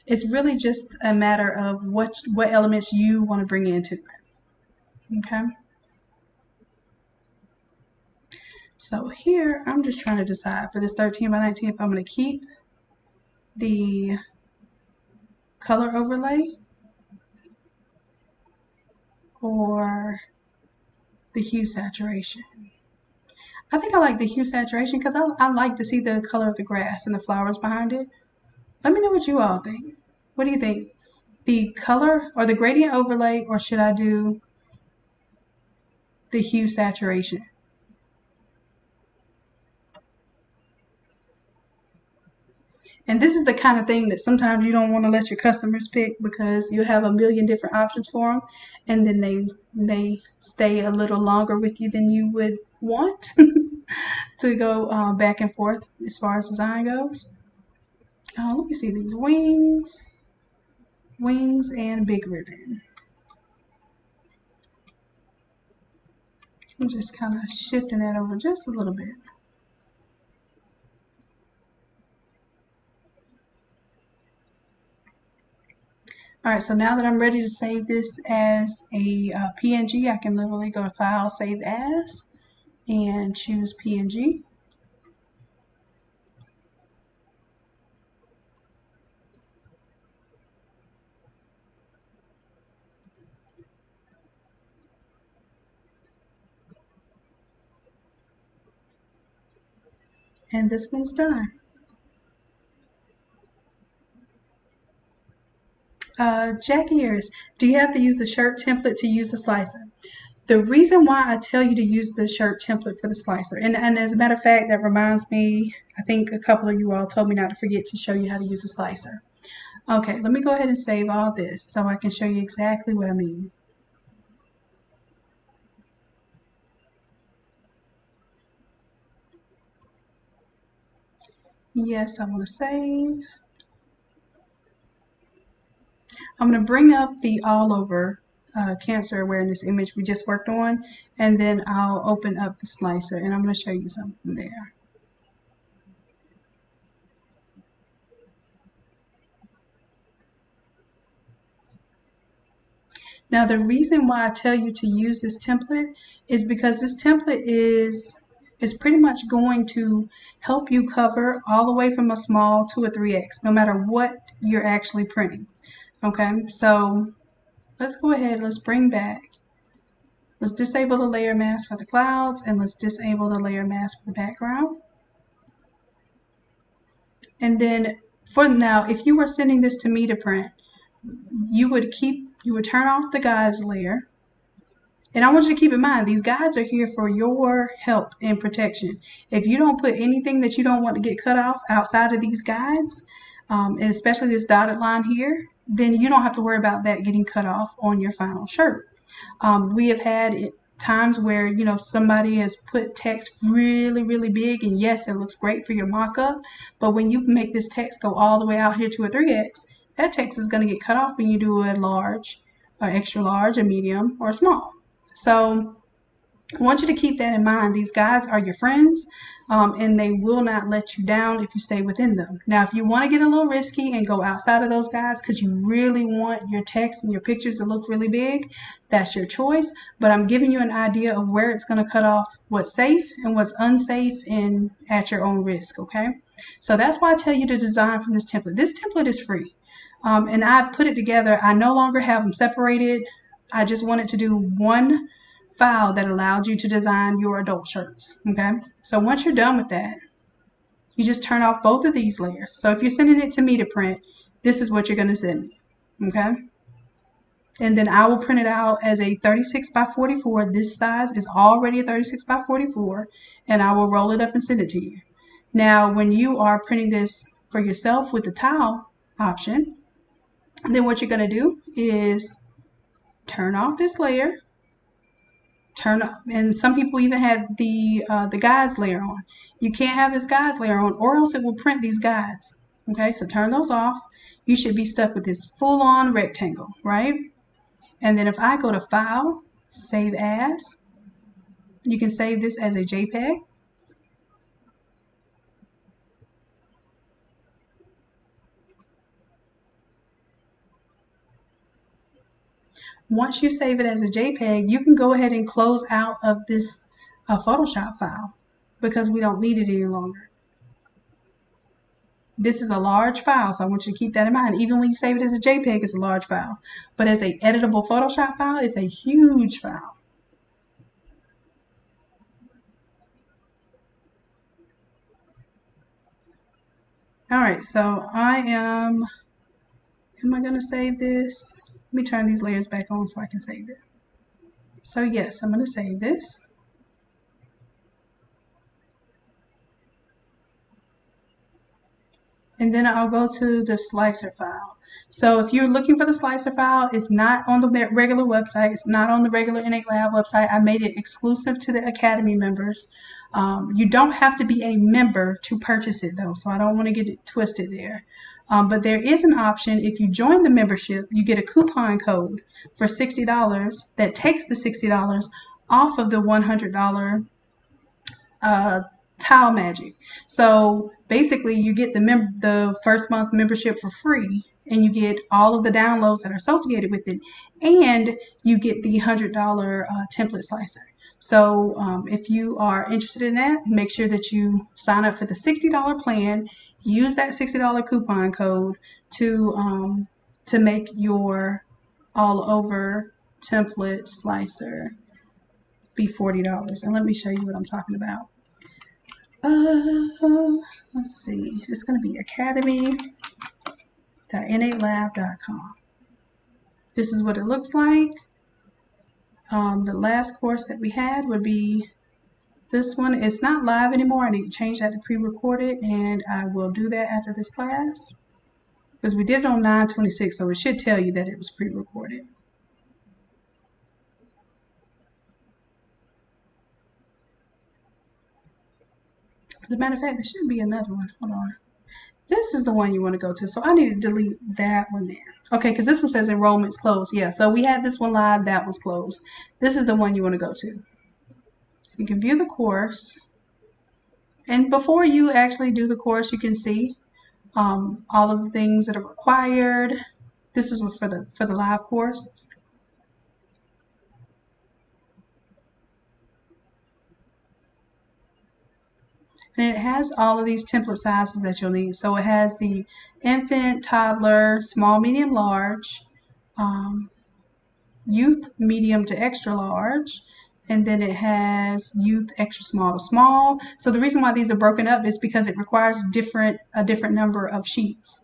It's really just a matter of what elements you want to bring into it. Okay. So here I'm just trying to decide for this 13 by 19 if I'm going to keep the color overlay or the hue saturation. I think I like the hue saturation because I like to see the color of the grass and the flowers behind it. Let me know what you all think. What do you think? The color or the gradient overlay, or should I do the hue saturation? And this is the kind of thing that sometimes you don't want to let your customers pick because you have a million different options for them, and then they may stay a little longer with you than you would want to go back and forth as far as design goes. Let me see these wings and big ribbon. I'm just kind of shifting that over just a little bit. All right, so now that I'm ready to save this as a PNG, I can literally go to File, Save As, and choose PNG. And this one's done. Jackie Ears, do you have to use the shirt template to use the slicer? The reason why I tell you to use the shirt template for the slicer, and as a matter of fact, that reminds me, I think a couple of you all told me not to forget to show you how to use a slicer. Okay, let me go ahead and save all this so I can show you exactly what I mean. Yes, I want to save. I'm going to bring up the all over cancer awareness image we just worked on, and then I'll open up the slicer and I'm going to show you something there. Now, the reason why I tell you to use this template is because this template is pretty much going to help you cover all the way from a small to a 3x, no matter what you're actually printing. Okay, so let's go ahead, let's bring back, let's disable the layer mask for the clouds, and let's disable the layer mask for the background. And then for now, if you were sending this to me to print, you would turn off the guides layer. And I want you to keep in mind, these guides are here for your help and protection. If you don't put anything that you don't want to get cut off outside of these guides, and especially this dotted line here, then you don't have to worry about that getting cut off on your final shirt. We have had times where, you know, somebody has put text really, really big, and yes, it looks great for your mock-up, but when you make this text go all the way out here to a 3x, that text is going to get cut off when you do a large, or extra large, a medium, or a small. So I want you to keep that in mind. These guides are your friends, and they will not let you down if you stay within them. Now, if you want to get a little risky and go outside of those guides because you really want your text and your pictures to look really big, that's your choice. But I'm giving you an idea of where it's going to cut off what's safe and what's unsafe, and at your own risk, okay? So that's why I tell you to design from this template. This template is free, and I put it together. I no longer have them separated. I just wanted to do one file that allowed you to design your adult shirts. Okay, so once you're done with that, you just turn off both of these layers. So if you're sending it to me to print, this is what you're going to send me. Okay, and then I will print it out as a 36 by 44. This size is already a 36 by 44, and I will roll it up and send it to you. Now, when you are printing this for yourself with the tile option, then what you're going to do is turn off this layer, and some people even had the guides layer on. You can't have this guides layer on, or else it will print these guides. Okay, so turn those off. You should be stuck with this full-on rectangle, right? And then if I go to File, Save As, you can save this as a JPEG. Once you save it as a JPEG, you can go ahead and close out of this Photoshop file because we don't need it any longer. This is a large file, so I want you to keep that in mind. Even when you save it as a JPEG, it's a large file. But as an editable Photoshop file, it's a huge file. All right, so am I going to save this? Let me turn these layers back on so I can save it. So yes, I'm going to save this. And then I'll go to the slicer file. So if you're looking for the slicer file, it's not on the regular website. It's not on the regular Innate Lab website. I made it exclusive to the Academy members. You don't have to be a member to purchase it though, so I don't want to get it twisted there. But there is an option. If you join the membership, you get a coupon code for $60 that takes the $60 off of the $100 Tile Magic. So basically, you get the first month membership for free, and you get all of the downloads that are associated with it, and you get the $100 template slicer. So if you are interested in that, make sure that you sign up for the $60 plan. Use that $60 coupon code to make your all over template slicer be $40. And let me show you what I'm talking about. Let's see. It's going to be academy.innatelab.com. This is what it looks like. The last course that we had would be this one. It's not live anymore. I need to change that to pre-recorded, and I will do that after this class because we did it on 9/26, so it should tell you that it was pre-recorded. As a matter of fact, there should be another one. Hold on. This is the one you want to go to. So I need to delete that one there. Okay, because this one says enrollment's closed. Yeah, so we had this one live, that was closed. This is the one you want to go to. So you can view the course. And before you actually do the course, you can see all of the things that are required. This was for the live course. And it has all of these template sizes that you'll need. So it has the infant, toddler, small, medium, large, youth, medium to extra large, and then it has youth, extra small to small. So the reason why these are broken up is because it requires a different number of sheets.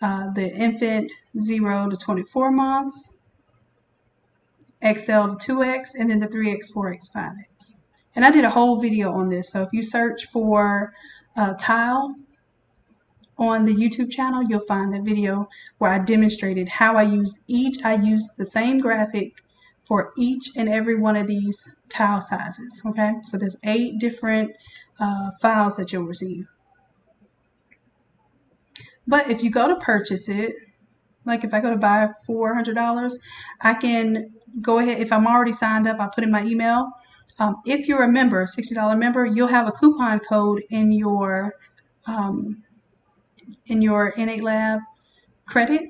The infant 0 to 24 months, XL to 2X, and then the 3X, 4X, 5X. And I did a whole video on this. So if you search for tile on the YouTube channel, you'll find the video where I demonstrated how I used each. I used the same graphic for each and every one of these tile sizes. Okay, so there's 8 different files that you'll receive. But if you go to purchase it, like if I go to buy $400, I can go ahead. If I'm already signed up, I put in my email. If you're a member, $60 member, you'll have a coupon code in your Innate Lab credit,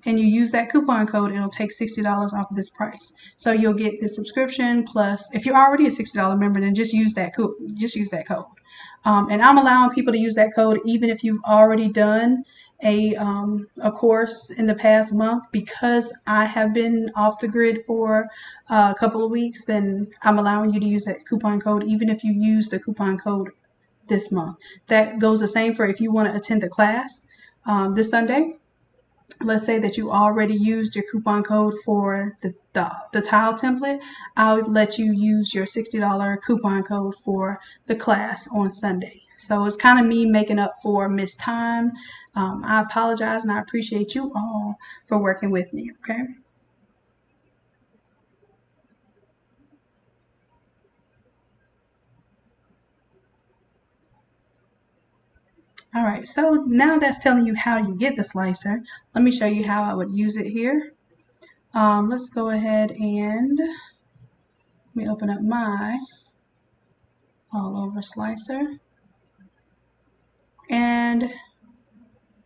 and you use that coupon code, it'll take $60 off of this price. So you'll get the subscription plus, if you're already a $60 member, then just use that code. And I'm allowing people to use that code even if you've already done a course in the past month. Because I have been off the grid for a couple of weeks, then I'm allowing you to use that coupon code even if you use the coupon code this month. That goes the same for if you want to attend the class this Sunday. Let's say that you already used your coupon code for the tile template. I'll let you use your $60 coupon code for the class on Sunday. So it's kind of me making up for missed time. I apologize, and I appreciate you all for working with me, okay? All right, so now that's telling you how you get the slicer. Let me show you how I would use it here. Let's go ahead and let me open up my all over slicer. And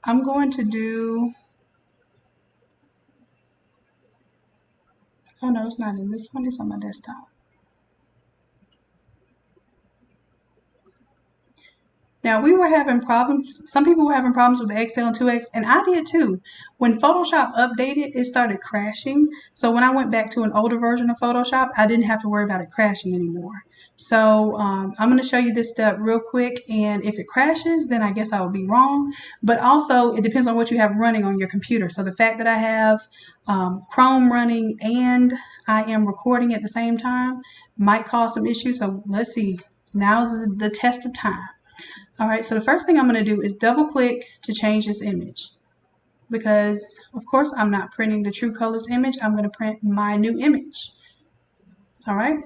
I'm going to do, oh no, it's not in this one, it's on my desktop. Now, we were having problems. Some people were having problems with the XL and 2X, and I did too. When Photoshop updated, it started crashing. So when I went back to an older version of Photoshop, I didn't have to worry about it crashing anymore. So I'm going to show you this step real quick, and if it crashes, then I guess I would be wrong. But also, it depends on what you have running on your computer. So the fact that I have Chrome running and I am recording at the same time might cause some issues. So let's see. Now's the test of time. All right, so the first thing I'm going to do is double click to change this image, because of course I'm not printing the True Colors image. I'm going to print my new image. All right,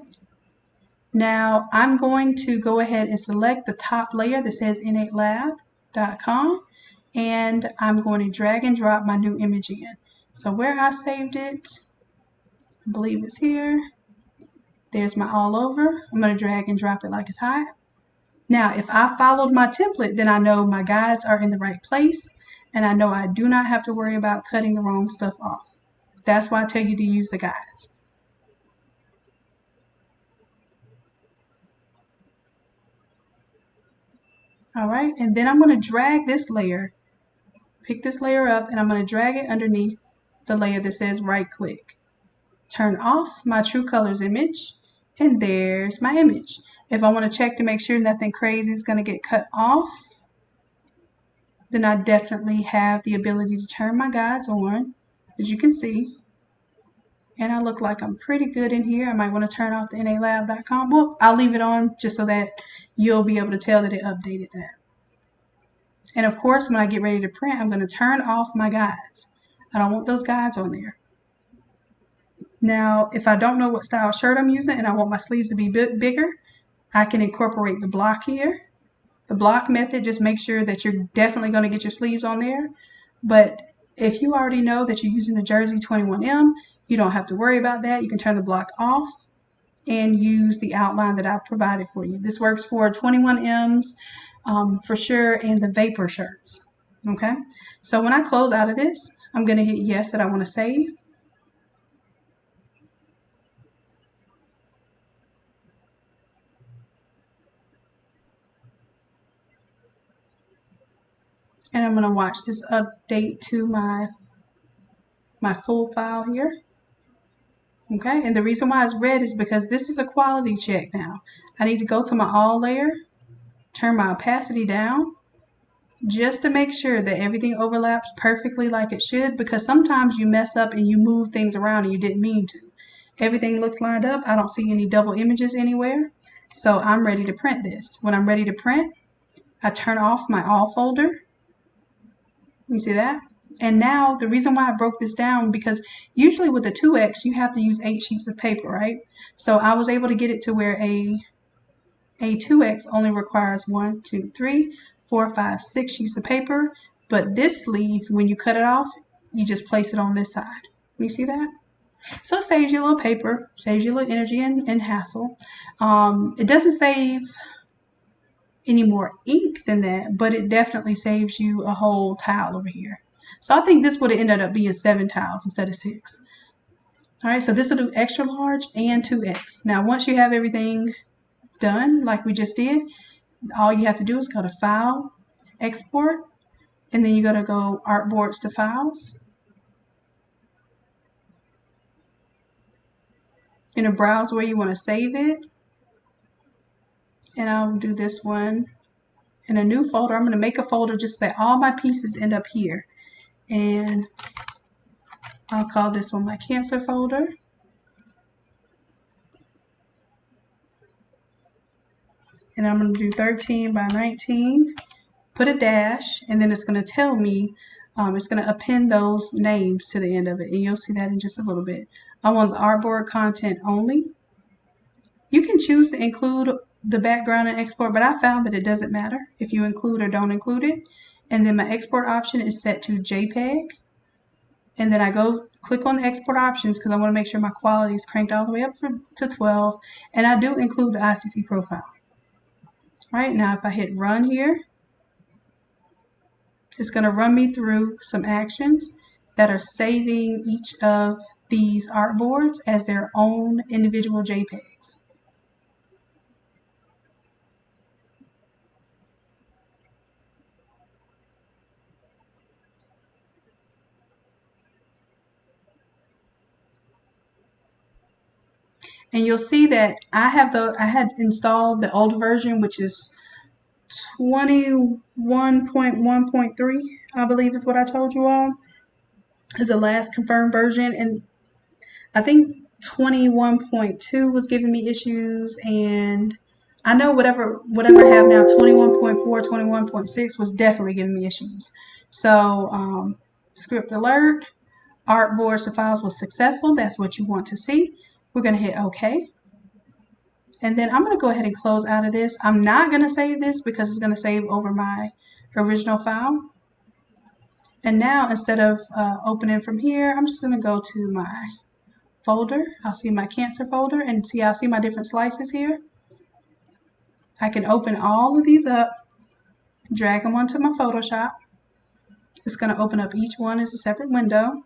now I'm going to go ahead and select the top layer that says innatelab.com, and I'm going to drag and drop my new image in. So where I saved it, I believe it's here. There's my all over. I'm going to drag and drop it like it's hot. Now, if I followed my template, then I know my guides are in the right place, and I know I do not have to worry about cutting the wrong stuff off. That's why I tell you to use the guides. All right, and then I'm going to drag this layer, pick this layer up, and I'm going to drag it underneath the layer that says right click. Turn off my True Colors image, and there's my image. If I want to check to make sure nothing crazy is going to get cut off, then I definitely have the ability to turn my guides on, as you can see. And I look like I'm pretty good in here. I might want to turn off the innatelab.com. Well, I'll leave it on just so that you'll be able to tell that it updated that. And of course, when I get ready to print, I'm going to turn off my guides. I don't want those guides on there. Now, if I don't know what style shirt I'm using and I want my sleeves to be bigger, I can incorporate the block here. The block method, just make sure that you're definitely going to get your sleeves on there. But if you already know that you're using a jersey 21M, you don't have to worry about that. You can turn the block off and use the outline that I provided for you. This works for 21Ms for sure, and the vapor shirts. Okay, so when I close out of this, I'm going to hit yes that I want to save. And I'm going to watch this update to my full file here. Okay, and the reason why it's red is because this is a quality check now. I need to go to my all layer, turn my opacity down, just to make sure that everything overlaps perfectly like it should, because sometimes you mess up and you move things around and you didn't mean to. Everything looks lined up. I don't see any double images anywhere. So I'm ready to print this. When I'm ready to print, I turn off my all folder. You see that? And now the reason why I broke this down, because usually with the 2X, you have to use 8 sheets of paper, right? So I was able to get it to where a 2X only requires 1, 2, 3, 4, 5, 6 sheets of paper. But this sleeve, when you cut it off, you just place it on this side. You see that? So it saves you a little paper, saves you a little energy and hassle. It doesn't save any more ink than that, but it definitely saves you a whole tile over here. So I think this would have ended up being 7 tiles instead of 6. All right, so this will do extra large and 2X. Now, once you have everything done like we just did, all you have to do is go to File, Export, and then you got to go Artboards to Files. You're going to browse where you want to save it. And I'll do this one in a new folder. I'm going to make a folder just that all my pieces end up here. And I'll call this one my Cancer folder. And I'm going to do 13 by 19. Put a dash, and then it's going to tell me, it's going to append those names to the end of it. And you'll see that in just a little bit. I want the artboard content only. You can choose to include the background and export, but I found that it doesn't matter if you include or don't include it. And then my export option is set to JPEG. And then I go click on the export options because I want to make sure my quality is cranked all the way up to 12. And I do include the ICC profile. All right, now if I hit run here, it's going to run me through some actions that are saving each of these artboards as their own individual JPEGs. And you'll see that I had installed the old version, which is 21.1.3, I believe is what I told you all, is the last confirmed version. And I think 21.2 was giving me issues, and I know whatever I have now, 21.4, 21.6 was definitely giving me issues. So script alert, artboards to files was successful. That's what you want to see. We're going to hit OK. And then I'm going to go ahead and close out of this. I'm not going to save this because it's going to save over my original file. And now instead of opening from here, I'm just going to go to my folder. I'll see my Cancer folder and see I'll see my different slices here. I can open all of these up, drag them onto my Photoshop. It's going to open up each one as a separate window.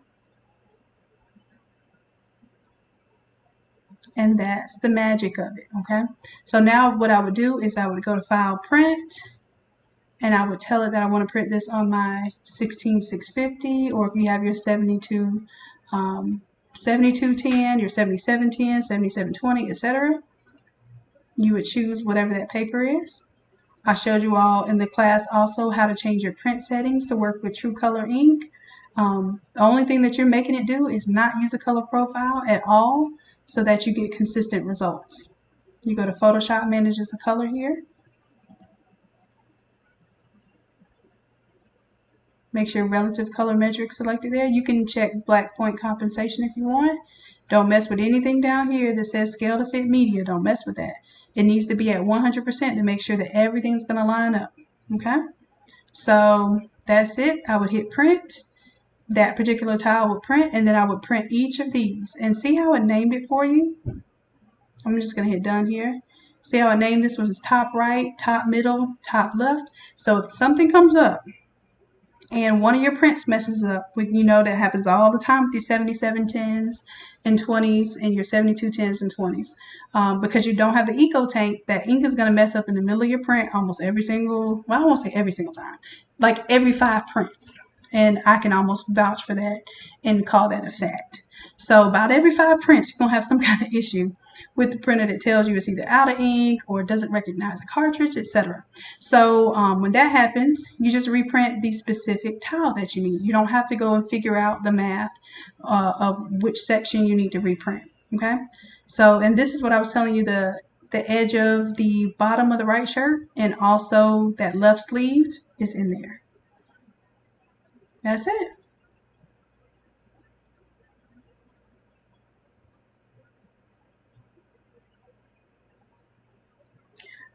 And that's the magic of it, okay? So now what I would do is I would go to File, Print, and I would tell it that I want to print this on my 16650, or if you have your 7210, your 7710, 7720, etc. You would choose whatever that paper is. I showed you all in the class also how to change your print settings to work with True Color ink. The only thing that you're making it do is not use a color profile at all, so that you get consistent results. You go to Photoshop, manages the color here. Make sure relative color metric selected there. You can check black point compensation if you want. Don't mess with anything down here that says scale to fit media. Don't mess with that. It needs to be at 100% to make sure that everything's going to line up. Okay, so that's it. I would hit print. That particular tile would print, and then I would print each of these. And see how it named it for you? I'm just going to hit done here. See how I named this one as top right, top middle, top left. So if something comes up and one of your prints messes up, you know that happens all the time with your 7710s and 20s and your 7210s and 20s. Because you don't have the eco tank, that ink is going to mess up in the middle of your print almost every single, well, I won't say every single time, like every 5 prints. And I can almost vouch for that and call that a fact. So about every 5 prints, you're going to have some kind of issue with the printer that tells you it's either out of ink or doesn't recognize a cartridge, etc. So when that happens, you just reprint the specific tile that you need. You don't have to go and figure out the math of which section you need to reprint. Okay. So, and this is what I was telling you, the edge of the bottom of the right shirt and also that left sleeve is in there. That's it.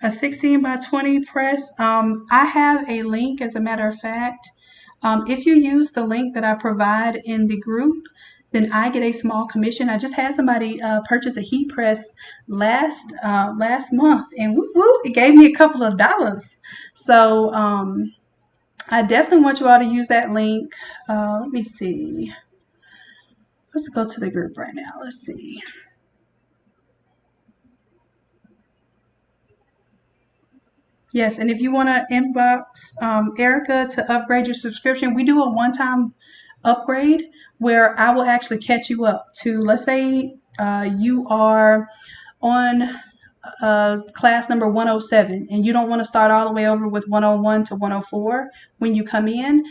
A 16 by 20 press. I have a link, as a matter of fact. If you use the link that I provide in the group, then I get a small commission. I just had somebody purchase a heat press last month, and woo woo, it gave me a couple of dollars. So I definitely want you all to use that link. Let me see. Let's go to the group right now. Let's see. Yes, and if you want to inbox Erica to upgrade your subscription, we do a one-time upgrade where I will actually catch you up to, let's say you are on class number 107 and you don't want to start all the way over with 101 to 104 when you come in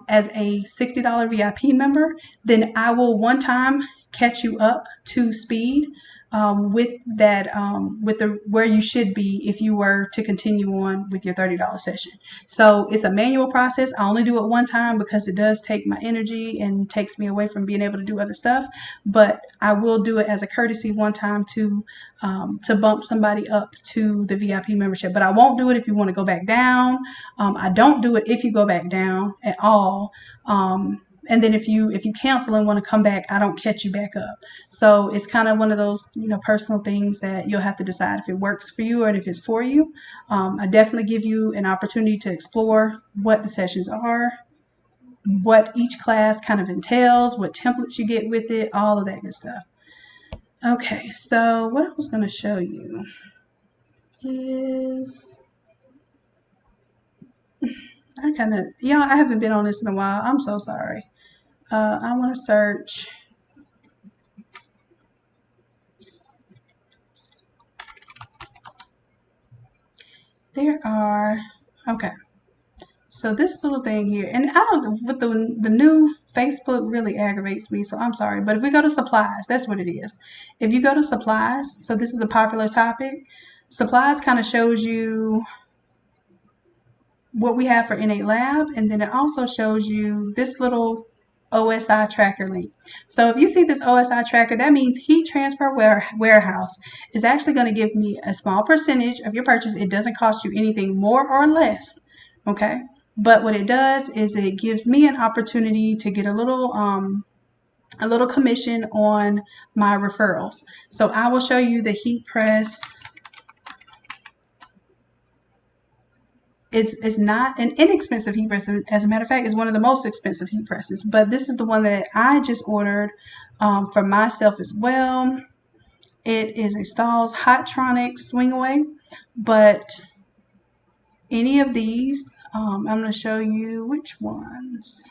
as a $60 VIP member, then I will one time catch you up to speed with that with the where you should be if you were to continue on with your $30 session. So it's a manual process. I only do it one time because it does take my energy and takes me away from being able to do other stuff, but I will do it as a courtesy one time to bump somebody up to the VIP membership. But I won't do it if you want to go back down. I don't do it if you go back down at all. And then if you cancel and want to come back, I don't catch you back up. So it's kind of one of those, personal things that you'll have to decide if it works for you or if it's for you. I definitely give you an opportunity to explore what the sessions are, what each class kind of entails, what templates you get with it, all of that good stuff. Okay, so what I was going to show you is, I haven't been on this in a while. I'm so sorry. I want to search. Okay. So this little thing here, and I don't, with the new Facebook really aggravates me, so I'm sorry. But if we go to supplies, that's what it is. If you go to supplies, so this is a popular topic. Supplies kind of shows you what we have for Innate Lab, and then it also shows you this little OSI tracker link. So if you see this OSI tracker, that means Heat Transfer Warehouse is actually going to give me a small percentage of your purchase. It doesn't cost you anything more or less, okay? But what it does is it gives me an opportunity to get a little commission on my referrals. So I will show you the heat press. It's not an inexpensive heat press. As a matter of fact, it's one of the most expensive heat presses. But this is the one that I just ordered for myself as well. It is a Stahl's Hotronic Swing Away. But any of these, I'm going to show you which ones.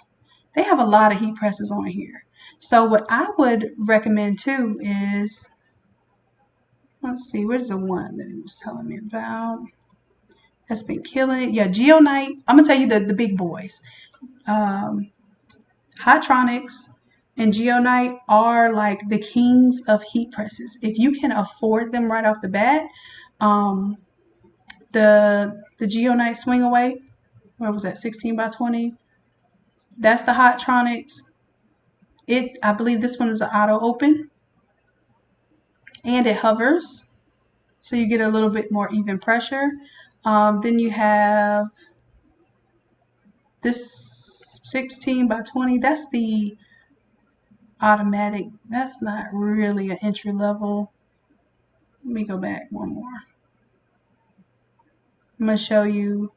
They have a lot of heat presses on here. So what I would recommend too is, let's see, where's the one that he was telling me about? That's been killing it. Yeah, Geonite. I'm gonna tell you the big boys. Hotronics and Geonite are like the kings of heat presses. If you can afford them right off the bat, the Geonite Swing Away, where was that? 16 by 20. That's the Hotronics. I believe this one is an auto open, and it hovers. so you get a little bit more even pressure. Then you have this 16 by 20. That's the automatic. That's not really an entry level. Let me go back one more. I'm going to show you.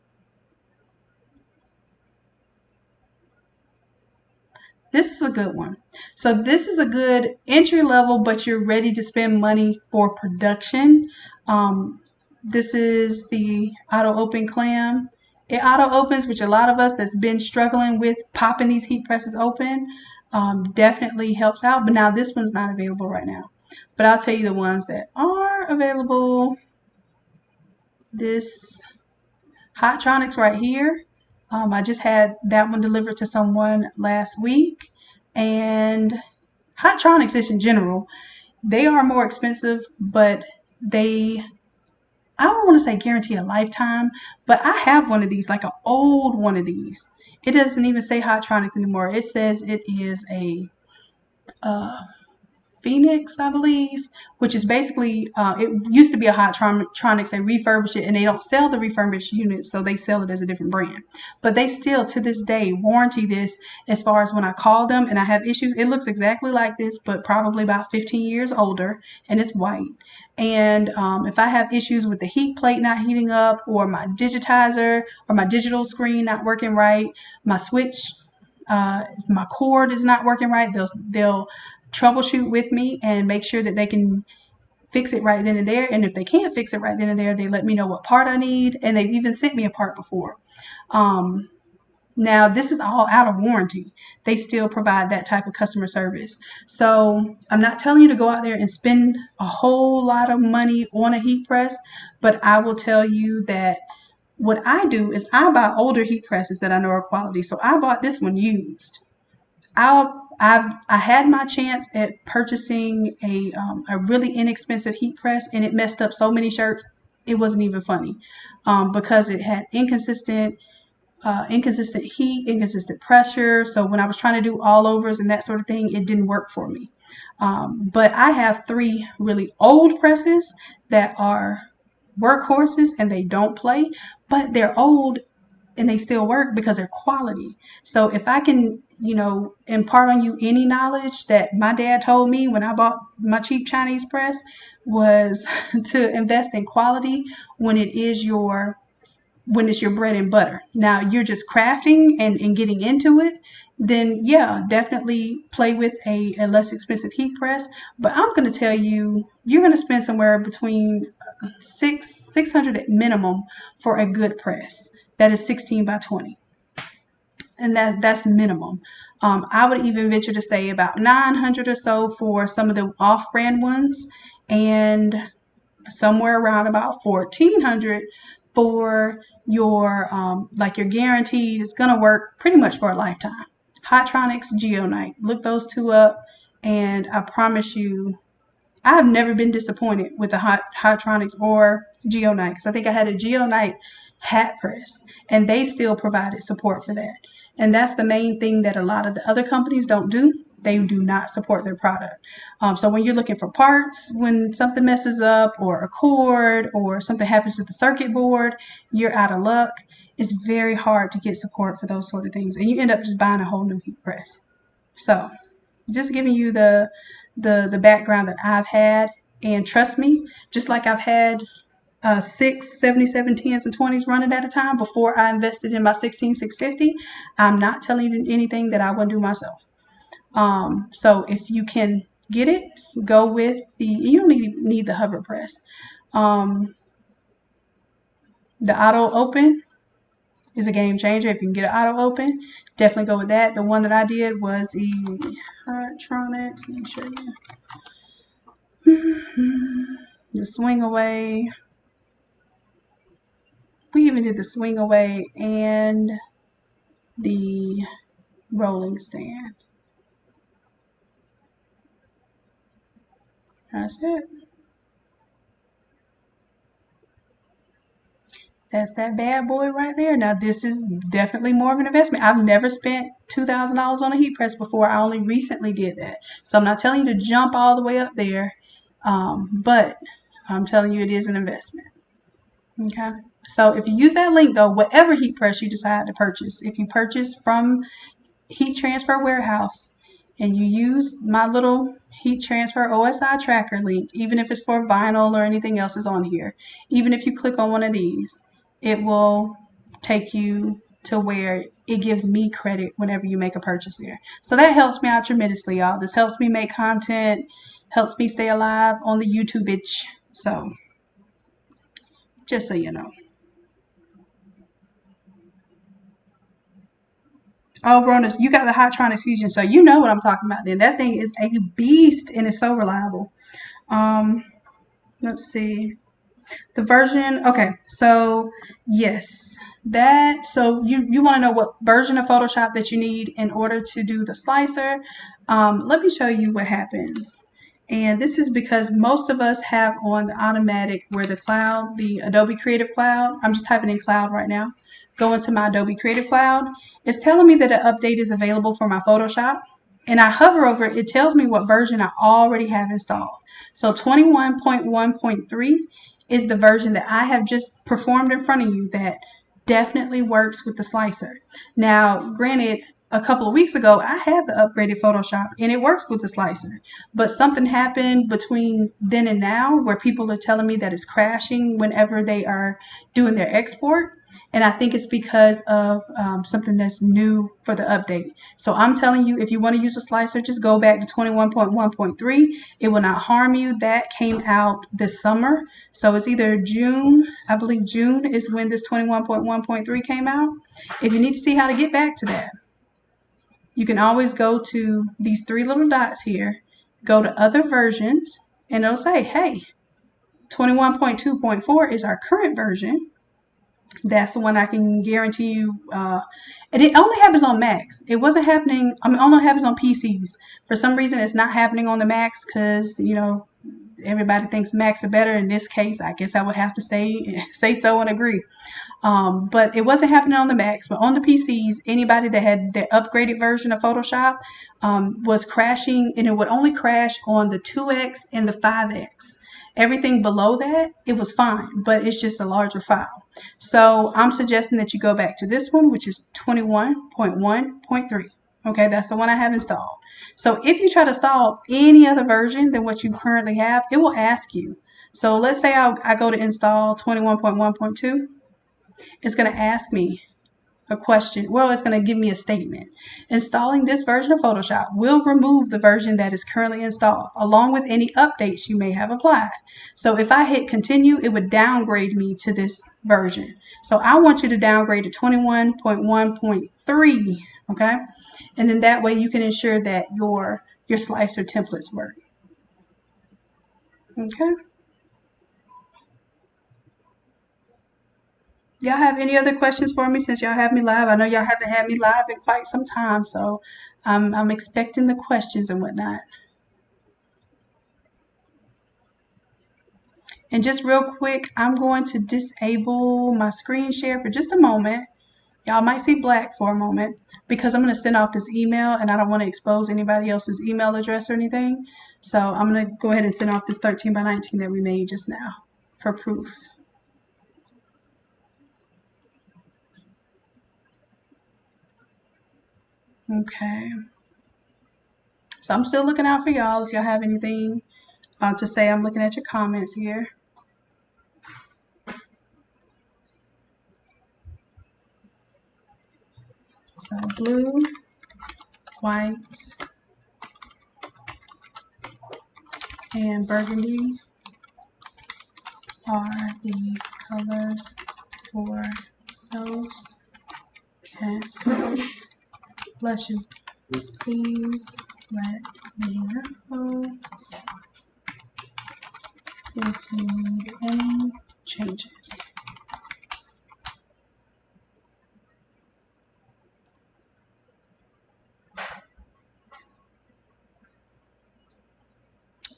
This is a good one. So this is a good entry level, but you're ready to spend money for production. This is the auto open clam. It auto opens, which a lot of us that's been struggling with popping these heat presses open definitely helps out. But now this one's not available right now. But I'll tell you the ones that are available. This Hottronics right here. I just had that one delivered to someone last week. And Hottronics just in general, they are more expensive, but I don't want to say guarantee a lifetime, but I have one of these, like an old one of these. It doesn't even say Hottronics anymore. It says it is a Phoenix, I believe, which is basically, it used to be a Hottronics. They refurbished it and they don't sell the refurbished units, so they sell it as a different brand. But they still, to this day, warranty this as far as when I call them and I have issues. It looks exactly like this, but probably about 15 years older, and it's white. And if I have issues with the heat plate not heating up, or my digitizer or my digital screen not working right, my switch, my cord is not working right, they'll troubleshoot with me and make sure that they can fix it right then and there. And if they can't fix it right then and there, they let me know what part I need, and they've even sent me a part before. Now this is all out of warranty. They still provide that type of customer service. So I'm not telling you to go out there and spend a whole lot of money on a heat press, but I will tell you that what I do is I buy older heat presses that I know are quality. So I bought this one used. I had my chance at purchasing a really inexpensive heat press, and it messed up so many shirts. It wasn't even funny because it had inconsistent heat, inconsistent pressure. So when I was trying to do all overs and that sort of thing, it didn't work for me. But I have 3 really old presses that are workhorses and they don't play, but they're old and they still work because they're quality. So if I can, impart on you any knowledge that my dad told me when I bought my cheap Chinese press, was to invest in quality when it's your bread and butter. Now you're just crafting and getting into it, then yeah, definitely play with a less expensive heat press. But I'm going to tell you, you're going to spend somewhere between 600 at minimum for a good press that is 16 by 20, and that's minimum. I would even venture to say about 900 or so for some of the off-brand ones, and somewhere around about 1,400 for your like your guaranteed. It's gonna work pretty much for a lifetime. Hottronics, Geonite. Look those 2 up, and I promise you, I have never been disappointed with the Hottronics or Geonite, because I think I had a Geonite hat press and they still provided support for that. And that's the main thing that a lot of the other companies don't do. They do not support their product. So when you're looking for parts, when something messes up or a cord or something happens with the circuit board, you're out of luck. It's very hard to get support for those sort of things, and you end up just buying a whole new heat press. So just giving you the background that I've had, and trust me, just like I've had 6 77 10s and 20s running at a time before I invested in my 16650, I'm not telling you anything that I wouldn't do myself. So if you can get it, go with you don't need the hover press. The auto open is a game changer. If you can get an auto open, definitely go with that. The one that I did was the Hottronics. Let me show you. The swing away. We even did the swing away and the rolling stand. That's it. That's that bad boy right there. Now this is definitely more of an investment. I've never spent $2,000 on a heat press before. I only recently did that. So I'm not telling you to jump all the way up there. But I'm telling you, it is an investment. Okay. So if you use that link though, whatever heat press you decide to purchase, if you purchase from Heat Transfer Warehouse and you use my little heat transfer OSI tracker link, even if it's for vinyl or anything else is on here, even if you click on one of these, it will take you to where it gives me credit whenever you make a purchase there. So that helps me out tremendously, y'all. This helps me make content, helps me stay alive on the YouTube itch. So just so you know. Oh, Ronus, you got the Hotronix Fusion, so you know what I'm talking about then. That thing is a beast and it's so reliable. Um, let's see. The version, okay, so yes, so you want to know what version of Photoshop that you need in order to do the slicer. Let me show you what happens. And this is because most of us have on the automatic where the cloud, the Adobe Creative Cloud, I'm just typing in cloud right now, go into my Adobe Creative Cloud. It's telling me that an update is available for my Photoshop. And I hover over it, it tells me what version I already have installed. So 21.1.3 is the version that I have just performed in front of you that definitely works with the slicer. Now, granted, a couple of weeks ago, I had the upgraded Photoshop and it works with the slicer. But something happened between then and now where people are telling me that it's crashing whenever they are doing their export. And I think it's because of something that's new for the update. So I'm telling you, if you want to use a slicer, just go back to 21.1.3. It will not harm you. That came out this summer. So it's either June, I believe June is when this 21.1.3 came out. If you need to see how to get back to that, you can always go to these three little dots here, go to other versions, and it'll say, hey, 21.2.4 is our current version. That's the one I can guarantee you. And it only happens on Macs. It wasn't happening, only happens on PCs. For some reason, it's not happening on the Macs because, everybody thinks Macs are better. In this case, I guess I would have to say so and agree. But it wasn't happening on the Macs, but on the PCs, anybody that had the upgraded version of Photoshop was crashing, and it would only crash on the 2x and the 5x. Everything below that, it was fine, but it's just a larger file. So I'm suggesting that you go back to this one, which is 21.1.3. Okay, that's the one I have installed. So if you try to install any other version than what you currently have, it will ask you. So let's say I go to install 21.1.2. It's going to ask me a question. Well, it's going to give me a statement. Installing this version of Photoshop will remove the version that is currently installed, along with any updates you may have applied. So if I hit continue, it would downgrade me to this version. So I want you to downgrade to 21.1.3, okay? And then that way you can ensure that your slicer templates work. Okay? Y'all have any other questions for me since y'all have me live? I know y'all haven't had me live in quite some time, so I'm expecting the questions and whatnot. And just real quick, I'm going to disable my screen share for just a moment. Y'all might see black for a moment because I'm going to send off this email and I don't want to expose anybody else's email address or anything. So I'm going to go ahead and send off this 13 by 19 that we made just now for proof. Okay. So I'm still looking out for y'all if y'all have anything to say. I'm looking at your comments here. So blue, white, and burgundy are the colors for those cancers. Bless you. Please let me know if you need any changes.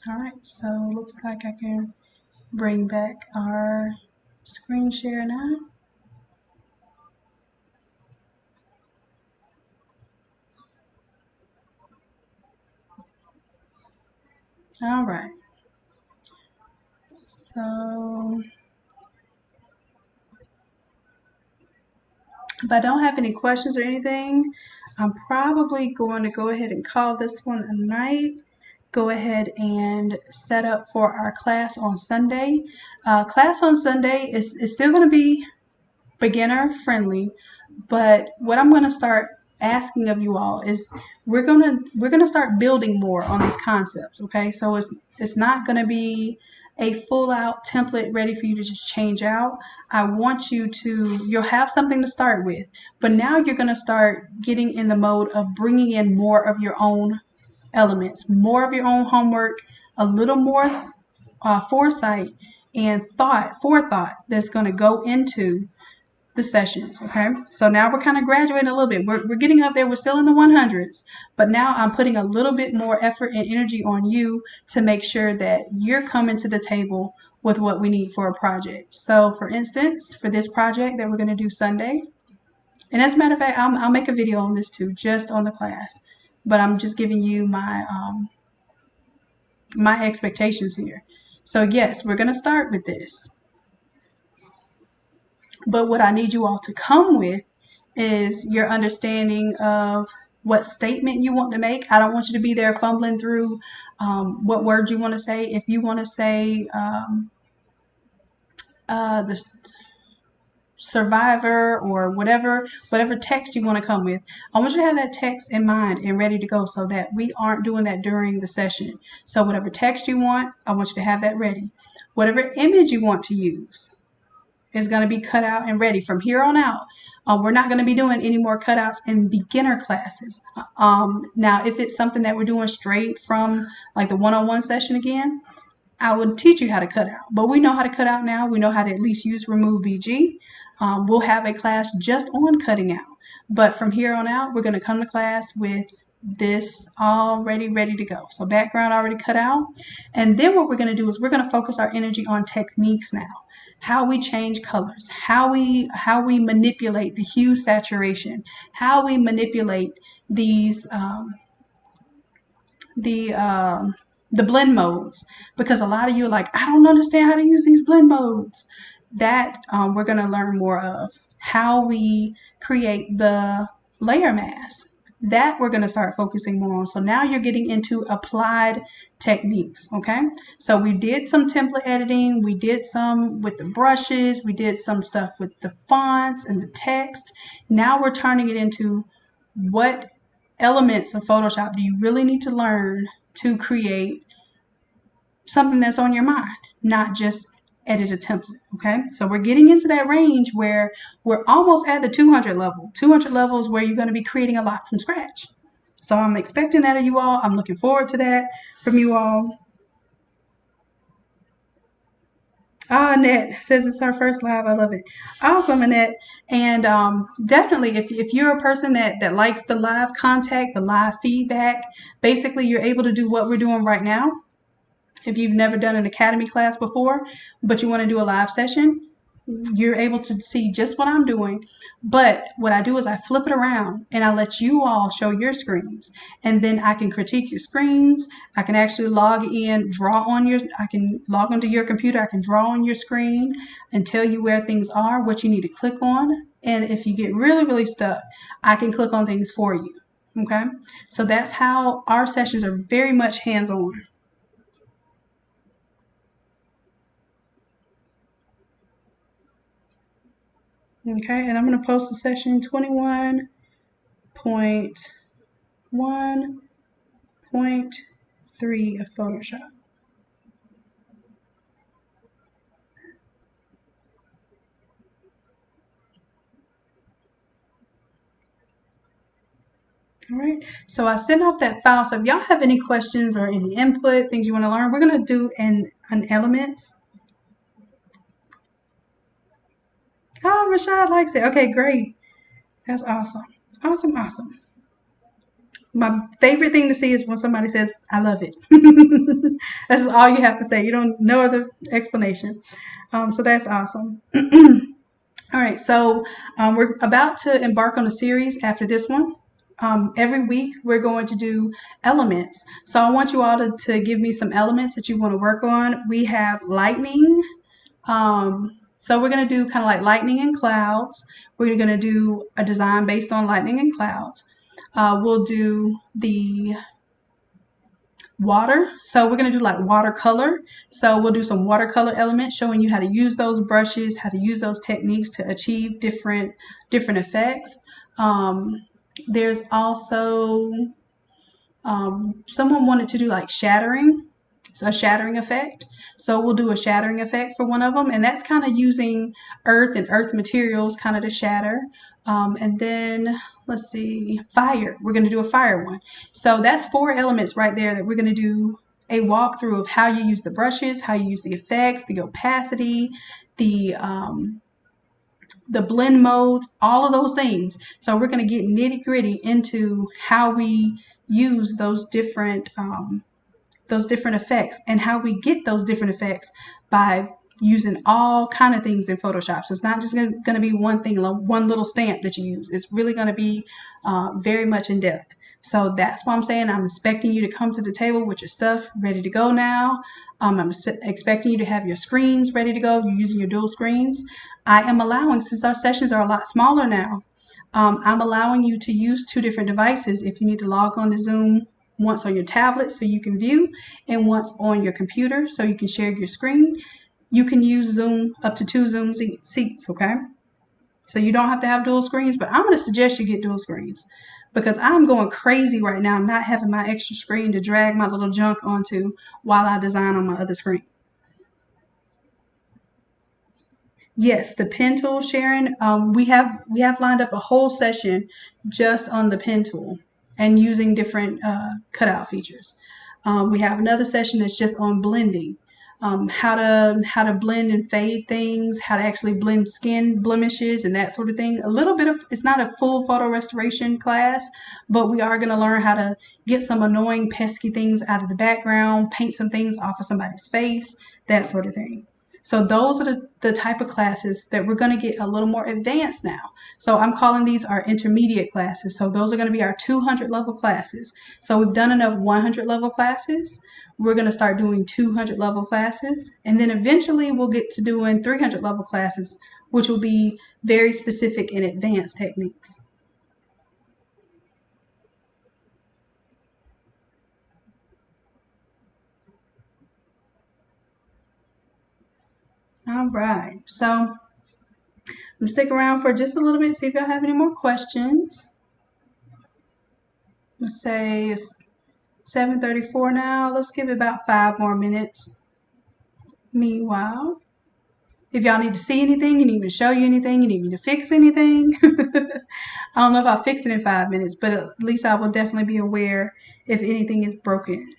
All right, so looks like I can bring back our screen share now. All right. So if I don't have any questions or anything, I'm probably going to go ahead and call this one a night. Go ahead and set up for our class on Sunday. Class on Sunday is still going to be beginner friendly, but what I'm going to start asking of you all is we're gonna start building more on these concepts. Okay, so it's not going to be a full out template ready for you to just change out. I want you'll have something to start with, but now you're going to start getting in the mode of bringing in more of your own elements, more of your own homework, a little more foresight and forethought that's going to go into the sessions. Okay, so now we're kind of graduating a little bit. We're getting up there. We're still in the 100s, but now I'm putting a little bit more effort and energy on you to make sure that you're coming to the table with what we need for a project. So for instance, for this project that we're going to do Sunday, and as a matter of fact, I'll make a video on this too, just on the class, but I'm just giving you my expectations here. So yes, we're going to start with this. But what I need you all to come with is your understanding of what statement you want to make. I don't want you to be there fumbling through what words you want to say. If you want to say the survivor or whatever text you want to come with, I want you to have that text in mind and ready to go so that we aren't doing that during the session. So whatever text you want, I want you to have that ready. Whatever image you want to use is going to be cut out and ready from here on out. We're not going to be doing any more cutouts in beginner classes. Now, if it's something that we're doing straight from like the one-on-one session again, I would teach you how to cut out. But we know how to cut out now. We know how to at least use remove BG. We'll have a class just on cutting out. But from here on out, we're going to come to class with this already ready to go. So background already cut out. And then what we're going to do is we're going to focus our energy on techniques now. How we change colors, how we manipulate the hue saturation, how we manipulate these the blend modes, because a lot of you are like, I don't understand how to use these blend modes. That we're going to learn more of. How we create the layer mask, that we're going to start focusing more on. So now you're getting into applied techniques. Okay, so we did some template editing, we did some with the brushes, we did some stuff with the fonts and the text. Now we're turning it into what elements of Photoshop do you really need to learn to create something that's on your mind, not just edit a template. Okay, so we're getting into that range where we're almost at the 200 level. 200 level is where you're going to be creating a lot from scratch. So I'm expecting that of you all. I'm looking forward to that from you all. Annette says it's her first live. I love it. Awesome, Annette. And definitely, if you're a person that likes the live contact, the live feedback, basically you're able to do what we're doing right now. If you've never done an academy class before, but you want to do a live session, you're able to see just what I'm doing. But what I do is I flip it around and I let you all show your screens. And then I can critique your screens. I can actually log in, I can log onto your computer. I can draw on your screen and tell you where things are, what you need to click on. And if you get really, really stuck, I can click on things for you. Okay. So that's how our sessions are very much hands-on. Okay, and I'm going to post the session 21.1.3 of Photoshop. All right, so I sent off that file. So if y'all have any questions or any input, things you want to learn, we're going to do an elements. Oh, Rashad likes it. Okay, great. That's awesome. Awesome, awesome. My favorite thing to see is when somebody says, I love it. That's all you have to say. You don't, no other explanation. So that's awesome. All right, so we're about to embark on a series after this one. every week we're going to do elements. So I want you all to give me some elements that you want to work on. We have lightning. So we're going to do kind of like lightning and clouds. We're going to do a design based on lightning and clouds. We'll do the water. So we're going to do like watercolor. So we'll do some watercolor elements showing you how to use those brushes, how to use those techniques to achieve different effects. There's also someone wanted to do like shattering, a shattering effect. So we'll do a shattering effect for one of them, and that's kind of using earth and earth materials kind of to shatter. And then let's see, fire. We're going to do a fire one. So that's 4 elements right there that we're going to do a walkthrough of how you use the brushes, how you use the effects, the opacity, the blend modes, all of those things. So we're going to get nitty gritty into how we use those different effects and how we get those different effects by using all kind of things in Photoshop. So it's not just going to be one thing, one little stamp that you use. It's really going to be very much in depth. So that's why I'm saying I'm expecting you to come to the table with your stuff ready to go now. I'm expecting you to have your screens ready to go. You're using your dual screens. I am allowing, since our sessions are a lot smaller now, I'm allowing you to use 2 different devices if you need to log on to Zoom, once on your tablet so you can view, and once on your computer so you can share your screen. You can use Zoom, up to 2 Zoom seats, okay? So you don't have to have dual screens, but I'm going to suggest you get dual screens because I'm going crazy right now not having my extra screen to drag my little junk onto while I design on my other screen. Yes, the pen tool, Sharon. We have lined up a whole session just on the pen tool and using different cutout features. We have another session that's just on blending, how to blend and fade things, how to actually blend skin blemishes and that sort of thing. A little bit of, it's not a full photo restoration class, but we are going to learn how to get some annoying pesky things out of the background, paint some things off of somebody's face, that sort of thing. So those are the type of classes that we're going to get a little more advanced now. So I'm calling these our intermediate classes. So those are going to be our 200 level classes. So we've done enough 100 level classes. We're going to start doing 200 level classes. And then eventually we'll get to doing 300 level classes, which will be very specific and advanced techniques. All right. So I'm going to stick around for just a little bit, see if y'all have any more questions. Let's say it's 7:34 now. Let's give it about 5 more minutes. Meanwhile, if y'all need to see anything, you need me to show you anything, you need me to fix anything. I don't know if I'll fix it in 5 minutes, but at least I will definitely be aware if anything is broken.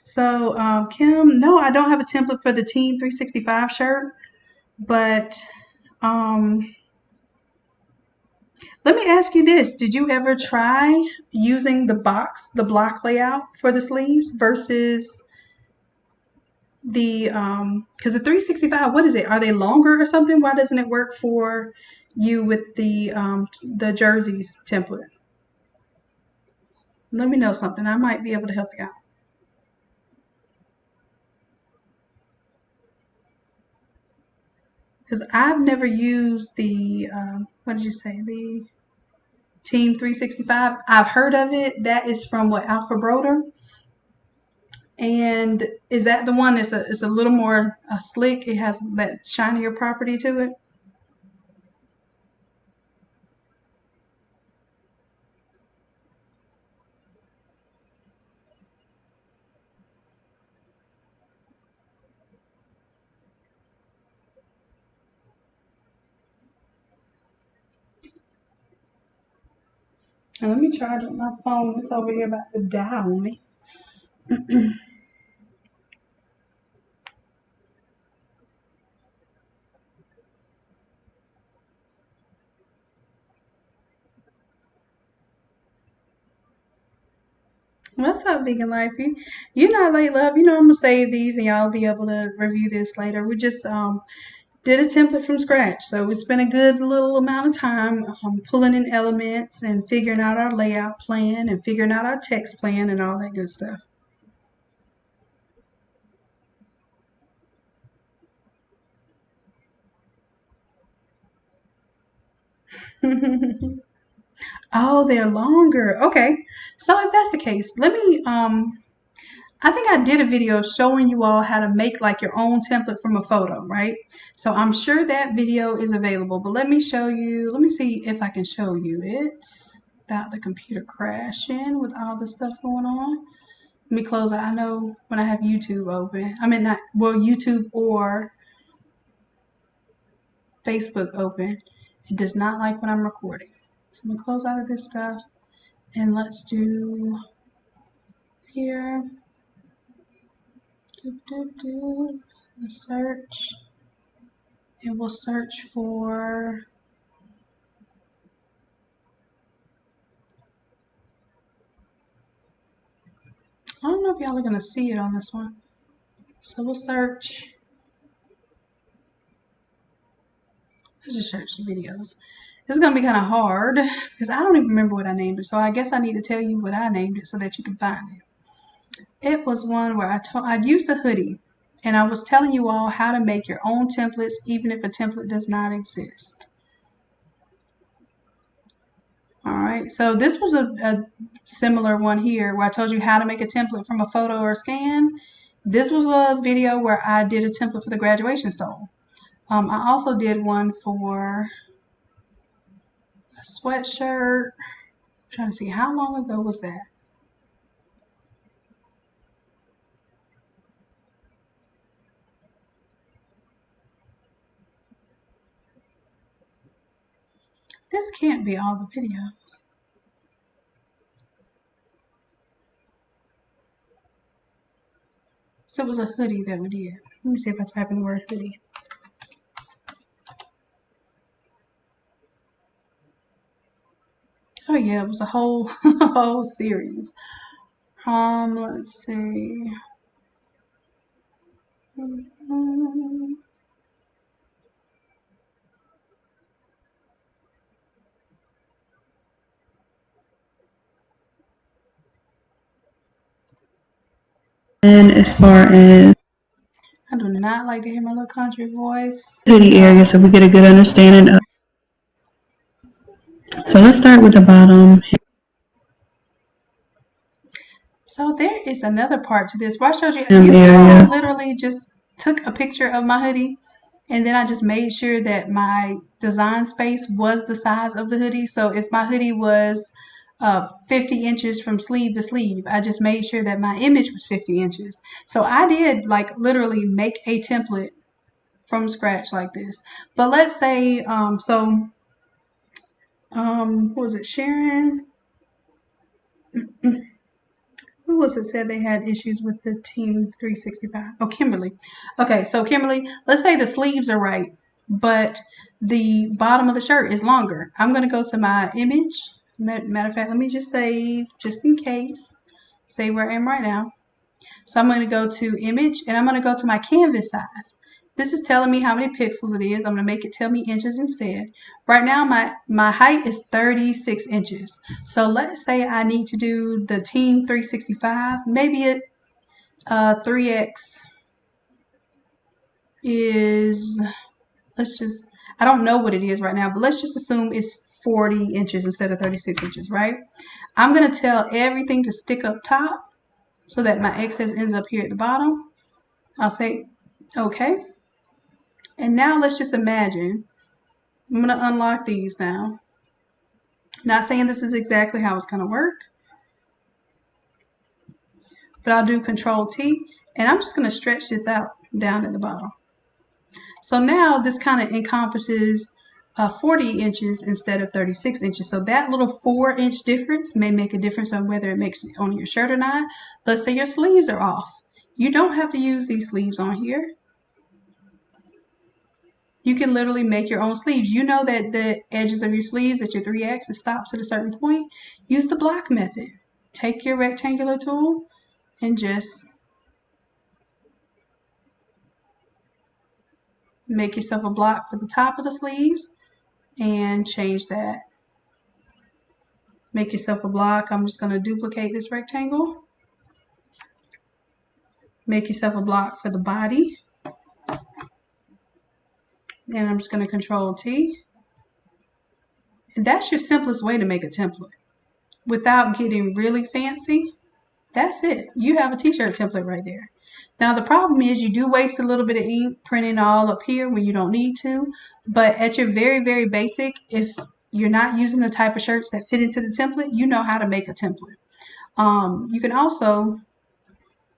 So, Kim, no, I don't have a template for the Team 365 shirt, but um, let me ask you this. Did you ever try using the block layout for the sleeves versus the because the 365, what is it? Are they longer or something? Why doesn't it work for you with the jerseys template? Let me know something. I might be able to help you out. Because I've never used the what did you say? The Team 365. I've heard of it. That is from what, Alpha Broder? And is that the one that's it's a little more slick? It has that shinier property to it. Now, let me charge up my phone. It's over here about to die on me. What's up, Vegan Life? You not late, love. You know I'm gonna save these and y'all be able to review this later. We just did a template from scratch, so we spent a good little amount of time pulling in elements and figuring out our layout plan and figuring out our text plan and all that good stuff. Oh, they're longer. Okay, so if that's the case, let me I think I did a video showing you all how to make like your own template from a photo, right? So I'm sure that video is available, but let me show you, let me see if I can show you it without the computer crashing with all the stuff going on. Let me close it. I know when I have YouTube open, I mean, not, well, YouTube or Facebook open, it does not like when I'm recording. So I'm gonna close out of this stuff and let's do here, the search. And we'll search for, I don't know if y'all are going to see it on this one. So we'll search, let's just search the videos. This is going to be kind of hard because I don't even remember what I named it. So I guess I need to tell you what I named it so that you can find it. It was one where I'd used a hoodie and I was telling you all how to make your own templates even if a template does not exist. All right, so this was a similar one here where I told you how to make a template from a photo or a scan. This was a video where I did a template for the graduation stole. I also did one for a sweatshirt. I'm trying to see how long ago was that. This can't be all the videos. So it was a hoodie that we did. Let me see if I type in the word hoodie. Oh yeah, it was a whole whole series. Let's see. And as far as I do not like to hear my little country voice. hoodie area, so we get a good understanding of. So let's start with the bottom. So there is another part to this where I showed you. You see how I literally just took a picture of my hoodie and then I just made sure that my design space was the size of the hoodie. So if my hoodie was 50 inches from sleeve to sleeve, I just made sure that my image was 50 inches. So I did like literally make a template from scratch like this. But let's say, what was it, Sharon? Who was it said they had issues with the Team 365? Oh, Kimberly. Okay, so Kimberly, let's say the sleeves are right, but the bottom of the shirt is longer. I'm going to go to my image. Matter of fact, let me just save, just in case, save where I am right now. So I'm going to go to image and I'm going to go to my canvas size. This is telling me how many pixels it is. I'm going to make it tell me inches instead. Right now, my height is 36 inches. So let's say I need to do the Team 365. Maybe it 3x is, let's just, I don't know what it is right now, but let's just assume it's 40 inches instead of 36 inches, right? I'm going to tell everything to stick up top so that my excess ends up here at the bottom. I'll say, okay. And now let's just imagine, I'm going to unlock these now. Not saying this is exactly how it's going to work, but I'll do Control T, and I'm just going to stretch this out down at the bottom. So now this kind of encompasses 40 inches instead of 36 inches. So that little 4-inch difference may make a difference on whether it makes it on your shirt or not. Let's say your sleeves are off. You don't have to use these sleeves on here. You can literally make your own sleeves. You know that the edges of your sleeves at your 3X, it stops at a certain point. Use the block method. take your rectangular tool and just make yourself a block for the top of the sleeves and change that. Make yourself a block. I'm just going to duplicate this rectangle. Make yourself a block for the body. And I'm just going to Control T. And that's your simplest way to make a template. Without getting really fancy, that's it. You have a t-shirt template right there. Now the problem is you do waste a little bit of ink printing all up here when you don't need to. But at your very, very basic, if you're not using the type of shirts that fit into the template, you know how to make a template. You can also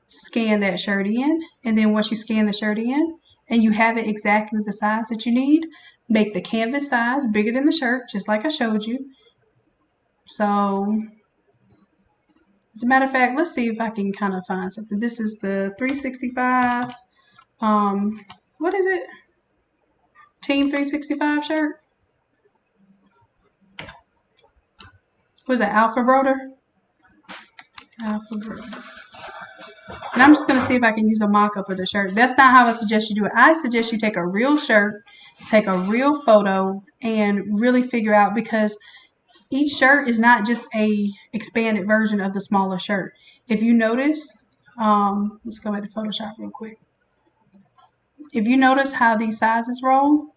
scan that shirt in, and then once you scan the shirt in and you have it exactly the size that you need, make the canvas size bigger than the shirt, just like I showed you. So as a matter of fact, let's see if I can kind of find something. This is the 365, what is it? Team 365 shirt? What is that, Alpha Broder? Alpha Broder. And I'm just going to see if I can use a mock-up of the shirt. That's not how I suggest you do it. I suggest you take a real shirt, take a real photo, and really figure out, because each shirt is not just a expanded version of the smaller shirt. If you notice, let's go back to Photoshop real quick. If you notice how these sizes roll,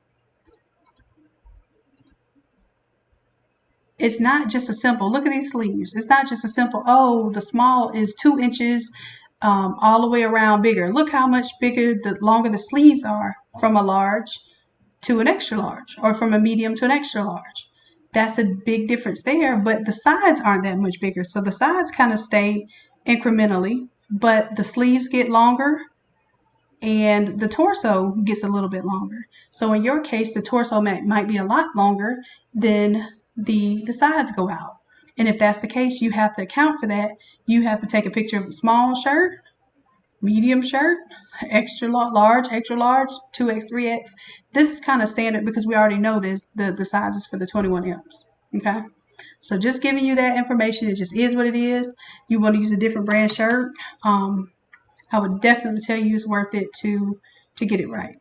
it's not just a simple, look at these sleeves. It's not just a simple, oh, the small is 2 inches all the way around bigger. Look how much bigger, the longer the sleeves are from a large to an extra large, or from a medium to an extra large. That's a big difference there, but the sides aren't that much bigger. So the sides kind of stay incrementally, but the sleeves get longer and the torso gets a little bit longer. So in your case, the torso might be a lot longer than the sides go out. And if that's the case, you have to account for that. You have to take a picture of a small shirt, medium shirt, extra large, 2X, 3X. This is kind of standard because we already know the sizes for the 21Ms. Okay, so just giving you that information. It just is what it is. You want to use a different brand shirt, I would definitely tell you it's worth it to get it right.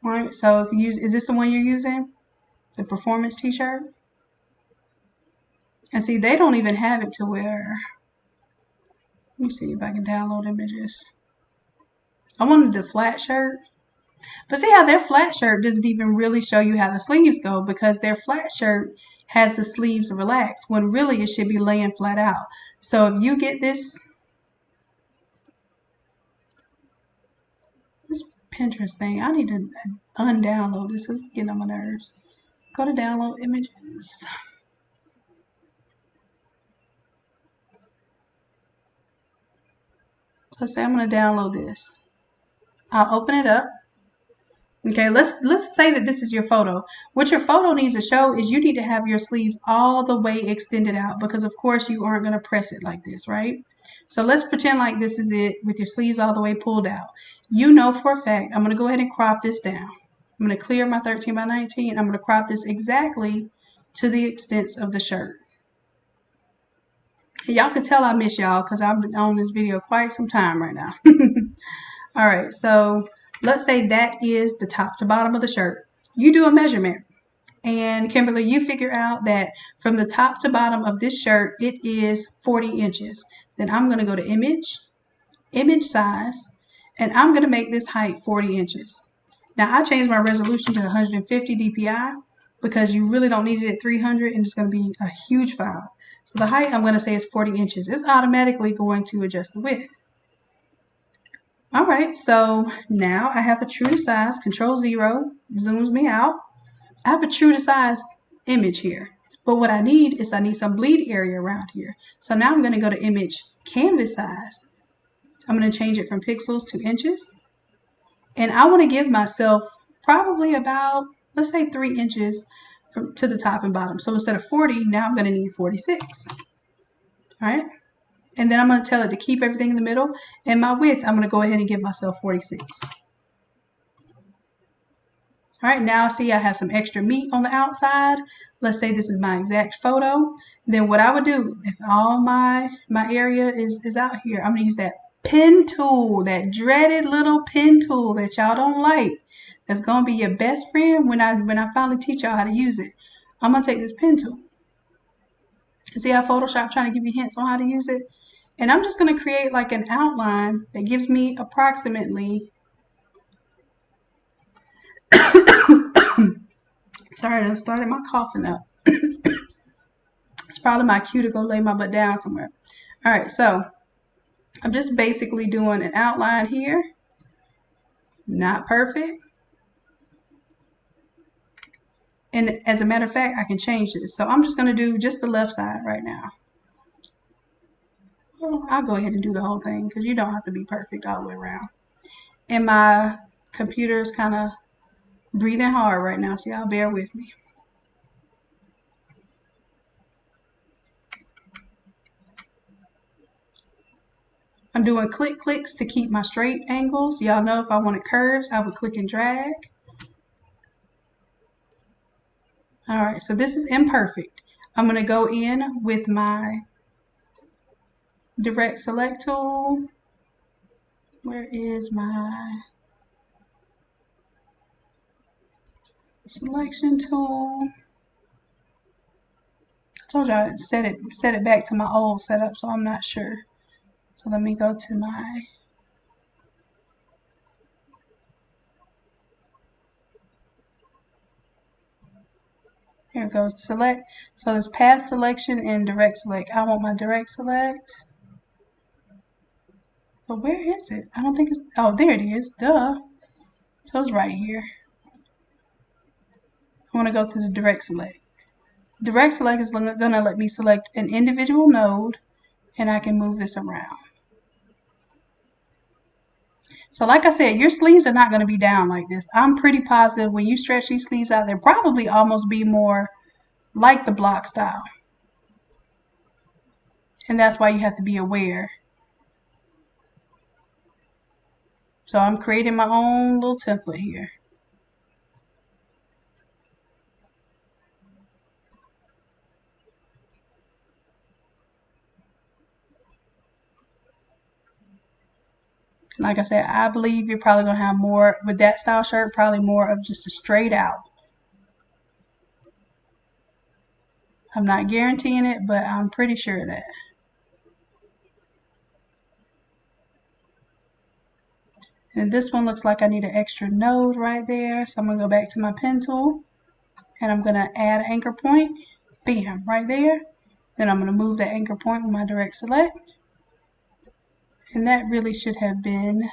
All right, so if you use, is this the one you're using? The performance t-shirt? And see, they don't even have it to where, let me see if I can download images. I wanted the flat shirt. But see how their flat shirt doesn't even really show you how the sleeves go, because their flat shirt has the sleeves relaxed when really it should be laying flat out. So if you get this Pinterest thing, I need to undownload this. It's getting on my nerves. Go to download images. So say I'm going to download this. I'll open it up. Okay, let's say that this is your photo. What your photo needs to show is you need to have your sleeves all the way extended out, because of course you aren't going to press it like this, right? So let's pretend like this is it with your sleeves all the way pulled out. You know for a fact, I'm going to go ahead and crop this down. I'm going to clear my 13 by 19. I'm going to crop this exactly to the extents of the shirt. Y'all can tell I miss y'all because I've been on this video quite some time right now. All right, so let's say that is the top to bottom of the shirt. You do a measurement, and Kimberly, you figure out that from the top to bottom of this shirt, it is 40 inches. Then I'm going to go to image size, and I'm going to make this height 40 inches. Now, I changed my resolution to 150 dpi because you really don't need it at 300, and it's going to be a huge file. So the height I'm going to say is 40 inches. It's automatically going to adjust the width. All right, so now I have a true to size. Control 0 zooms me out. I have a true to size image here. But what I need some bleed area around here. So now I'm going to go to image canvas size. I'm going to change it from pixels to inches. And I want to give myself probably about, let's say 3 inches to the top and bottom. So instead of 40, now I'm going to need 46. All right. And then I'm going to tell it to keep everything in the middle. And my width, I'm going to go ahead and give myself 46. All right, now see I have some extra meat on the outside. Let's say this is my exact photo. Then what I would do, if all my area is out here, I'm gonna use that pen tool, that dreaded little pen tool that y'all don't like. That's gonna be your best friend when I finally teach y'all how to use it. I'm gonna take this pen tool. See how Photoshop trying to give you hints on how to use it? And I'm just gonna create like an outline that gives me approximately sorry, I started my coughing up. It's probably my cue to go lay my butt down somewhere. All right, so I'm just basically doing an outline here. Not perfect. And as a matter of fact, I can change this. So I'm just going to do just the left side right now. Well, I'll go ahead and do the whole thing because you don't have to be perfect all the way around. And my computer is kind of breathing hard right now, so y'all bear with me. I'm doing clicks to keep my straight angles. Y'all know if I wanted curves, I would click and drag. All right, so this is imperfect. I'm going to go in with my direct select tool. Where is my selection tool? I told you I set it back to my old setup, so I'm not sure. So let me go to my here it goes, select. So there's path selection and direct select. I want my direct select. But where is it? I don't think it's, oh, there it is, duh. So it's right here. I want to go to the direct select. Direct select is going to let me select an individual node, and I can move this around. So like I said, your sleeves are not going to be down like this. I'm pretty positive when you stretch these sleeves out, they'll probably almost be more like the block style. And that's why you have to be aware. So I'm creating my own little template here. Like I said, I believe you're probably going to have more, with that style shirt, probably more of just a straight out. I'm not guaranteeing it, but I'm pretty sure of that. And this one looks like I need an extra node right there. So I'm going to go back to my pen tool and I'm going to add an anchor point. Bam, right there. Then I'm going to move that anchor point with my direct select. And that really should have been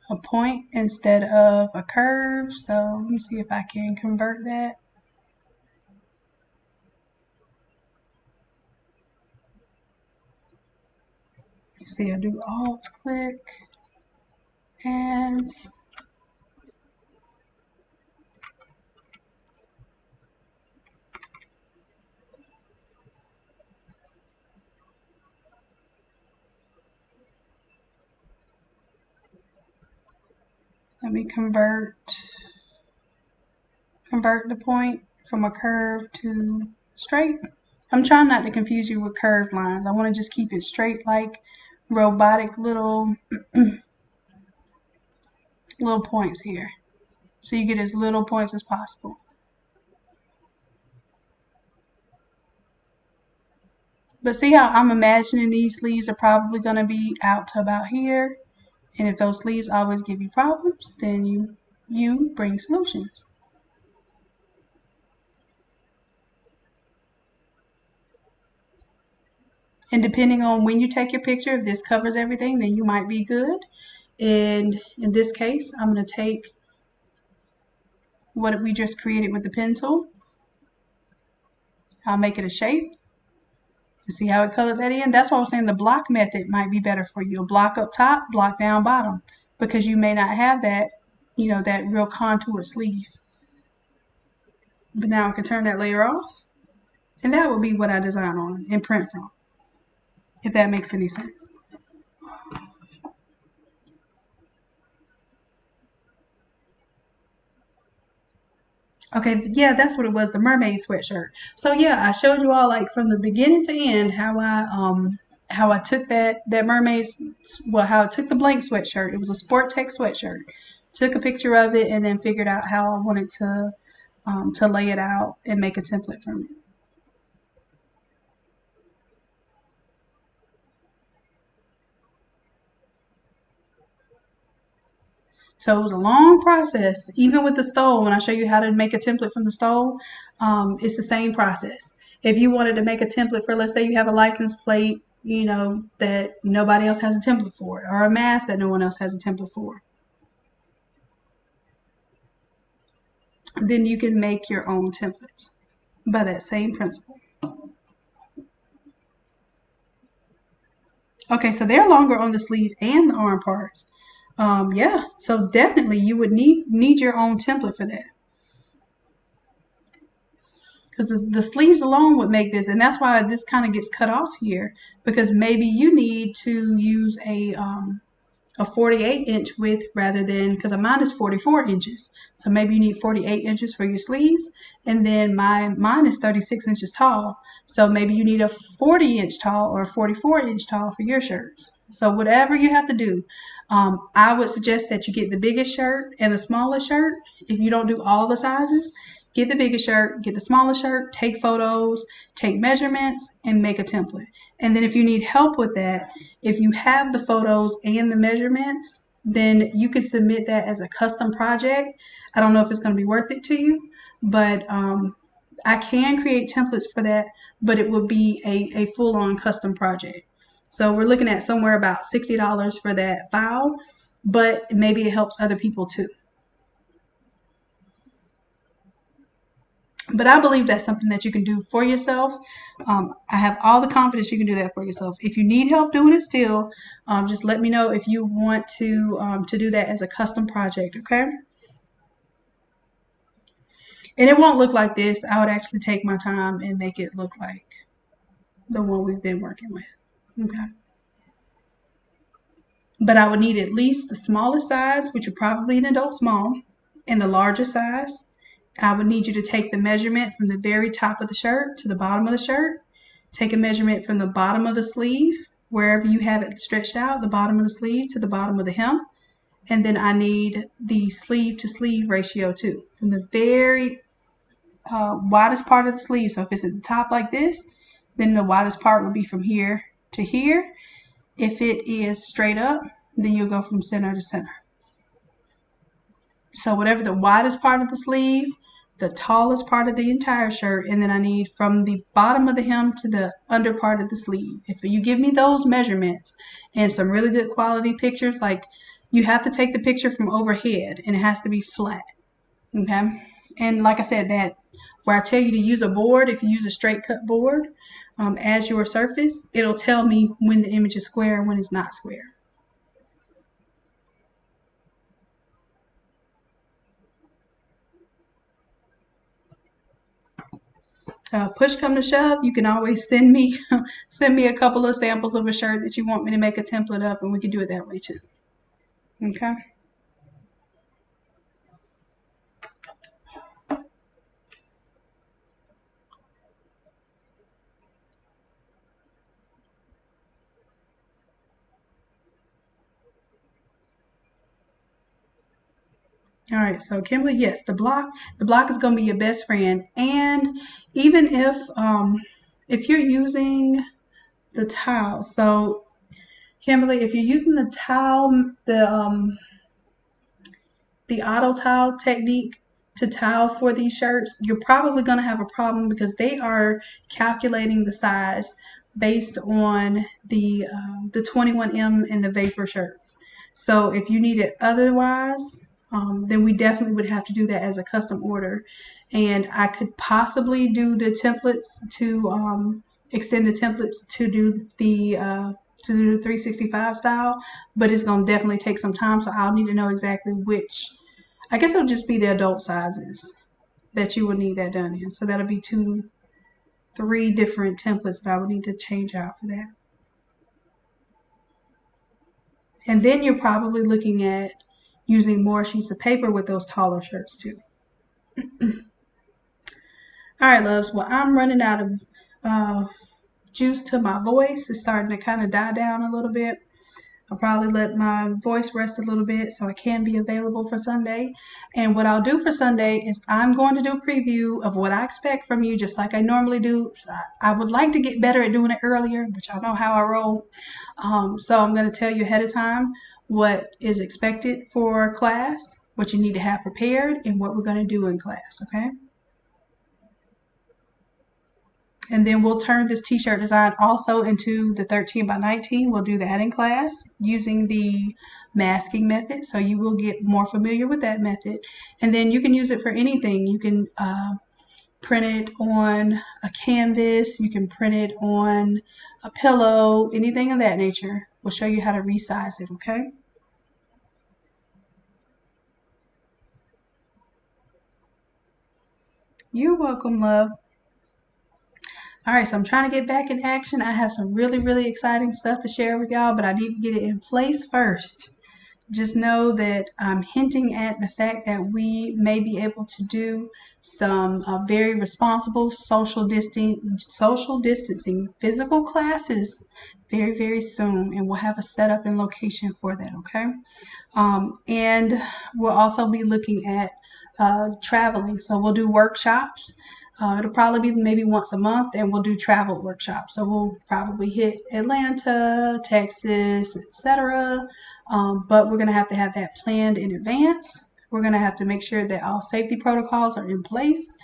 a point instead of a curve. So let me see if I can convert that. You see, I do alt click and let me convert the point from a curve to straight. I'm trying not to confuse you with curved lines. I want to just keep it straight, like robotic little little points here. So you get as little points as possible. But see how I'm imagining these sleeves are probably going to be out to about here. And if those sleeves always give you problems, then you bring solutions. And depending on when you take your picture, if this covers everything, then you might be good. And in this case, I'm going to take what we just created with the pen tool. I'll make it a shape. You see how it colored that in? That's why I was saying the block method might be better for you. A block up top, block down bottom, because you may not have that, that real contoured sleeve. But now I can turn that layer off, and that would be what I design on and print from, if that makes any sense. Okay, yeah, that's what it was, the mermaid sweatshirt. So yeah, I showed you all like from the beginning to end how I took that mermaid's well how I took the blank sweatshirt. It was a sport tech sweatshirt. Took a picture of it and then figured out how I wanted to lay it out and make a template from it. So it was a long process. Even with the stole, when I show you how to make a template from the stole, it's the same process. If you wanted to make a template for, let's say you have a license plate, you know, that nobody else has a template for, or a mask that no one else has a template for, then you can make your own templates by that same principle. Okay, so they're longer on the sleeve and the arm parts. Yeah, so definitely you would need your own template for that. Because the sleeves alone would make this, and that's why this kind of gets cut off here, because maybe you need to use a 48 inch width rather than, because mine is 44 inches, so maybe you need 48 inches for your sleeves, and then mine is 36 inches tall, so maybe you need a 40-inch tall or a 44-inch tall for your shirts. So whatever you have to do, I would suggest that you get the biggest shirt and the smallest shirt. If you don't do all the sizes, get the biggest shirt, get the smallest shirt, take photos, take measurements, and make a template. And then if you need help with that, if you have the photos and the measurements, then you can submit that as a custom project. I don't know if it's going to be worth it to you, but I can create templates for that, but it would be a full-on custom project. So we're looking at somewhere about $60 for that file, but maybe it helps other people too. But I believe that's something that you can do for yourself. I have all the confidence you can do that for yourself. If you need help doing it still, just let me know if you want to do that as a custom project, okay? And it won't look like this. I would actually take my time and make it look like the one we've been working with, okay? But I would need at least the smallest size, which would probably an adult small, and the larger size. I would need you to take the measurement from the very top of the shirt to the bottom of the shirt. Take a measurement from the bottom of the sleeve, wherever you have it stretched out, the bottom of the sleeve to the bottom of the hem. And then I need the sleeve to sleeve ratio too. From the very widest part of the sleeve, so if it's at the top like this, then the widest part would be from here to here. If it is straight up, then you'll go from center to center. So whatever the widest part of the sleeve, the tallest part of the entire shirt, and then I need from the bottom of the hem to the under part of the sleeve. If you give me those measurements and some really good quality pictures, like you have to take the picture from overhead and it has to be flat. Okay. And like I said, that where I tell you to use a board, if you use a straight cut board as your surface, it'll tell me when the image is square and when it's not square. Push come to shove, you can always send me send me a couple of samples of a shirt that you want me to make a template of, and we can do it that way too. Okay. All right. So Kimberly, yes, the block is going to be your best friend, and even if you're using the towel, so Kimberly, if you're using the towel, the auto towel technique to towel for these shirts, you're probably going to have a problem because they are calculating the size based on the 21M and the vapor shirts. So if you need it otherwise, then we definitely would have to do that as a custom order. And I could possibly do the templates to extend the templates to do the 365 style, but it's going to definitely take some time. So I'll need to know exactly which. I guess it'll just be the adult sizes that you would need that done in. So that'll be three different templates that I would need to change out for that. And then you're probably looking at using more sheets of paper with those taller shirts too. All right, loves. Well, I'm running out of juice to my voice. It's starting to kind of die down a little bit. I'll probably let my voice rest a little bit so I can be available for Sunday. And what I'll do for Sunday is I'm going to do a preview of what I expect from you, just like I normally do. So I would like to get better at doing it earlier, but y'all know how I roll. So I'm going to tell you ahead of time what is expected for class, what you need to have prepared, and what we're going to do in class, okay? And then we'll turn this t-shirt design also into the 13 by 19. We'll do that in class using the masking method. So you will get more familiar with that method. And then you can use it for anything. You can print it on a canvas. You can print it on a pillow, anything of that nature. We'll show you how to resize it, okay? You're welcome, love. All right, so I'm trying to get back in action. I have some really, really exciting stuff to share with y'all, but I need to get it in place first. Just know that I'm hinting at the fact that we may be able to do some very responsible social distancing physical classes very, very soon, and we'll have a setup and location for that, okay? And we'll also be looking at traveling. So we'll do workshops. It'll probably be maybe once a month, and we'll do travel workshops. So we'll probably hit Atlanta, Texas, etc. But we're going to have that planned in advance. We're going to have to make sure that all safety protocols are in place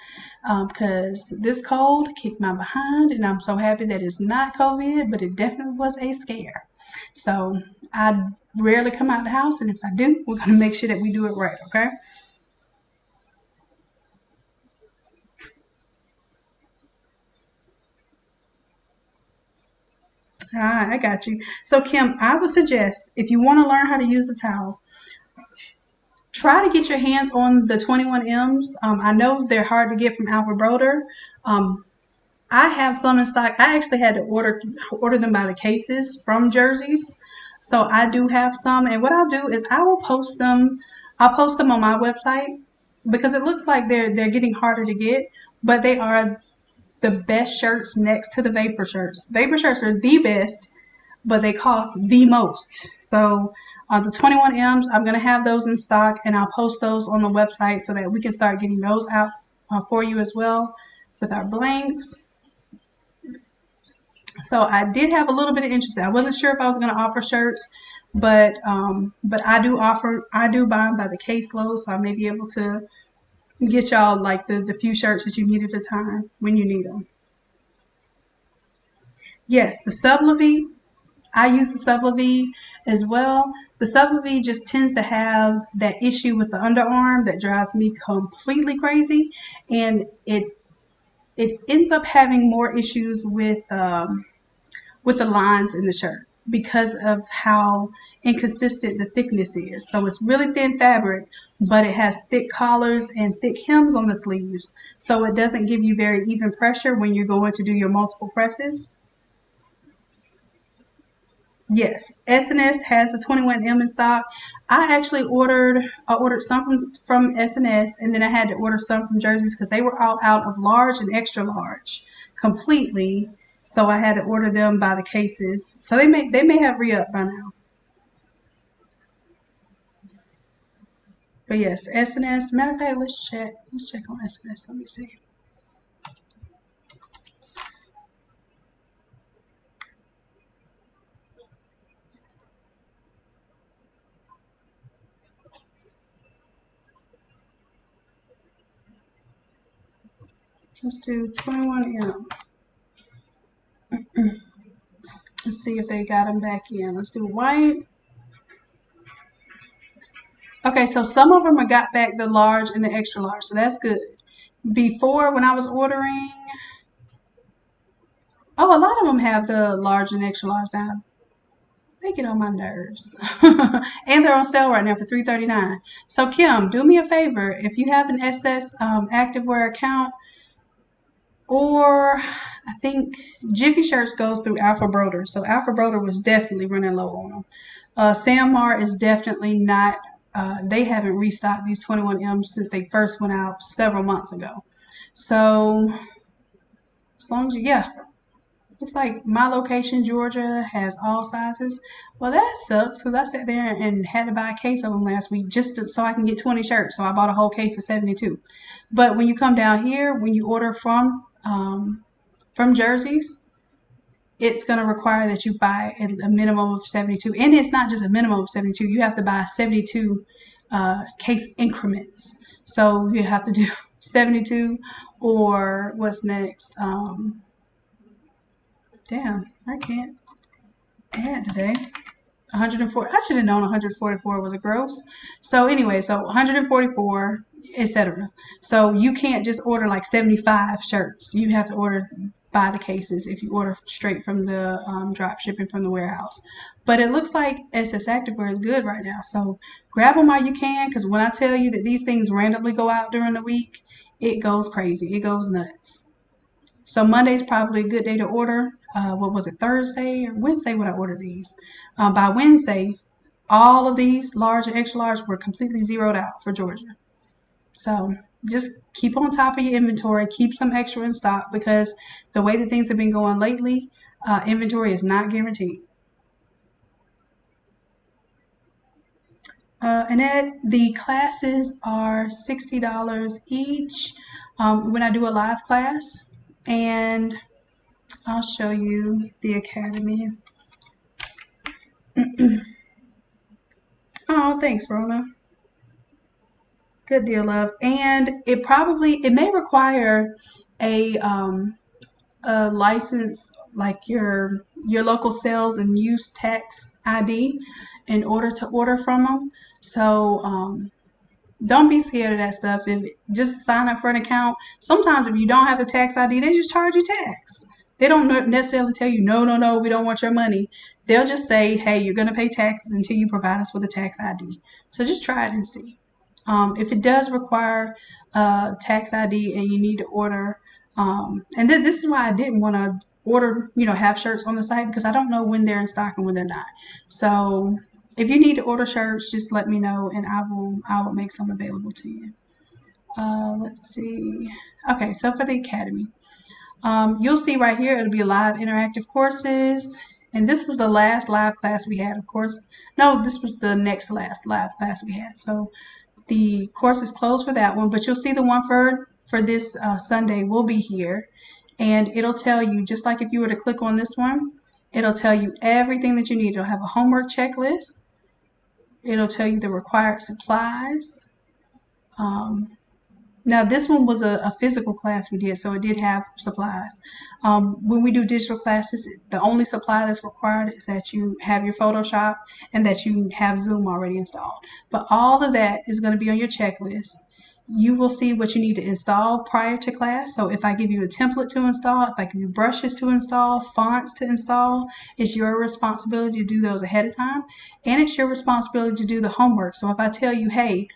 because this cold kicked my behind, and I'm so happy that it's not COVID, but it definitely was a scare. So I rarely come out the house, and if I do, we're going to make sure that we do it right, okay? All right, I got you. So, Kim, I would suggest if you want to learn how to use a towel, try to get your hands on the 21Ms. I know they're hard to get from Alpha Broder. Um, I have some in stock. I actually had to order them by the cases from Jerseys. So I do have some, and what I'll do is I will post them. I'll post them on my website because it looks like they're getting harder to get, but they are the best shirts next to the vapor shirts. Vapor shirts are the best, but they cost the most. So the 21Ms, I'm going to have those in stock, and I'll post those on the website so that we can start getting those out for you as well with our blanks. So I did have a little bit of interest. I wasn't sure if I was going to offer shirts, but I do buy them by the caseload, so I may be able to get y'all like the few shirts that you need at a time when you need them. Yes, the Sublevy. I use the Sublevy as well. The Sublevy just tends to have that issue with the underarm that drives me completely crazy, and it ends up having more issues with the lines in the shirt because of how inconsistent the thickness is. So it's really thin fabric, but it has thick collars and thick hems on the sleeves. So it doesn't give you very even pressure when you're going to do your multiple presses. Yes, S&S has a 21M in stock. I ordered some from S&S, and then I had to order some from Jerseys because they were all out of large and extra large completely. So I had to order them by the cases. So they may have re-up by now. But yes, S&S. Matter of fact, let's check. Let's check on S&S. Let me see. Let's do 21M. Let's see if they got them back in. Let's do white. Okay, so some of them have got back the large and the extra large, so that's good. Before, when I was ordering, oh, a lot of them have the large and extra large now. They get on my nerves. And they're on sale right now for $3.39. So Kim, do me a favor. If you have an SS activewear account, or I think Jiffy Shirts goes through Alpha Broder. So Alpha Broder was definitely running low on them. Sanmar is definitely not. They haven't restocked these 21Ms since they first went out several months ago. So as long as looks like my location, Georgia, has all sizes. Well, that sucks because I sat there and had to buy a case of them last week so I can get 20 shirts. So I bought a whole case of 72. But when you come down here, when you order from jerseys, it's going to require that you buy a minimum of 72. And it's not just a minimum of 72. You have to buy 72 case increments. So you have to do 72 or what's next? Damn, I can't add today. 104. I should have known 144 was a gross. So anyway, so 144, etc. So you can't just order like 75 shirts. You have to order by the cases if you order straight from the drop shipping from the warehouse. But it looks like SS Activewear is good right now. So grab them while you can, because when I tell you that these things randomly go out during the week, it goes crazy. It goes nuts. So Monday's probably a good day to order. What was it, Thursday or Wednesday when I ordered these? By Wednesday, all of these large and extra large were completely zeroed out for Georgia. So just keep on top of your inventory, keep some extra in stock because the way that things have been going lately, inventory is not guaranteed. And the classes are $60 each when I do a live class. And I'll show you the academy. Oh, thanks, Rona. Good deal, love. And it may require a license, like your local sales and use tax ID, in order to order from them. So don't be scared of that stuff. Just sign up for an account. Sometimes if you don't have the tax ID, they just charge you tax. They don't necessarily tell you, no, no, no, we don't want your money. They'll just say, hey, you're going to pay taxes until you provide us with a tax ID. So just try it and see. If it does require tax ID and you need to order, and then this is why I didn't want to order, have shirts on the site because I don't know when they're in stock and when they're not. So if you need to order shirts, just let me know and I will make some available to you. Let's see. Okay, so for the academy, you'll see right here it'll be live interactive courses, and this was the last live class we had. Of course, no, this was the next last live class we had. So the course is closed for that one, but you'll see the one for this Sunday will be here, and it'll tell you, just like if you were to click on this one, it'll tell you everything that you need. It'll have a homework checklist. It'll tell you the required supplies. Now this one was a physical class we did, so it did have supplies. When we do digital classes, the only supply that's required is that you have your Photoshop and that you have Zoom already installed. But all of that is going to be on your checklist. You will see what you need to install prior to class. So if I give you a template to install, if I give you brushes to install, fonts to install, it's your responsibility to do those ahead of time. And it's your responsibility to do the homework. So if I tell you, hey,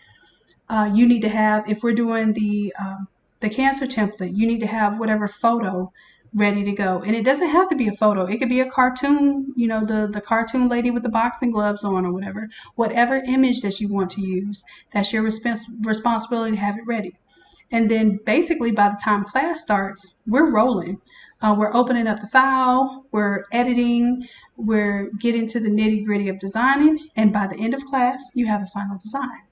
you need to have, if we're doing the cancer template, you need to have whatever photo ready to go. And it doesn't have to be a photo. It could be a cartoon, the cartoon lady with the boxing gloves on or whatever. Whatever image that you want to use, that's your responsibility to have it ready. And then basically by the time class starts, we're rolling. We're opening up the file, we're editing, we're getting to the nitty gritty of designing. And by the end of class, you have a final design.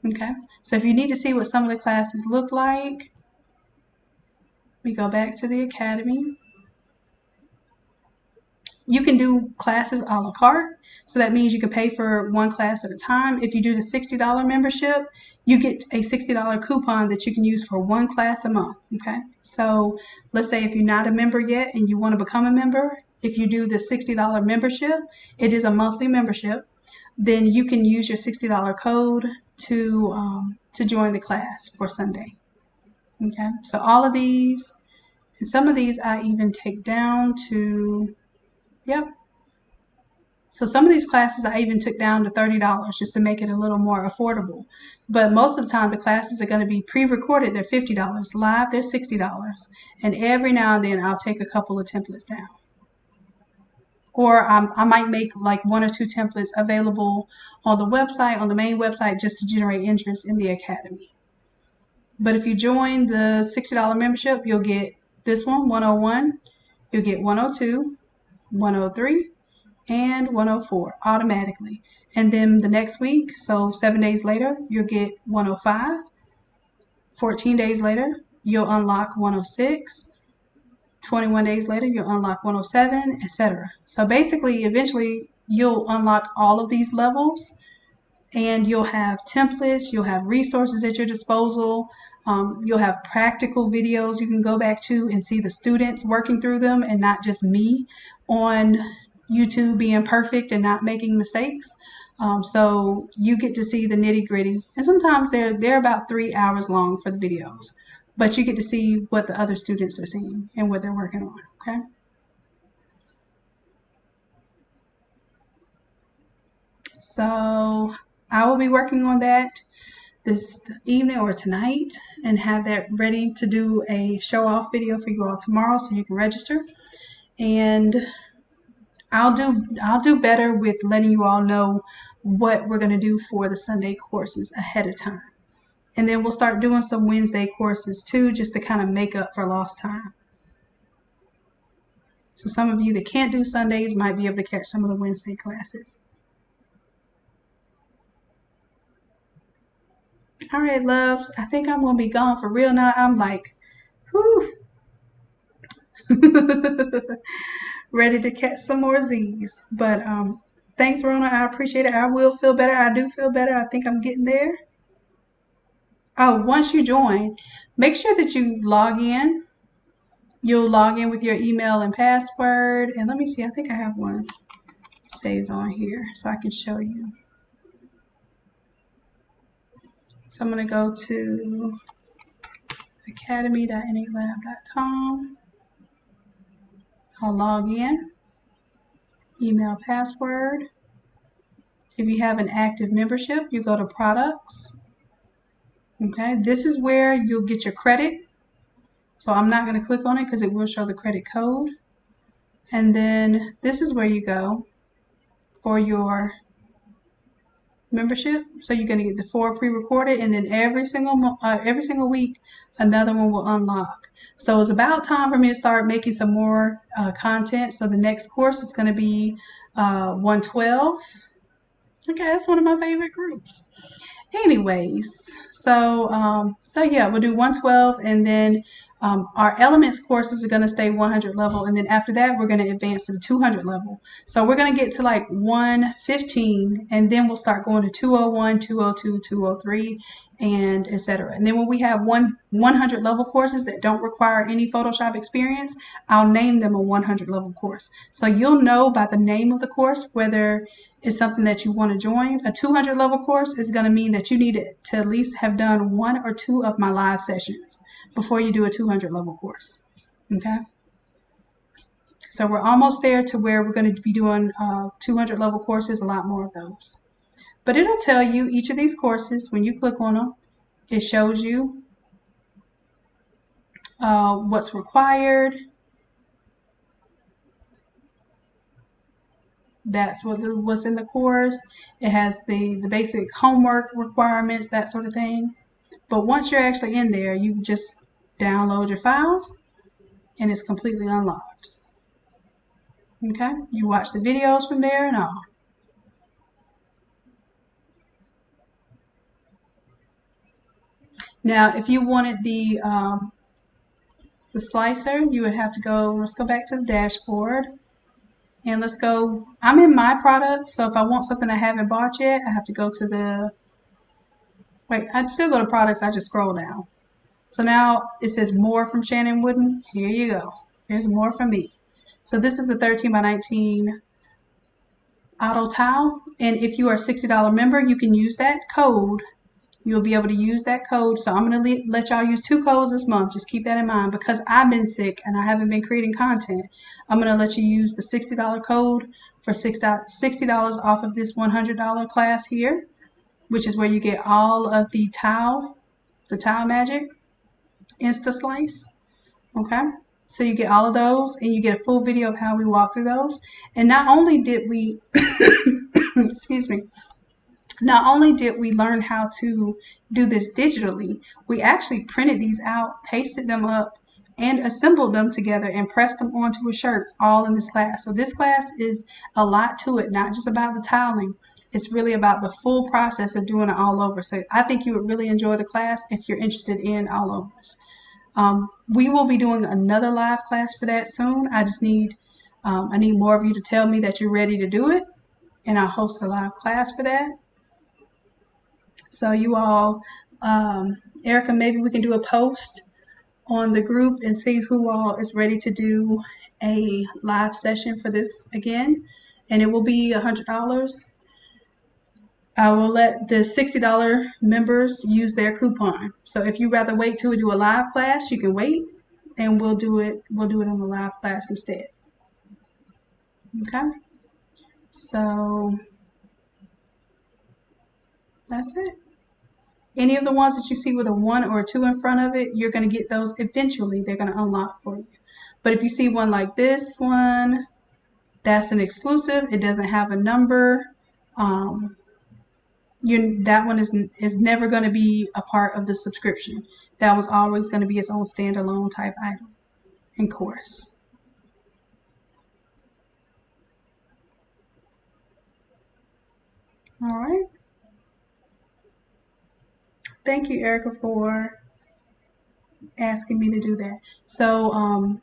Okay, so if you need to see what some of the classes look like, we go back to the academy. You can do classes a la carte. So that means you can pay for one class at a time. If you do the $60 membership, you get a $60 coupon that you can use for one class a month. Okay, so let's say if you're not a member yet and you want to become a member, if you do the $60 membership, it is a monthly membership, then you can use your $60 code to join the class for Sunday. Okay, so all of these, and some of these I even take down to, yep. So some of these classes I even took down to $30 just to make it a little more affordable. But most of the time the classes are going to be pre-recorded. They're $50. Live, they're $60. And every now and then I'll take a couple of templates down. Or I might make like one or two templates available on the website, on the main website, just to generate interest in the academy. But if you join the $60 membership, you'll get this one, 101, you'll get 102, 103, and 104 automatically. And then the next week, so 7 days later, you'll get 105. 14 days later, you'll unlock 106. 21 days later, you'll unlock 107, etc. So basically, eventually, you'll unlock all of these levels, and you'll have templates, you'll have resources at your disposal, you'll have practical videos you can go back to and see the students working through them, and not just me on YouTube being perfect and not making mistakes. So you get to see the nitty gritty, and sometimes they're about 3 hours long for the videos, but you get to see what the other students are seeing and what they're working on. Okay. So I will be working on that this evening or tonight and have that ready to do a show off video for you all tomorrow so you can register. And I'll do better with letting you all know what we're going to do for the Sunday courses ahead of time. And then we'll start doing some Wednesday courses too, just to kind of make up for lost time. So some of you that can't do Sundays might be able to catch some of the Wednesday classes. All right, loves, I think I'm going to be gone for real now. I'm like, whew. Ready to catch some more Z's. But thanks, Rona. I appreciate it. I will feel better. I do feel better. I think I'm getting there. Oh, once you join, make sure that you log in. You'll log in with your email and password. And let me see, I think I have one saved on here so I can show you. So I'm going to go to academy.nalab.com. I'll log in, email, password. If you have an active membership, you go to products. Okay, this is where you'll get your credit. So I'm not going to click on it because it will show the credit code. And then this is where you go for your membership. So you're going to get the 4 pre-recorded, and then every single week another one will unlock. So it's about time for me to start making some more content. So the next course is going to be 112. Okay, that's one of my favorite groups. Anyways, so yeah, we'll do 112, and then our elements courses are going to stay 100 level, and then after that we're going to advance to the 200 level. So we're going to get to like 115, and then we'll start going to 201, 202, 203, and etc. And then when we have 100 level courses that don't require any Photoshop experience, I'll name them a 100 level course. So you'll know by the name of the course whether it's something that you want to join. A 200 level course is going to mean that you need to at least have done 1 or 2 of my live sessions before you do a 200 level course. Okay. So we're almost there to where we're going to be doing 200 level courses, a lot more of those. But it'll tell you each of these courses, when you click on them, it shows you what's required. That's what's in the course. It has the basic homework requirements, that sort of thing. But once you're actually in there, you just download your files and it's completely unlocked. Okay, you watch the videos from there and all. Now, if you wanted the slicer, you would have to go, let's go back to the dashboard. And let's go, I'm in my products, so if I want something I haven't bought yet, I have to go to the, wait, I'd still go to products, I just scroll down. So now it says more from Shanon Wooden. Here you go. Here's more from me. So this is the 13 by 19 auto towel. And if you are a $60 member, you can use that code. You'll be able to use that code. So I'm going to let y'all use 2 codes this month. Just keep that in mind. Because I've been sick and I haven't been creating content, I'm going to let you use the $60 code for $60 off of this $100 class here, which is where you get all of the towel magic, Insta Slice. Okay. So you get all of those, and you get a full video of how we walk through those. And not only did we, excuse me, Not only did we learn how to do this digitally, we actually printed these out, pasted them up, and assembled them together and pressed them onto a shirt all in this class. So this class is a lot to it, not just about the tiling. It's really about the full process of doing it all over. So I think you would really enjoy the class if you're interested in all overs. We will be doing another live class for that soon. I need more of you to tell me that you're ready to do it, and I'll host a live class for that. So you all, Erica, maybe we can do a post on the group and see who all is ready to do a live session for this again. And it will be $100. I will let the $60 members use their coupon. So if you rather wait till we do a live class, you can wait, and we'll do it on the live class instead. Okay? So that's it. Any of the ones that you see with a 1 or a 2 in front of it, you're going to get those eventually. They're going to unlock for you. But if you see one like this one, that's an exclusive. It doesn't have a number. That one is never going to be a part of the subscription. That was always going to be its own standalone type item and course. All right. Thank you, Erica, for asking me to do that. So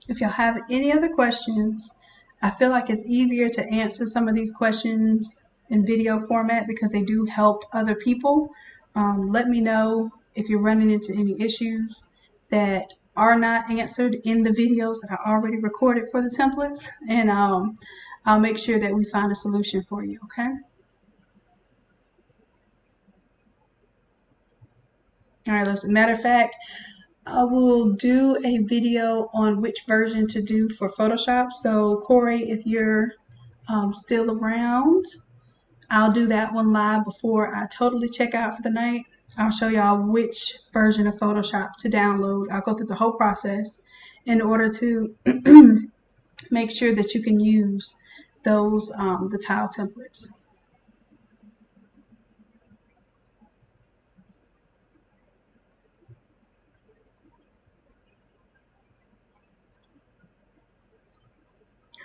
if y'all have any other questions, I feel like it's easier to answer some of these questions in video format because they do help other people. Let me know if you're running into any issues that are not answered in the videos that I already recorded for the templates, and I'll make sure that we find a solution for you, okay? All right, listen, matter of fact, I will do a video on which version to do for Photoshop. So Corey, if you're still around, I'll do that one live before I totally check out for the night. I'll show y'all which version of Photoshop to download. I'll go through the whole process in order to make sure that you can use those the tile templates.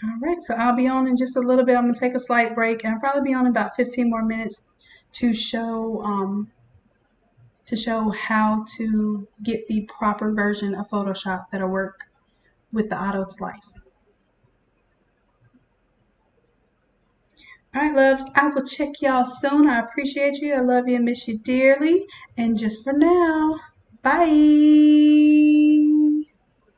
All right, so I'll be on in just a little bit. I'm gonna take a slight break, and I'll probably be on about 15 more minutes to show how to get the proper version of Photoshop that'll work with the auto slice. All right, loves, I will check y'all soon. I appreciate you. I love you and miss you dearly. And just for now, bye.